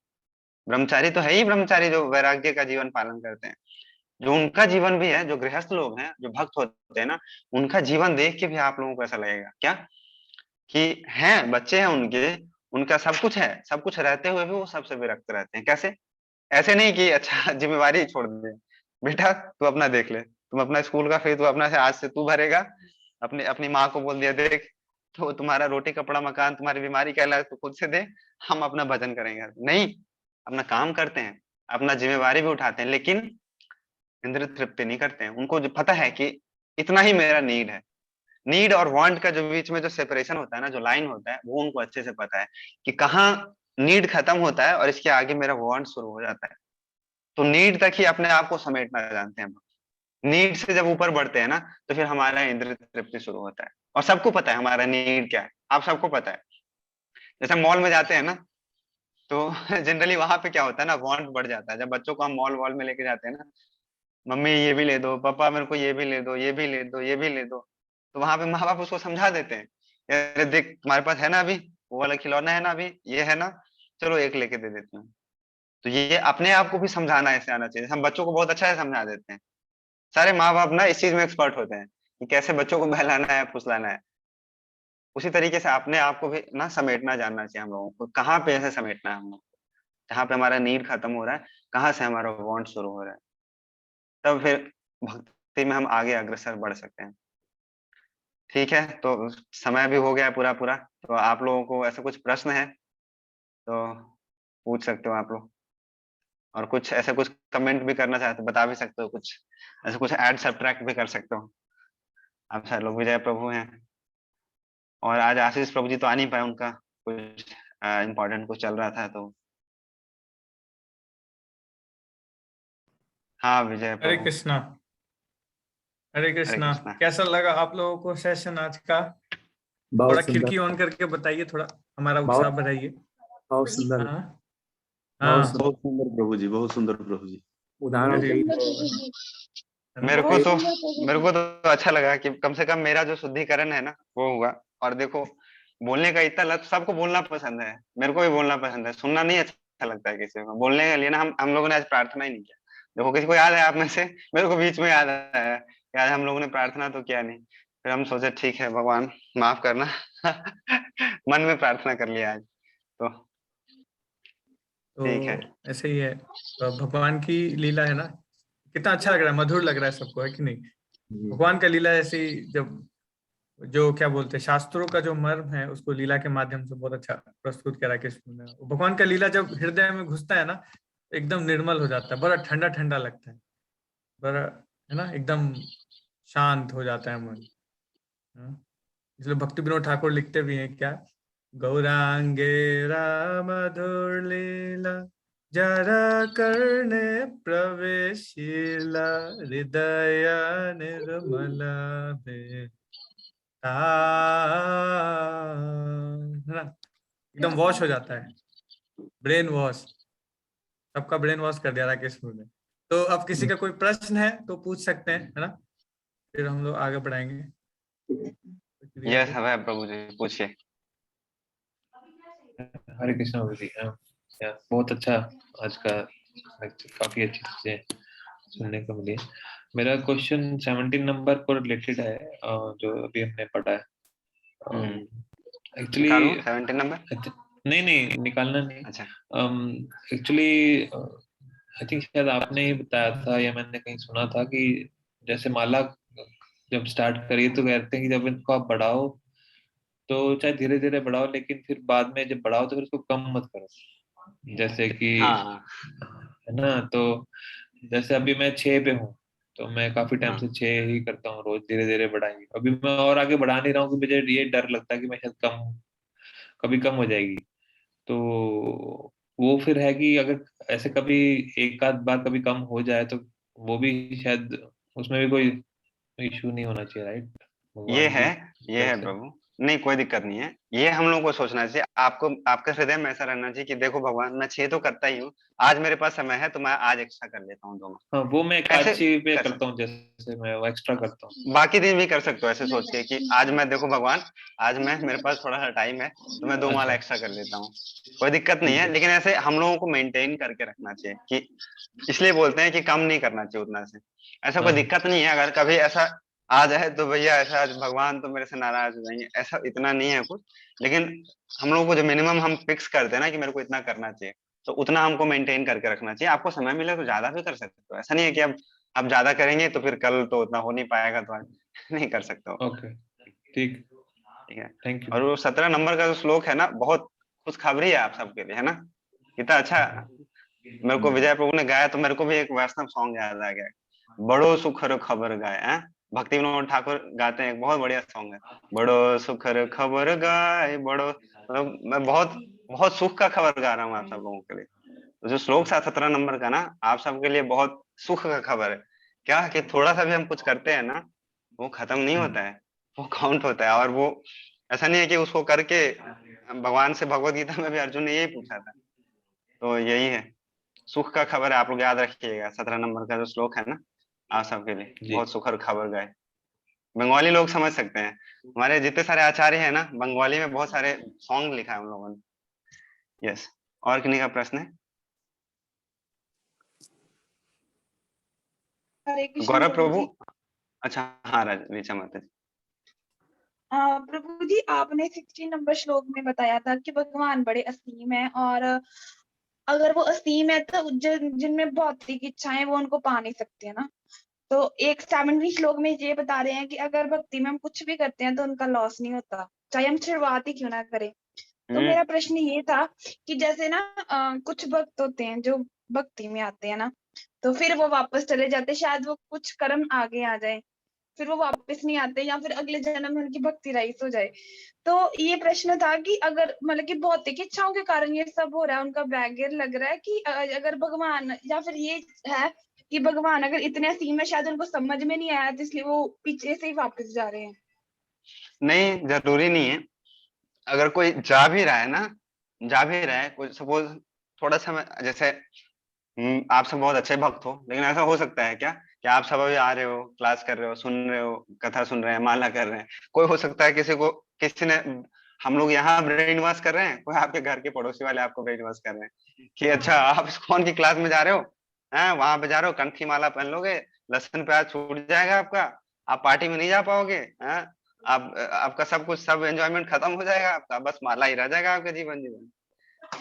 ब्रह्मचारी तो है ही ब्रह्मचारी, जो वैराग्य का जीवन पालन करते हैं, जो उनका जीवन भी है, जो गृहस्थ लोग हैं, जो भक्त होते हैं ना, उनका जीवन देख के भी आप लोगों को ऐसा लगेगा क्या, कि हैं बच्चे हैं उनके, उनका सब कुछ है, सब कुछ रहते हुए भी वो सबसे विरक्त रहते हैं। कैसे? ऐसे नहीं कि अच्छा जिम्मेवारी छोड़ दे, बेटा तू अपना देख ले, तुम अपना स्कूल का फीस तू अपना से आज से तू भरेगा, अपनी अपनी माँ को बोल दिया, देख तो तुम्हारा रोटी कपड़ा मकान तुम्हारी बीमारी का इलाज तू खुद से दे, हम अपना भजन करेंगे। नहीं, अपना काम करते हैं, अपना जिम्मेवारी भी उठाते हैं, लेकिन इंद्र तृप्ति नहीं करते हैं। उनको जो पता है कि इतना ही मेरा नीड है, नीड और वांट का जो बीच में जो सेपरेशन होता है ना, जो लाइन होता है, वो उनको अच्छे से पता है कि कहाँ नीड खत्म होता है और इसके आगे मेरा वांट शुरू हो जाता है। तो नीड तक ही अपने आप को समेटना जानते हैं हम। नीड से जब ऊपर बढ़ते हैं ना, तो फिर हमारा इंद्र तृप्ति शुरू होता है, और सबको पता है हमारा नीड क्या है, आप सबको पता है। जैसे मॉल में जाते हैं ना, तो जनरली वहां पे क्या होता है ना, वांट बढ़ जाता है। जब बच्चों को हम मॉल वॉल में लेके जाते हैं ना, मम्मी ये भी ले दो, पापा मेरे को ये भी ले दो, ये भी ले दो, ये भी ले दो, तो वहां पे माँ बाप उसको समझा देते हैं, अरे देख तुम्हारे पास है ना अभी वो वाला खिलौना, है ना अभी ये है ना, चलो एक लेके दे देती हूँ। तो ये अपने आप को भी समझाना ऐसे आना चाहिए। हम बच्चों को बहुत अच्छा से समझा देते हैं, सारे माँ बाप ना इस चीज में एक्सपर्ट होते हैं कि कैसे बच्चों को बहलाना है, फुसलाना है। उसी तरीके से अपने आप को भी ना समेटना जानना चाहिए हम लोगों को, कहाँ पे ऐसे समेटना है हम लोग, जहाँ पे हमारा नीड खत्म हो रहा है, कहाँ से हमारा वांट शुरू हो रहा है, तब फिर भक्ति में हम आगे अग्रसर बढ़ सकते हैं। ठीक है, तो समय भी हो गया पूरा पूरा, तो आप लोगों को ऐसा कुछ प्रश्न है तो पूछ सकते हो आप लोग, और कुछ ऐसा कुछ कमेंट भी करना चाहते हो बता भी सकते हो, कुछ ऐसा कुछ ऐड सब्ट्रैक्ट भी कर सकते हो। आप सारे लोग विजय प्रभु हैं, और आज आशीष प्रभु जी तो आ नहीं पाए, उनका कुछ इम्पोर्टेंट कुछ चल रहा था, तो हाँ विजय हरे प्रभु। कृष्णा। हरे कृष्णा। कृष्णा। कैसा लगा आप लोगों को सेशन आज का? थोड़ा बहुत खिड़की सुंदर, ऑन करके बताइए, थोड़ा हमारा उत्साह बहुत बढ़ाइए। बहुत सुंदर, हाँ बहुत हाँ, सुंदर। बहुत सुंदर प्रभु जी, बहुत सुंदर प्रभु जी। उदाहरण अरे कई मेरे को बहुत तो सुंदर प्रभु मेरे जी। को तो अच्छा लगा कि कम से कम मेरा जो शुद्धिकरण है ना वो हुआ। और देखो, बोलने का इतना लत, सबको बोलना पसंद है, मेरे को भी बोलना पसंद है, सुनना नहीं अच्छा लगता है किसी को। बोलने के लिए ना हम लोगों ने आज प्रार्थना ही नहीं किया। देखो किसी को याद है आप में से, मेरे को बीच में याद आया कि आज हम लोगों ने प्रार्थना तो किया नहीं। फिर हम सोचे ठीक है भगवान माफ करना मन में प्रार्थना कर लिया आज, तो ठीक है। तो ऐसे ही है। तो भगवान की लीला है ना, कितना अच्छा लग रहा है, मधुर लग रहा है सबको, है कि नहीं? भगवान का लीला ऐसे ही जब जो क्या बोलते हैं शास्त्रों का जो मर्म है उसको लीला के माध्यम से बहुत अच्छा प्रस्तुत किया राकेश ने। भगवान का लीला जब हृदय में घुसता है ना, एकदम निर्मल हो जाता है, बड़ा ठंडा ठंडा लगता है, बड़ा है ना, एकदम शांत हो जाता है मन। हाँ? इसलिए भक्ति विनोद ठाकुर लिखते भी हैं क्या, गौरांगे मधुर लीला जरा करने प्रवेशिला हृदय निर्मला में है ना, एकदम वॉश हो जाता है, ब्रेन वॉश, सबका ब्रेन वॉश कर दिया राकेश ने। तो अब किसी का कोई प्रश्न है तो पूछ सकते हैं, है ना, फिर हम लोग आगे बढ़ाएंगे। यस है प्रभु जी, पूछिए। हरे कृष्णा प्रभु जी। बहुत अच्छा आज का लेक्चर, काफी अच्छी चीजें सुनने को मिली। मेरा क्वेश्चन 17 नंबर पर रिलेटेड है, जो अभी हमने पढ़ा है। एक्चुअली 17 नंबर नहीं निकालना नहीं। अच्छा, एक्चुअली आई थिंक शायद आपने ही बताया था या मैंने कहीं सुना था कि जैसे माला जब स्टार्ट करिए तो कहते हैं कि जब इनको आप बढ़ाओ तो चाहे धीरे धीरे बढ़ाओ, लेकिन फिर बाद में जब बढ़ाओ तो फिर उसको कम मत करो। जैसे कि हाँ है ना, तो जैसे अभी मैं 6 पे हूँ तो मैं काफी टाइम हाँ से 6 ही करता हूँ रोज, धीरे धीरे बढ़ाएंगे। अभी मैं और आगे बढ़ा नहीं रहा हूँ कि मुझे ये डर लगता है कि मैं शायद कभी कम हो जाएगी। तो वो फिर है कि अगर ऐसे कभी एक आध बार कभी कम हो जाए तो वो भी शायद उसमें भी कोई इशू नहीं होना चाहिए, राइट? ये भगवान है, की ये तरफ है से। प्रभु, नहीं कोई दिक्कत नहीं है। ये हम लोगों को सोचना चाहिए, आपको आपके हृदय में ऐसा रहना चाहिए कि देखो भगवान, मैं 6 तो करता ही हूँ, आज मेरे पास समय है तो मैं आज एक्स्ट्रा कर लेता हूँ 2 हाँ, वो मैं एक आध ऐसे चीज पे कर करता सकते। हूँ, जैसे मैं वो एक्स्ट्रा करता हूँ। बाकी दिन भी कर सकते हो ऐसे सोच के कि आज मैं देखो भगवान, आज मैं मेरे पास थोड़ा सा टाइम है तो मैं 2 माला अच्छा, एक्स्ट्रा कर लेता हूँ, कोई दिक्कत नहीं ठीक है। है। लेकिन ऐसे हम लोगों को मेंटेन करके रखना चाहिए कि, इसलिए बोलते हैं कि कम नहीं करना चाहिए उतना से। ऐसा कोई हाँ दिक्कत नहीं है अगर कभी ऐसा आ जाए तो भैया, ऐसा आज भगवान तो मेरे से नाराज हो जाएंगे, ऐसा इतना नहीं है कुछ। लेकिन हम लोगों को जो मिनिमम हम फिक्स करते हैं ना कि मेरे को इतना करना चाहिए, तो उतना हमको मेंटेन करके रखना चाहिए। आपको समय मिले तो ज्यादा भी कर सकते हो, ऐसा नहीं है कि अब आप ज्यादा करेंगे तो फिर कल तो उतना हो नहीं पाएगा तो आज नहीं कर सकते हो। ओके, ठीक। ठीक है। Thank you. और वो 17 नंबर का जो श्लोक है ना, बहुत खुशखबरी है आप सबके लिए, है ना, कितना अच्छा। मेरे को विजय प्रभु ने गाया तो मेरे को भी एक वैष्णव सॉन्ग याद आ गया, बड़ो सुखर खबर गाय है, भक्ति विनोद ठाकुर गाते हैं, एक बहुत बढ़िया सॉन्ग है, बड़ो सुखर खबर गाय बड़ो, मतलब मैं बहुत बहुत सुख का खबर गा रहा हूँ आप सब लोगों के लिए। तो जो श्लोक 17 नंबर का ना, आप सबके लिए बहुत सुख का खबर है। क्या कि थोड़ा सा भी हम कुछ करते हैं ना, वो खत्म नहीं होता है, वो काउंट होता है। और वो ऐसा नहीं है कि उसको करके, भगवान से भगवत गीता में भी अर्जुन ने यही पूछा था, तो यही है, सुख का खबर है। आप लोग याद रखिएगा 17 नंबर का जो श्लोक है ना, आप सबके लिए जी। बहुत सुखर खबर गाय। बंगाली लोग समझ सकते हैं, हमारे जितने सारे आचार्य हैं ना, बंगाली में बहुत सारे सॉन्ग लिखा है उन लोगों ने। यस, और किन्हीं का प्रश्न है? हरे कृष्ण गौरव प्रभु प्रभु। जी। अच्छा हाँ, ऋचा माता जी। प्रभु जी, आपने 16 नंबर श्लोक में बताया था कि भगवान बड़े असीम है, और अगर वो असीम है तो जिनमें भौतिक इच्छाएं वो उनको पा नहीं सकते है ना। तो एक 17वें श्लोक में ये बता रहे हैं कि अगर भक्ति में हम कुछ भी करते हैं तो उनका लॉस नहीं होता, चाहे हम शुरुआत ही क्यों ना करें। तो हम्म मेरा प्रश्न ये था कि जैसे ना कुछ भक्त होते हैं जो भक्ति में आते हैं ना, तो फिर वो वापस चले जाते, शायद वो कुछ कर्म आगे आ जाए, फिर वो वापस नहीं आते, या फिर अगले जन्म में उनकी भक्ति राइस हो जाए। तो ये प्रश्न था कि अगर मतलब कि भौतिक इच्छाओं के कारण ये सब हो रहा है, उनका बैगेर लग रहा है, कि अगर भगवान, या फिर ये है कि भगवान अगर इतने असीम है शायद उनको समझ में नहीं आया तो इसलिए वो पीछे से ही वापस जा रहे हैं। नहीं, जरूरी नहीं है। अगर कोई जा भी रहा है ना, जा भी रहा है कोई, सपोज थोड़ा सा जैसे, आप सब बहुत अच्छे भक्त हो, लेकिन ऐसा हो सकता है क्या कि आप सब अभी आ रहे हो, क्लास कर रहे हो, सुन रहे हो, कथा सुन रहे हैं, माला कर रहे हैं, कोई हो सकता है किसी को, किसी ने, हम लोग यहाँ ब्रेन वॉश कर रहे हैं, कोई आपके घर के पड़ोसी वाले आपको ब्रेन वॉश कर रहे हैं कि अच्छा आप कौन की क्लास में जा रहे हो, हैं वहां पे जा रहे हो, कंठी माला पहन लोगे, लहसुन प्याज छूट जाएगा आपका, आप पार्टी में नहीं जा पाओगे, हैं आप, आपका सब कुछ, सब एंजॉयमेंट खत्म हो जाएगा आपका, बस माला ही रह जाएगा आपका जीवन। जीवन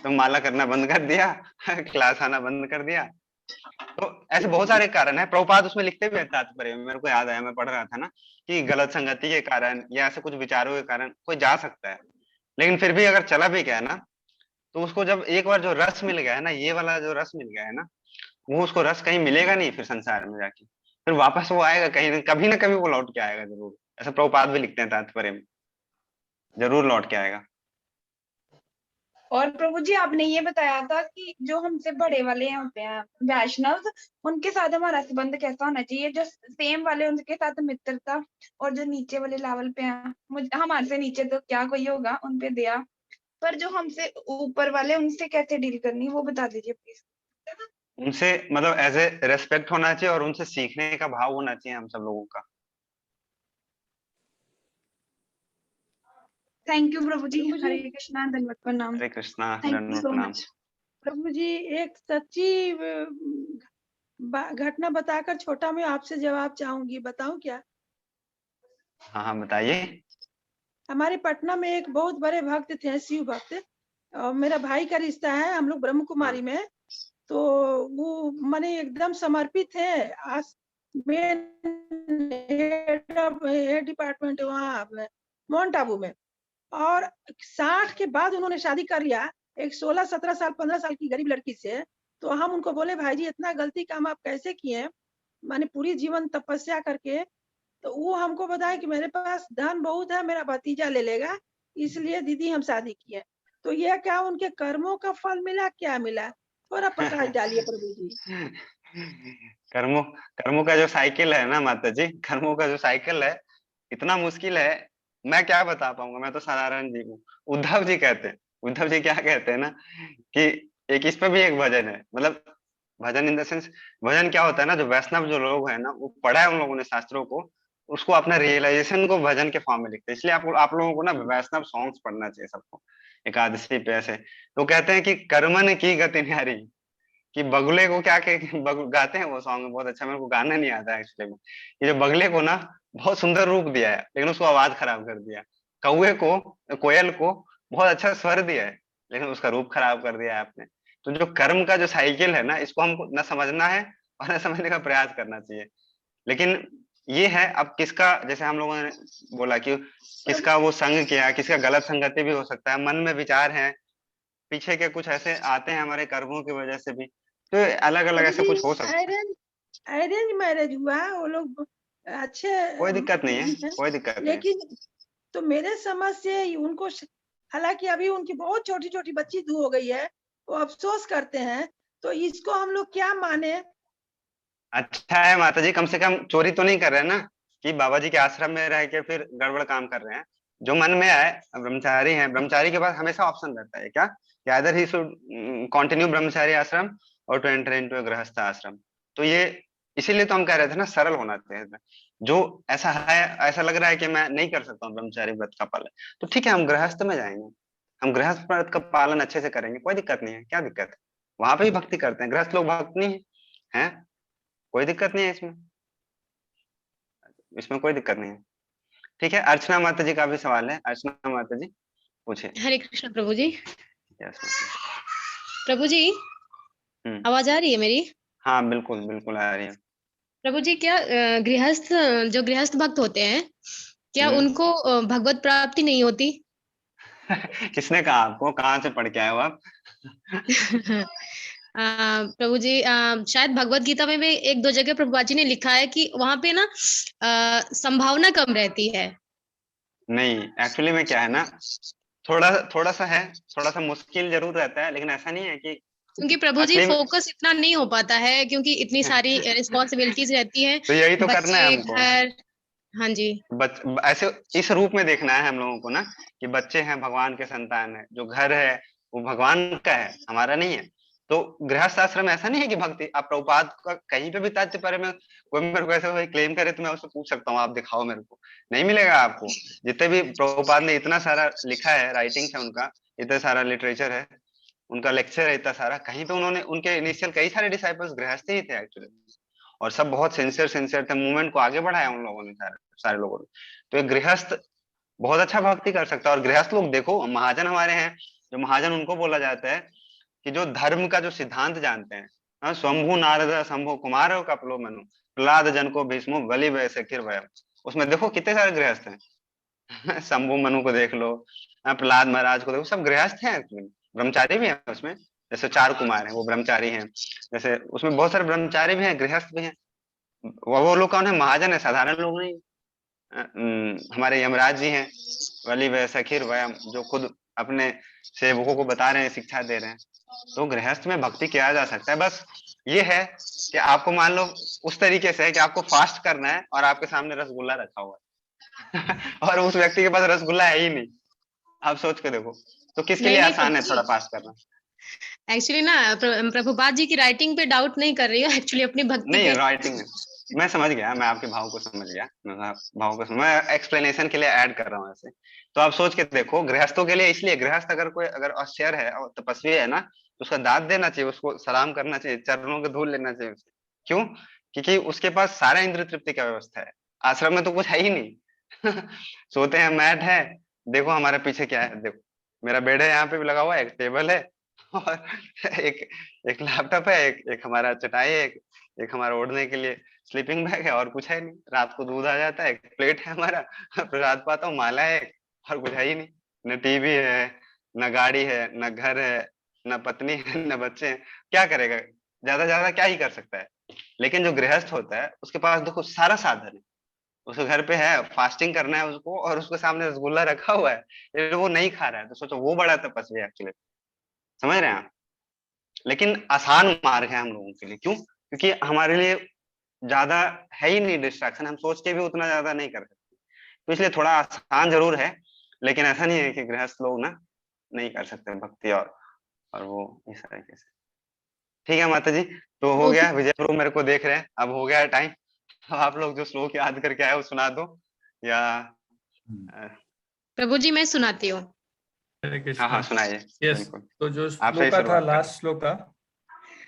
तो माला करना बंद कर दिया क्लास आना बंद कर दिया, तो ऐसे बहुत सारे कारण है, प्रभुपाद उसमें लिखते भी हैं तात्पर्य में, मेरे को याद आया, मैं पढ़ रहा था ना, कि गलत संगति के कारण या ऐसे कुछ विचारों के कारण कोई जा सकता है, लेकिन फिर भी अगर चला भी गया ना, तो उसको जब एक बार जो रस मिल गया है ना, ये वाला जो रस मिल गया है ना, वो उसको रस कहीं मिलेगा नहीं फिर संसार में जाके, फिर वापस वो आएगा कहीं कभी ना कभी वो लौट के आएगा जरूर। ऐसा प्रभुपाद भी लिखते हैं तात्पर्य में, जरूर लौट के आएगा। और प्रभु जी आपने ये बताया था कि जो हमसे बड़े वाले होते हैं वैष्णव, उनके साथ हमारा संबंध कैसा होना चाहिए, जो सेम वाले उनके साथ मित्रता, और जो नीचे वाले लेवल पे हैं, हमारे से नीचे तो क्या कोई होगा, उन पे दया, पर जो हमसे ऊपर वाले उनसे कैसे डील करनी वो बता दीजिए प्लीज। उनसे मतलब एज ए रेस्पेक्ट होना चाहिए और उनसे सीखने का भाव होना चाहिए हम सब लोगों का। थैंक यू प्रभु जी, प्रभु जी, हरे कृष्णा, धन्यवाद, प्रणाम। हरे कृष्णा, थैंक यू दंडवत सो प्रणाम। मच। प्रभु जी एक सच्ची घटना बताकर छोटा मैं आपसे जवाब चाहूंगी, बताऊं क्या? हाँ हाँ बताइए। हमारे पटना में एक बहुत बड़े भक्त थे, शिव भक्त, और मेरा भाई का रिश्ता है, हम लोग ब्रह्म कुमारी हाँ। में। तो वो माने एकदम समर्पित है, हेड डिपार्टमेंट वहाँ माउंट आबू में। और 60 के बाद उन्होंने शादी कर लिया, एक 16, 17 साल, 15 साल की गरीब लड़की से। तो हम उनको बोले, भाई जी इतना गलती काम आप कैसे किए, माने पूरी जीवन तपस्या करके। तो वो हमको बताया कि मेरे पास धन बहुत है, मेरा भतीजा ले लेगा, इसलिए दीदी हम शादी किए। तो ये क्या उनके कर्मों का फल मिला, क्या मिला? थोड़ा प्रकाश डालिए प्रभु जी। कर्मों कर्मों का जो साइकिल है ना माता जी, कर्मों का जो साइकिल है इतना मुश्किल है, मैं क्या बता पाऊंगा, मैं तो साधारण जीव हूँ। उद्धव जी कहते हैं, उद्धव जी क्या कहते हैं ना, कि एक इस पे भी एक भजन है, मतलब भजन इन द सेंस, भजन क्या होता है ना, जो वैष्णव जो लोग है ना, वो पढ़ा है उन लोगों ने शास्त्रों को, उसको अपना रियलाइजेशन को भजन के फॉर्म में लिखते हैं। इसलिए आप लोगों को ना वैष्णव सॉन्ग्स पढ़ना चाहिए सबको, एकादशी पे ऐसे। तो कहते हैं कि कर्मन की गति न्यारी, कि बगुले को क्या गाते हैं वो सॉन्ग बहुत अच्छा, मेरे को गाना नहीं आता एक्चुअली में। ये जो बगले को ना बहुत सुंदर रूप दिया है, लेकिन उसको आवाज खराब कर दिया। कौवे को, कोयल को बहुत अच्छा स्वर दिया है, लेकिन उसका रूप खराब कर दिया है आपने। तो जो कर्म का जो साइकिल है ना, इसको हमको न समझना है और न समझने का प्रयास करना चाहिए। लेकिन ये है अब किसका, जैसे हम लोगों ने बोला कि किसका वो संग किया, किसका गलत संगति भी हो सकता है, मन में विचार है, पीछे के कुछ ऐसे आते हैं हमारे कर्मों की वजह से भी, तो अलग अलग प्रभु ऐसा जी कुछ हो सकता है। अरेंज मैरिज हुआ, वो लोग अच्छे कोई दिक्कत नहीं है, हैं, कोई दिक्कत नहीं है। लेकिन तो मेरे समझ से उनको हालांकि अभी उनकी बहुत छोटी छोटी बच्ची दू हो गई है, वो अफसोस करते हैं। तो इसको हम लोग क्या माने? अच्छा है माता जी, कम से कम चोरी तो नहीं कर रहे हैं ना, कि बाबा जी के आश्रम में रह के फिर गड़बड़ काम कर रहे हैं। जो मन में आए, ब्रह्मचारी हैं, ब्रह्मचारी के पास हमेशा ऑप्शन रहता है क्या, कि आइदर ही शुड कंटिन्यू ब्रह्मचारी आश्रम और टू एंटर इनटू ए गृहस्थ आश्रम। तो ये इसीलिए तो हम कह रहे थे ना, सरल होना चाहिए। जो ऐसा है, ऐसा लग रहा है कि मैं नहीं कर सकता हूँ ब्रह्मचारी व्रत का पालन, तो ठीक है हम गृहस्थ में जाएंगे, हम गृहस्थ व्रत का पालन अच्छे से करेंगे, कोई दिक्कत नहीं है, क्या दिक्कत है, वहां पे भी भक्ति करते हैं, गृहस्थ लोग भक्त नहीं है, हैं? कोई दिक्कत नहीं है इसमें, इसमें कोई दिक्कत नहीं है। ठीक है, अर्चना माता जी का भी सवाल है, अर्चना माता जी पूछे। हरे कृष्ण प्रभु जी। यस माता प्रभु जी जी। आवाज आ रही है मेरी? हाँ बिल्कुल बिल्कुल आ रही है। प्रभु जी क्या गृहस्थ, जो गृहस्थ भक्त होते हैं, क्या हम्म। उनको भगवत प्राप्ति नहीं होती? किसने कहा आपको, कहाँ से पढ़ के आए हो आप? प्रभु जी शायद भगवत गीता में भी एक दो जगह प्रभुपाद जी ने लिखा है कि वहां पे ना संभावना कम रहती है। नहीं, एक्चुअली में क्या है ना, थोड़ा थोड़ा सा है, थोड़ा सा मुश्किल जरूर रहता है, लेकिन ऐसा नहीं है कि क्योंकि प्रभु जी असली में फोकस इतना नहीं हो पाता है, क्योंकि इतनी सारी रिस्पॉन्सिबिलिटीज रहती हैं, तो यही तो करना है बच्चे, हमको। घर। हाँ जी। ऐसे इस रूप में देखना है हम लोगों को ना, कि बच्चे हैं भगवान के संतान है, जो घर है वो भगवान का है, हमारा नहीं है। तो गृहस्थ आश्रम ऐसा नहीं है कि भक्ति, आप प्रभुपाद का कहीं पे भी तात्पर्य में कोई मेरे को ऐसे क्लेम करे तो मैं उससे पूछ सकता हूँ, आप दिखाओ मेरे को, नहीं मिलेगा आपको। जितने भी प्रभुपाद ने इतना सारा लिखा है, राइटिंग्स है उनका, इतना सारा लिटरेचर है, उनका लेक्चर है इतना सारा, कहीं पे उन्होंने, उनके इनिशियल कई सारे डिसाइपल्स गृहस्थ ही थे एक्चुअली, और सब बहुत सिंसियर सिंसियर थे, मूवमेंट को आगे बढ़ाया उन लोगों ने, सारे सारे लोगों ने। तो एक गृहस्थ बहुत अच्छा भक्ति कर सकता है। और गृहस्थ लोग देखो, महाजन हमारे हैं, जो महाजन उनको बोला जाता है कि जो धर्म का जो सिद्धांत जानते हैं, स्वयंभू नारद शंभु कुमार कपलो मनु प्रहलाद जन को भीष्मो बलि वैसे खिर वयम। उसमें देखो कितने सारे गृहस्थ हैं। शंभु मनु को देख लो, प्रहलाद महाराज को देखो, सब गृहस्थ हैं। ब्रह्मचारी भी हैं उसमें, जैसे 4 कुमार हैं वो ब्रह्मचारी हैं। जैसे उसमें बहुत सारे ब्रह्मचारी भी हैं, गृहस्थ भी हैं। वो लोग कौन है? महाजन है, साधारण लोग नहीं। हमारे यमराज जी हैं, वली व सखीर वयम, जो खुद अपने सेवकों को बता रहे हैं, शिक्षा दे रहे हैं। तो गृहस्थ में भक्ति किया जा सकता है। बस ये है कि आपको मान लो उस तरीके से है कि आपको फास्ट करना है और आपके सामने रसगुल्ला रखा हुआ है और उस व्यक्ति के पास रसगुल्ला है ही नहीं। आप सोच के देखो, तो किसके लिए आसान है थोड़ा फास्ट करना? एक्चुअली ना प्रभुपाद जी की राइटिंग पे डाउट नहीं कर रही हूँ, एक्चुअली अपनी भक्ति नहीं, पे। राइटिंग मैं समझ गया, मैं आपके भाव को समझ गया, मैं एक्सप्लेनेशन के लिए ऐड कर रहा हूँ ऐसे। तो आप सोच के देखो, गृहस्थों के लिए, इसलिए गृहस्थ अगर औस्त्यर है और तपस्वी है ना, तो उसका दाद देना चाहिए, उसको सलाम करना चाहिए, चरणों के धूल लेना चाहिए उससे। क्यों? क्योंकि उसके पास सारा इंद्र तृप्ति का व्यवस्था है। आश्रम में तो कुछ है ही नहीं। सोते हैं, मैट है, देखो हमारे पीछे क्या है, देखो मेरा बेड है, यहाँ पे भी लगा हुआ है, एक टेबल है और एक लैपटॉप है, एक हमारा चटाई है, एक हमारा ओढ़ने के लिए स्लीपिंग बैग है, और कुछ है नहीं। रात को दूध आ जाता है, एक प्लेट है हमारा, प्रसाद पाता हूँ, माला है, और कुछ है ही नहीं। न टीवी है, न गाड़ी है, न घर है, न पत्नी है, न बच्चे हैं। क्या करेगा? ज्यादा ज्यादा क्या ही कर सकता है। लेकिन जो गृहस्थ होता है उसके पास देखो सारा साधन है। उसके घर पे है, फास्टिंग करना है उसको, और उसके सामने रसगुल्ला रखा हुआ है, लेकिन वो नहीं खा रहा है, तो सोचो वो बड़ा तपस्वी है एक्चुअली। समझ रहे हैं आप? लेकिन आसान मार्ग है हम लोगों के लिए। क्यों? क्योंकि हमारे लिए ज्यादा है ही नहीं डिस्ट्रैक्शन, हम सोच के भी उतना ज्यादा नहीं कर सकते, तो इसलिए थोड़ा आसान जरूर है। लेकिन ऐसा नहीं है कि गृहस्थ लोग ना नहीं कर सकते भक्ति, और वो इस तरीके से। ठीक है माता जी, तो हो गया। विजय प्रभु मेरे को देख रहे हैं, अब हो गया टाइम। तो आप लोग जो श्लोक याद करके आए वो सुना दो, या प्रभु जी मैं सुनाती हूँ। हाँ सुनाइए। यस, तो जो आपसे ही श्लोका था, शुरुआत लास्ट श्लोका,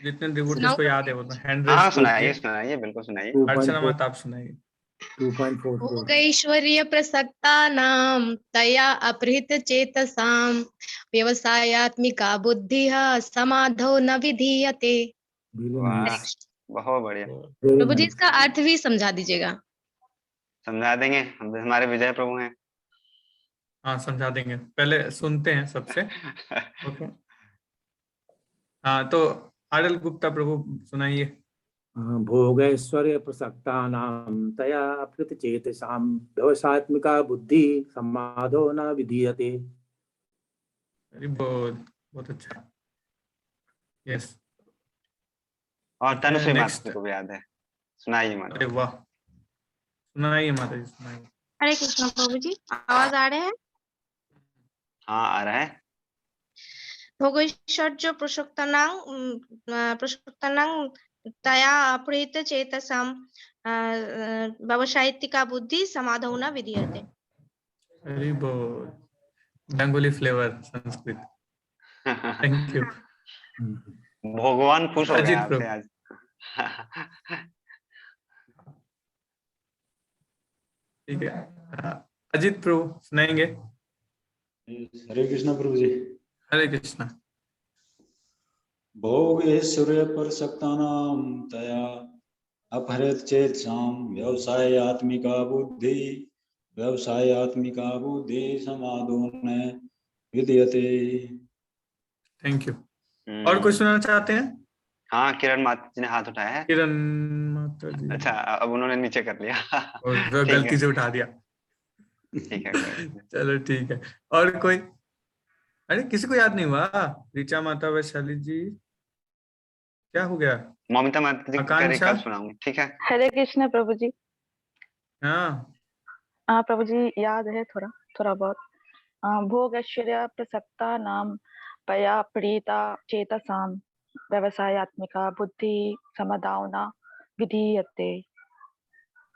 जितने डिवोटीज सुनाओ। को याद है वो तो हैंड हाँ रेज सुनाइए, कीजिए। सुनाइए, बिल्कुल सुनाइए। अर्चना माता आप सुनाइए। 2.44 भोगैश्वर्य प्रसक्तानां तया अपहृत चेतसां व्यवसायात्मिका बुद्धिः समाधौ न विधीयते। वाह, बहुत बढ़िया। प्रभु जी इसका अर्थ भी समझा दीजिएगा। समझा देंगे, हम हमारे विजय प्रभु हैं। हाँ समझा देंगे, पहले सुनते हैं सबसे। ओके, हाँ तो आरएल गुप्ता प्रभु सुनाइए। भोगैश्वर्य प्रसक्तानां तया अपहृतचेतसां व्यवसायात्मिका बुद्धि समाधो न विधीयते। बहुत बहुत अच्छा। यस, और तनुश्री माता नेक्स्ट। जी को भी याद है, सुनाइए माता। अरे वाह, सुनाइए माता जी, सुनाइए। हरे कृष्ण प्रभु जी, आवाज आ रहे हैं? हाँ आ रहा है। भोगैश्वर्य प्रसक्तानां तया अपहृत चेतसां व्यवसायिका बुद्धि समाधौ न विधीयते। वेरी बहुत Bengali flavour Sanskrit. Thank you. भगवान खुश हो गए अजीत आपसे प्रभु। आज। ठीक है, अजीत प्रभु सुनाएंगे। हरे कृष्णा प्रभु जी। हरे कृष्णा। भोगैश्वर्य प्रसक्तानां तया अपहृत चेतसां व्यवसायात्मिका बुद्धि समाधो न विधीयते। Thank you. और कुछ सुनाना चाहते हैं? हाँ, किरण माता जी ने हाथ उठाया है। किरण माता जी। अच्छा, अब उन्होंने नीचे कर लिया। और गलती से उठा दिया। ठीक है, चलो ठीक है। और कोई? अरे किसी को याद नहीं हुआ? ऋचा माता, वैशाली जी, क्या हो गया? ममिता माता जी का आकांक्षा? कल सुनाऊंगी, ठीक है। हरे कृष्ण प्रभु जी। हाँ प्रभु जी याद है थोड़ा थोड़ा बहुत। भोगैश्वर्य प्रसक्ता नाम पया प्रीता चेतसां व्यवसायात्मिका बुद्धि समाधौ न विधीयते।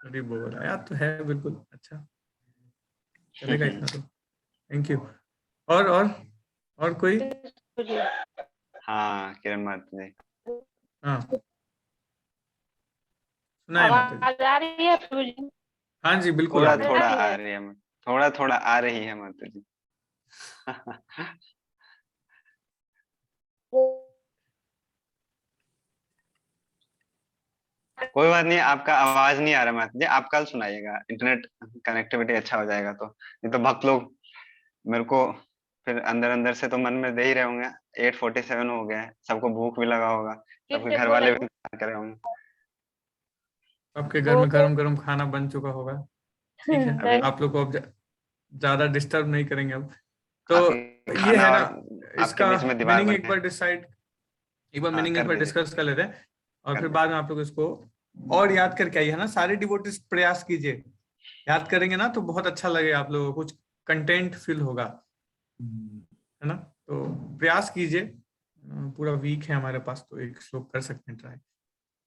अरे बोल याद तो है बिल्कुल। अच्छा चलेगा इतना तो। Thank you. और कोई? हाँ किरण माता जी। हाँ सुनाए माता जी। आ रही है प्रभु जी? हाँ जी बिल्कुल थोड़ा आ रही है। थोड़ा आ रही है, थोड़ा थोड़ा आ रही है माता जी। कोई बात नहीं, आपका आवाज नहीं आ रहा माता जी, आप कल सुनाइएगा, इंटरनेट कनेक्टिविटी अच्छा हो जाएगा तो। नहीं तो भक्त लोग मेरे को फिर अंदर अंदर से तो मन में दे ही रहे होंगे। 8:47 हो गया है, सबको भूख भी लगा होगा, सबके घर वाले भी इंतजार कर रहे होंगे। आपके घर में गरम गरम खाना बन चुका होगा। ठीक है, अभी आप लोग को अब ज्यादा डिस्टर्ब नहीं करेंगे अब। तो आपके ये खाना है ना, और इसका आपके बीच में दीवार मीनिंग बन एक है। बार डिसाइड, एक बार हाँ, मीनिंग कर एक बार दीजिए, डिस्कस कर लेते हैं और कर फिर दीजिए। बाद में आप लोग इसको और याद करके आइए, है ना। सारे डिवोटीज प्रयास कीजिए, याद करेंगे ना तो बहुत अच्छा लगेगा आप लोगों को, कुछ कंटेंट फील होगा, है ना। तो प्रयास कीजिए, पूरा वीक है हमारे पास तो एक श्लोक कर सकते हैं ट्राई।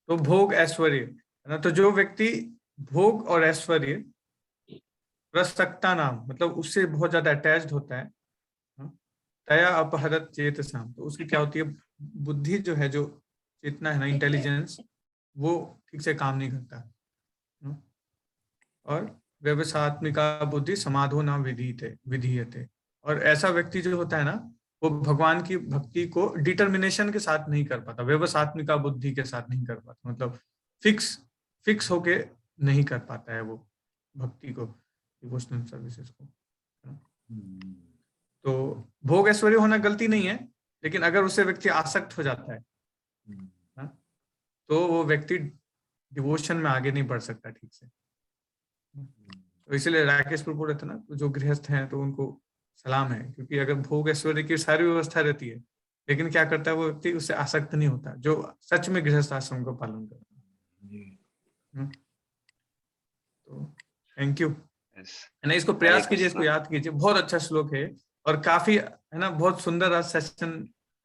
तो भोग ऐश्वर्य, है ना। तो जो व्यक्ति भोग और ऐश्वर्य रसक्ता नाम, मतलब उससे बहुत ज्यादा अटैच्ड होता है, तया अपहरत चेतसाम, तो उसकी क्या होती है, बुद्धि जो है, जो चेतना है ना, इंटेलिजेंस, वो ठीक से काम नहीं करता, और व्यवसात्मिका बुद्धि समाधो न विधीयते। और ऐसा व्यक्ति जो होता है ना, वो भगवान की भक्ति को डिटर्मिनेशन के साथ नहीं कर पाता, व्यवसात्मिका बुद्धि के साथ नहीं कर पाता, मतलब फिक्स होके नहीं कर पाता है वो भक्ति को, डिवोशनल सर्विसेज को। तो भोग ऐश्वर्य होना गलती नहीं है, लेकिन अगर उससे व्यक्ति आसक्त हो जाता है ना, तो वो व्यक्ति डिवोशन में आगे नहीं बढ़ सकता ठीक से। तो इसलिए राकेश प्रभु रहते ना, तो जो गृहस्थ हैं तो उनको सलाम है, क्योंकि अगर भोग ऐश्वर्य की सारी व्यवस्था रहती है, लेकिन क्या करता है वो व्यक्ति, उससे आसक्त नहीं होता, जो सच में गृहस्थ आश्रम का पालन करता है। तो थैंक यू, है ना। इसको प्रयास कीजिए, इसको याद कीजिए, बहुत अच्छा श्लोक है और काफी, है ना, बहुत सुंदर आज सेशन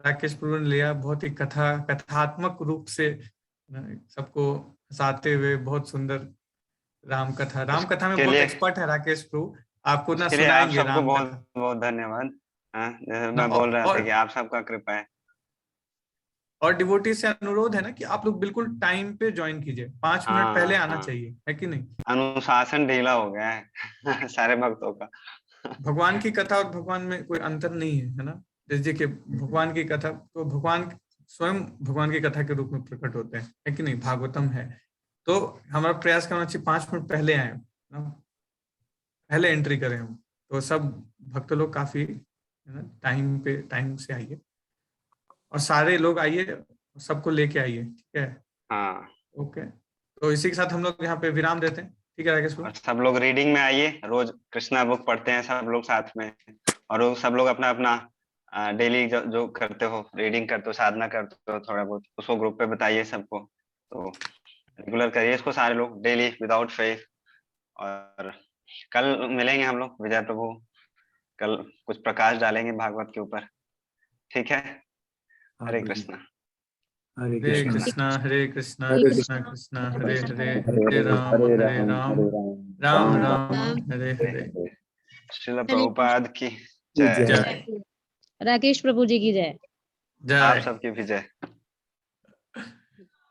राकेश प्रभु ने लिया, बहुत ही कथात्मक रूप से सबको हंसाते हुए, बहुत सुंदर राम कथा में बहुत एक्सपर्ट है राकेश प्रभु, आपको ना सुनाएंगे आप सबको राम बहुत कथा। बहुत धन्यवाद। जैसे मैं बोल रहा था कि आप सबका कृपा है। और डिवोटी से अनुरोध है ना कि आप लोग बिल्कुल टाइम पे ज्वाइन कीजिए, 5 मिनट पहले आना चाहिए, है कि नहीं। अनुशासन ढीला हो गया है सारे भक्तों का। भगवान की कथा और भगवान में कोई अंतर नहीं है ना। जैसे कि भगवान की कथा तो भगवान स्वयं भगवान की कथा के रूप में प्रकट होते हैं, है कि नहीं, भागवतम है। तो हमारा प्रयास करना चाहिए 5 मिनट पहले आए ना, पहले एंट्री करें हम, तो सब भक्त लोग काफी, है ना, टाइम से आइए और सारे लोग आइए, सबको लेके आइए, ठीक है। हाँ, ओके, तो इसी के साथ हम लोग यहाँ पे विराम देते हैं, ठीक है राकेश भाई। और सब लोग रीडिंग में आइए, रोज कृष्णा बुक पढ़ते हैं सब लोग साथ में, और वो सब लोग अपना अपना डेली जो करते हो, रीडिंग करते हो, साधना करते हो थोड़ा बहुत, उसको ग्रुप पे बताइए सबको। तो रेगुलर करिए इसको सारे लोग डेली विदाउट फेल। और कल मिलेंगे हम लोग विजय प्रभु, कल कुछ प्रकाश डालेंगे भागवत के ऊपर, ठीक है। हरे कृष्णा। हरे कृष्णा हरे कृष्णा कृष्णा कृष्णा हरे हरे, हरे राम हरे राम, राम राम हरे हरे। श्रील प्रभुपाद की जय। राकेश प्रभु जी की जय। आप सबकी भी जय।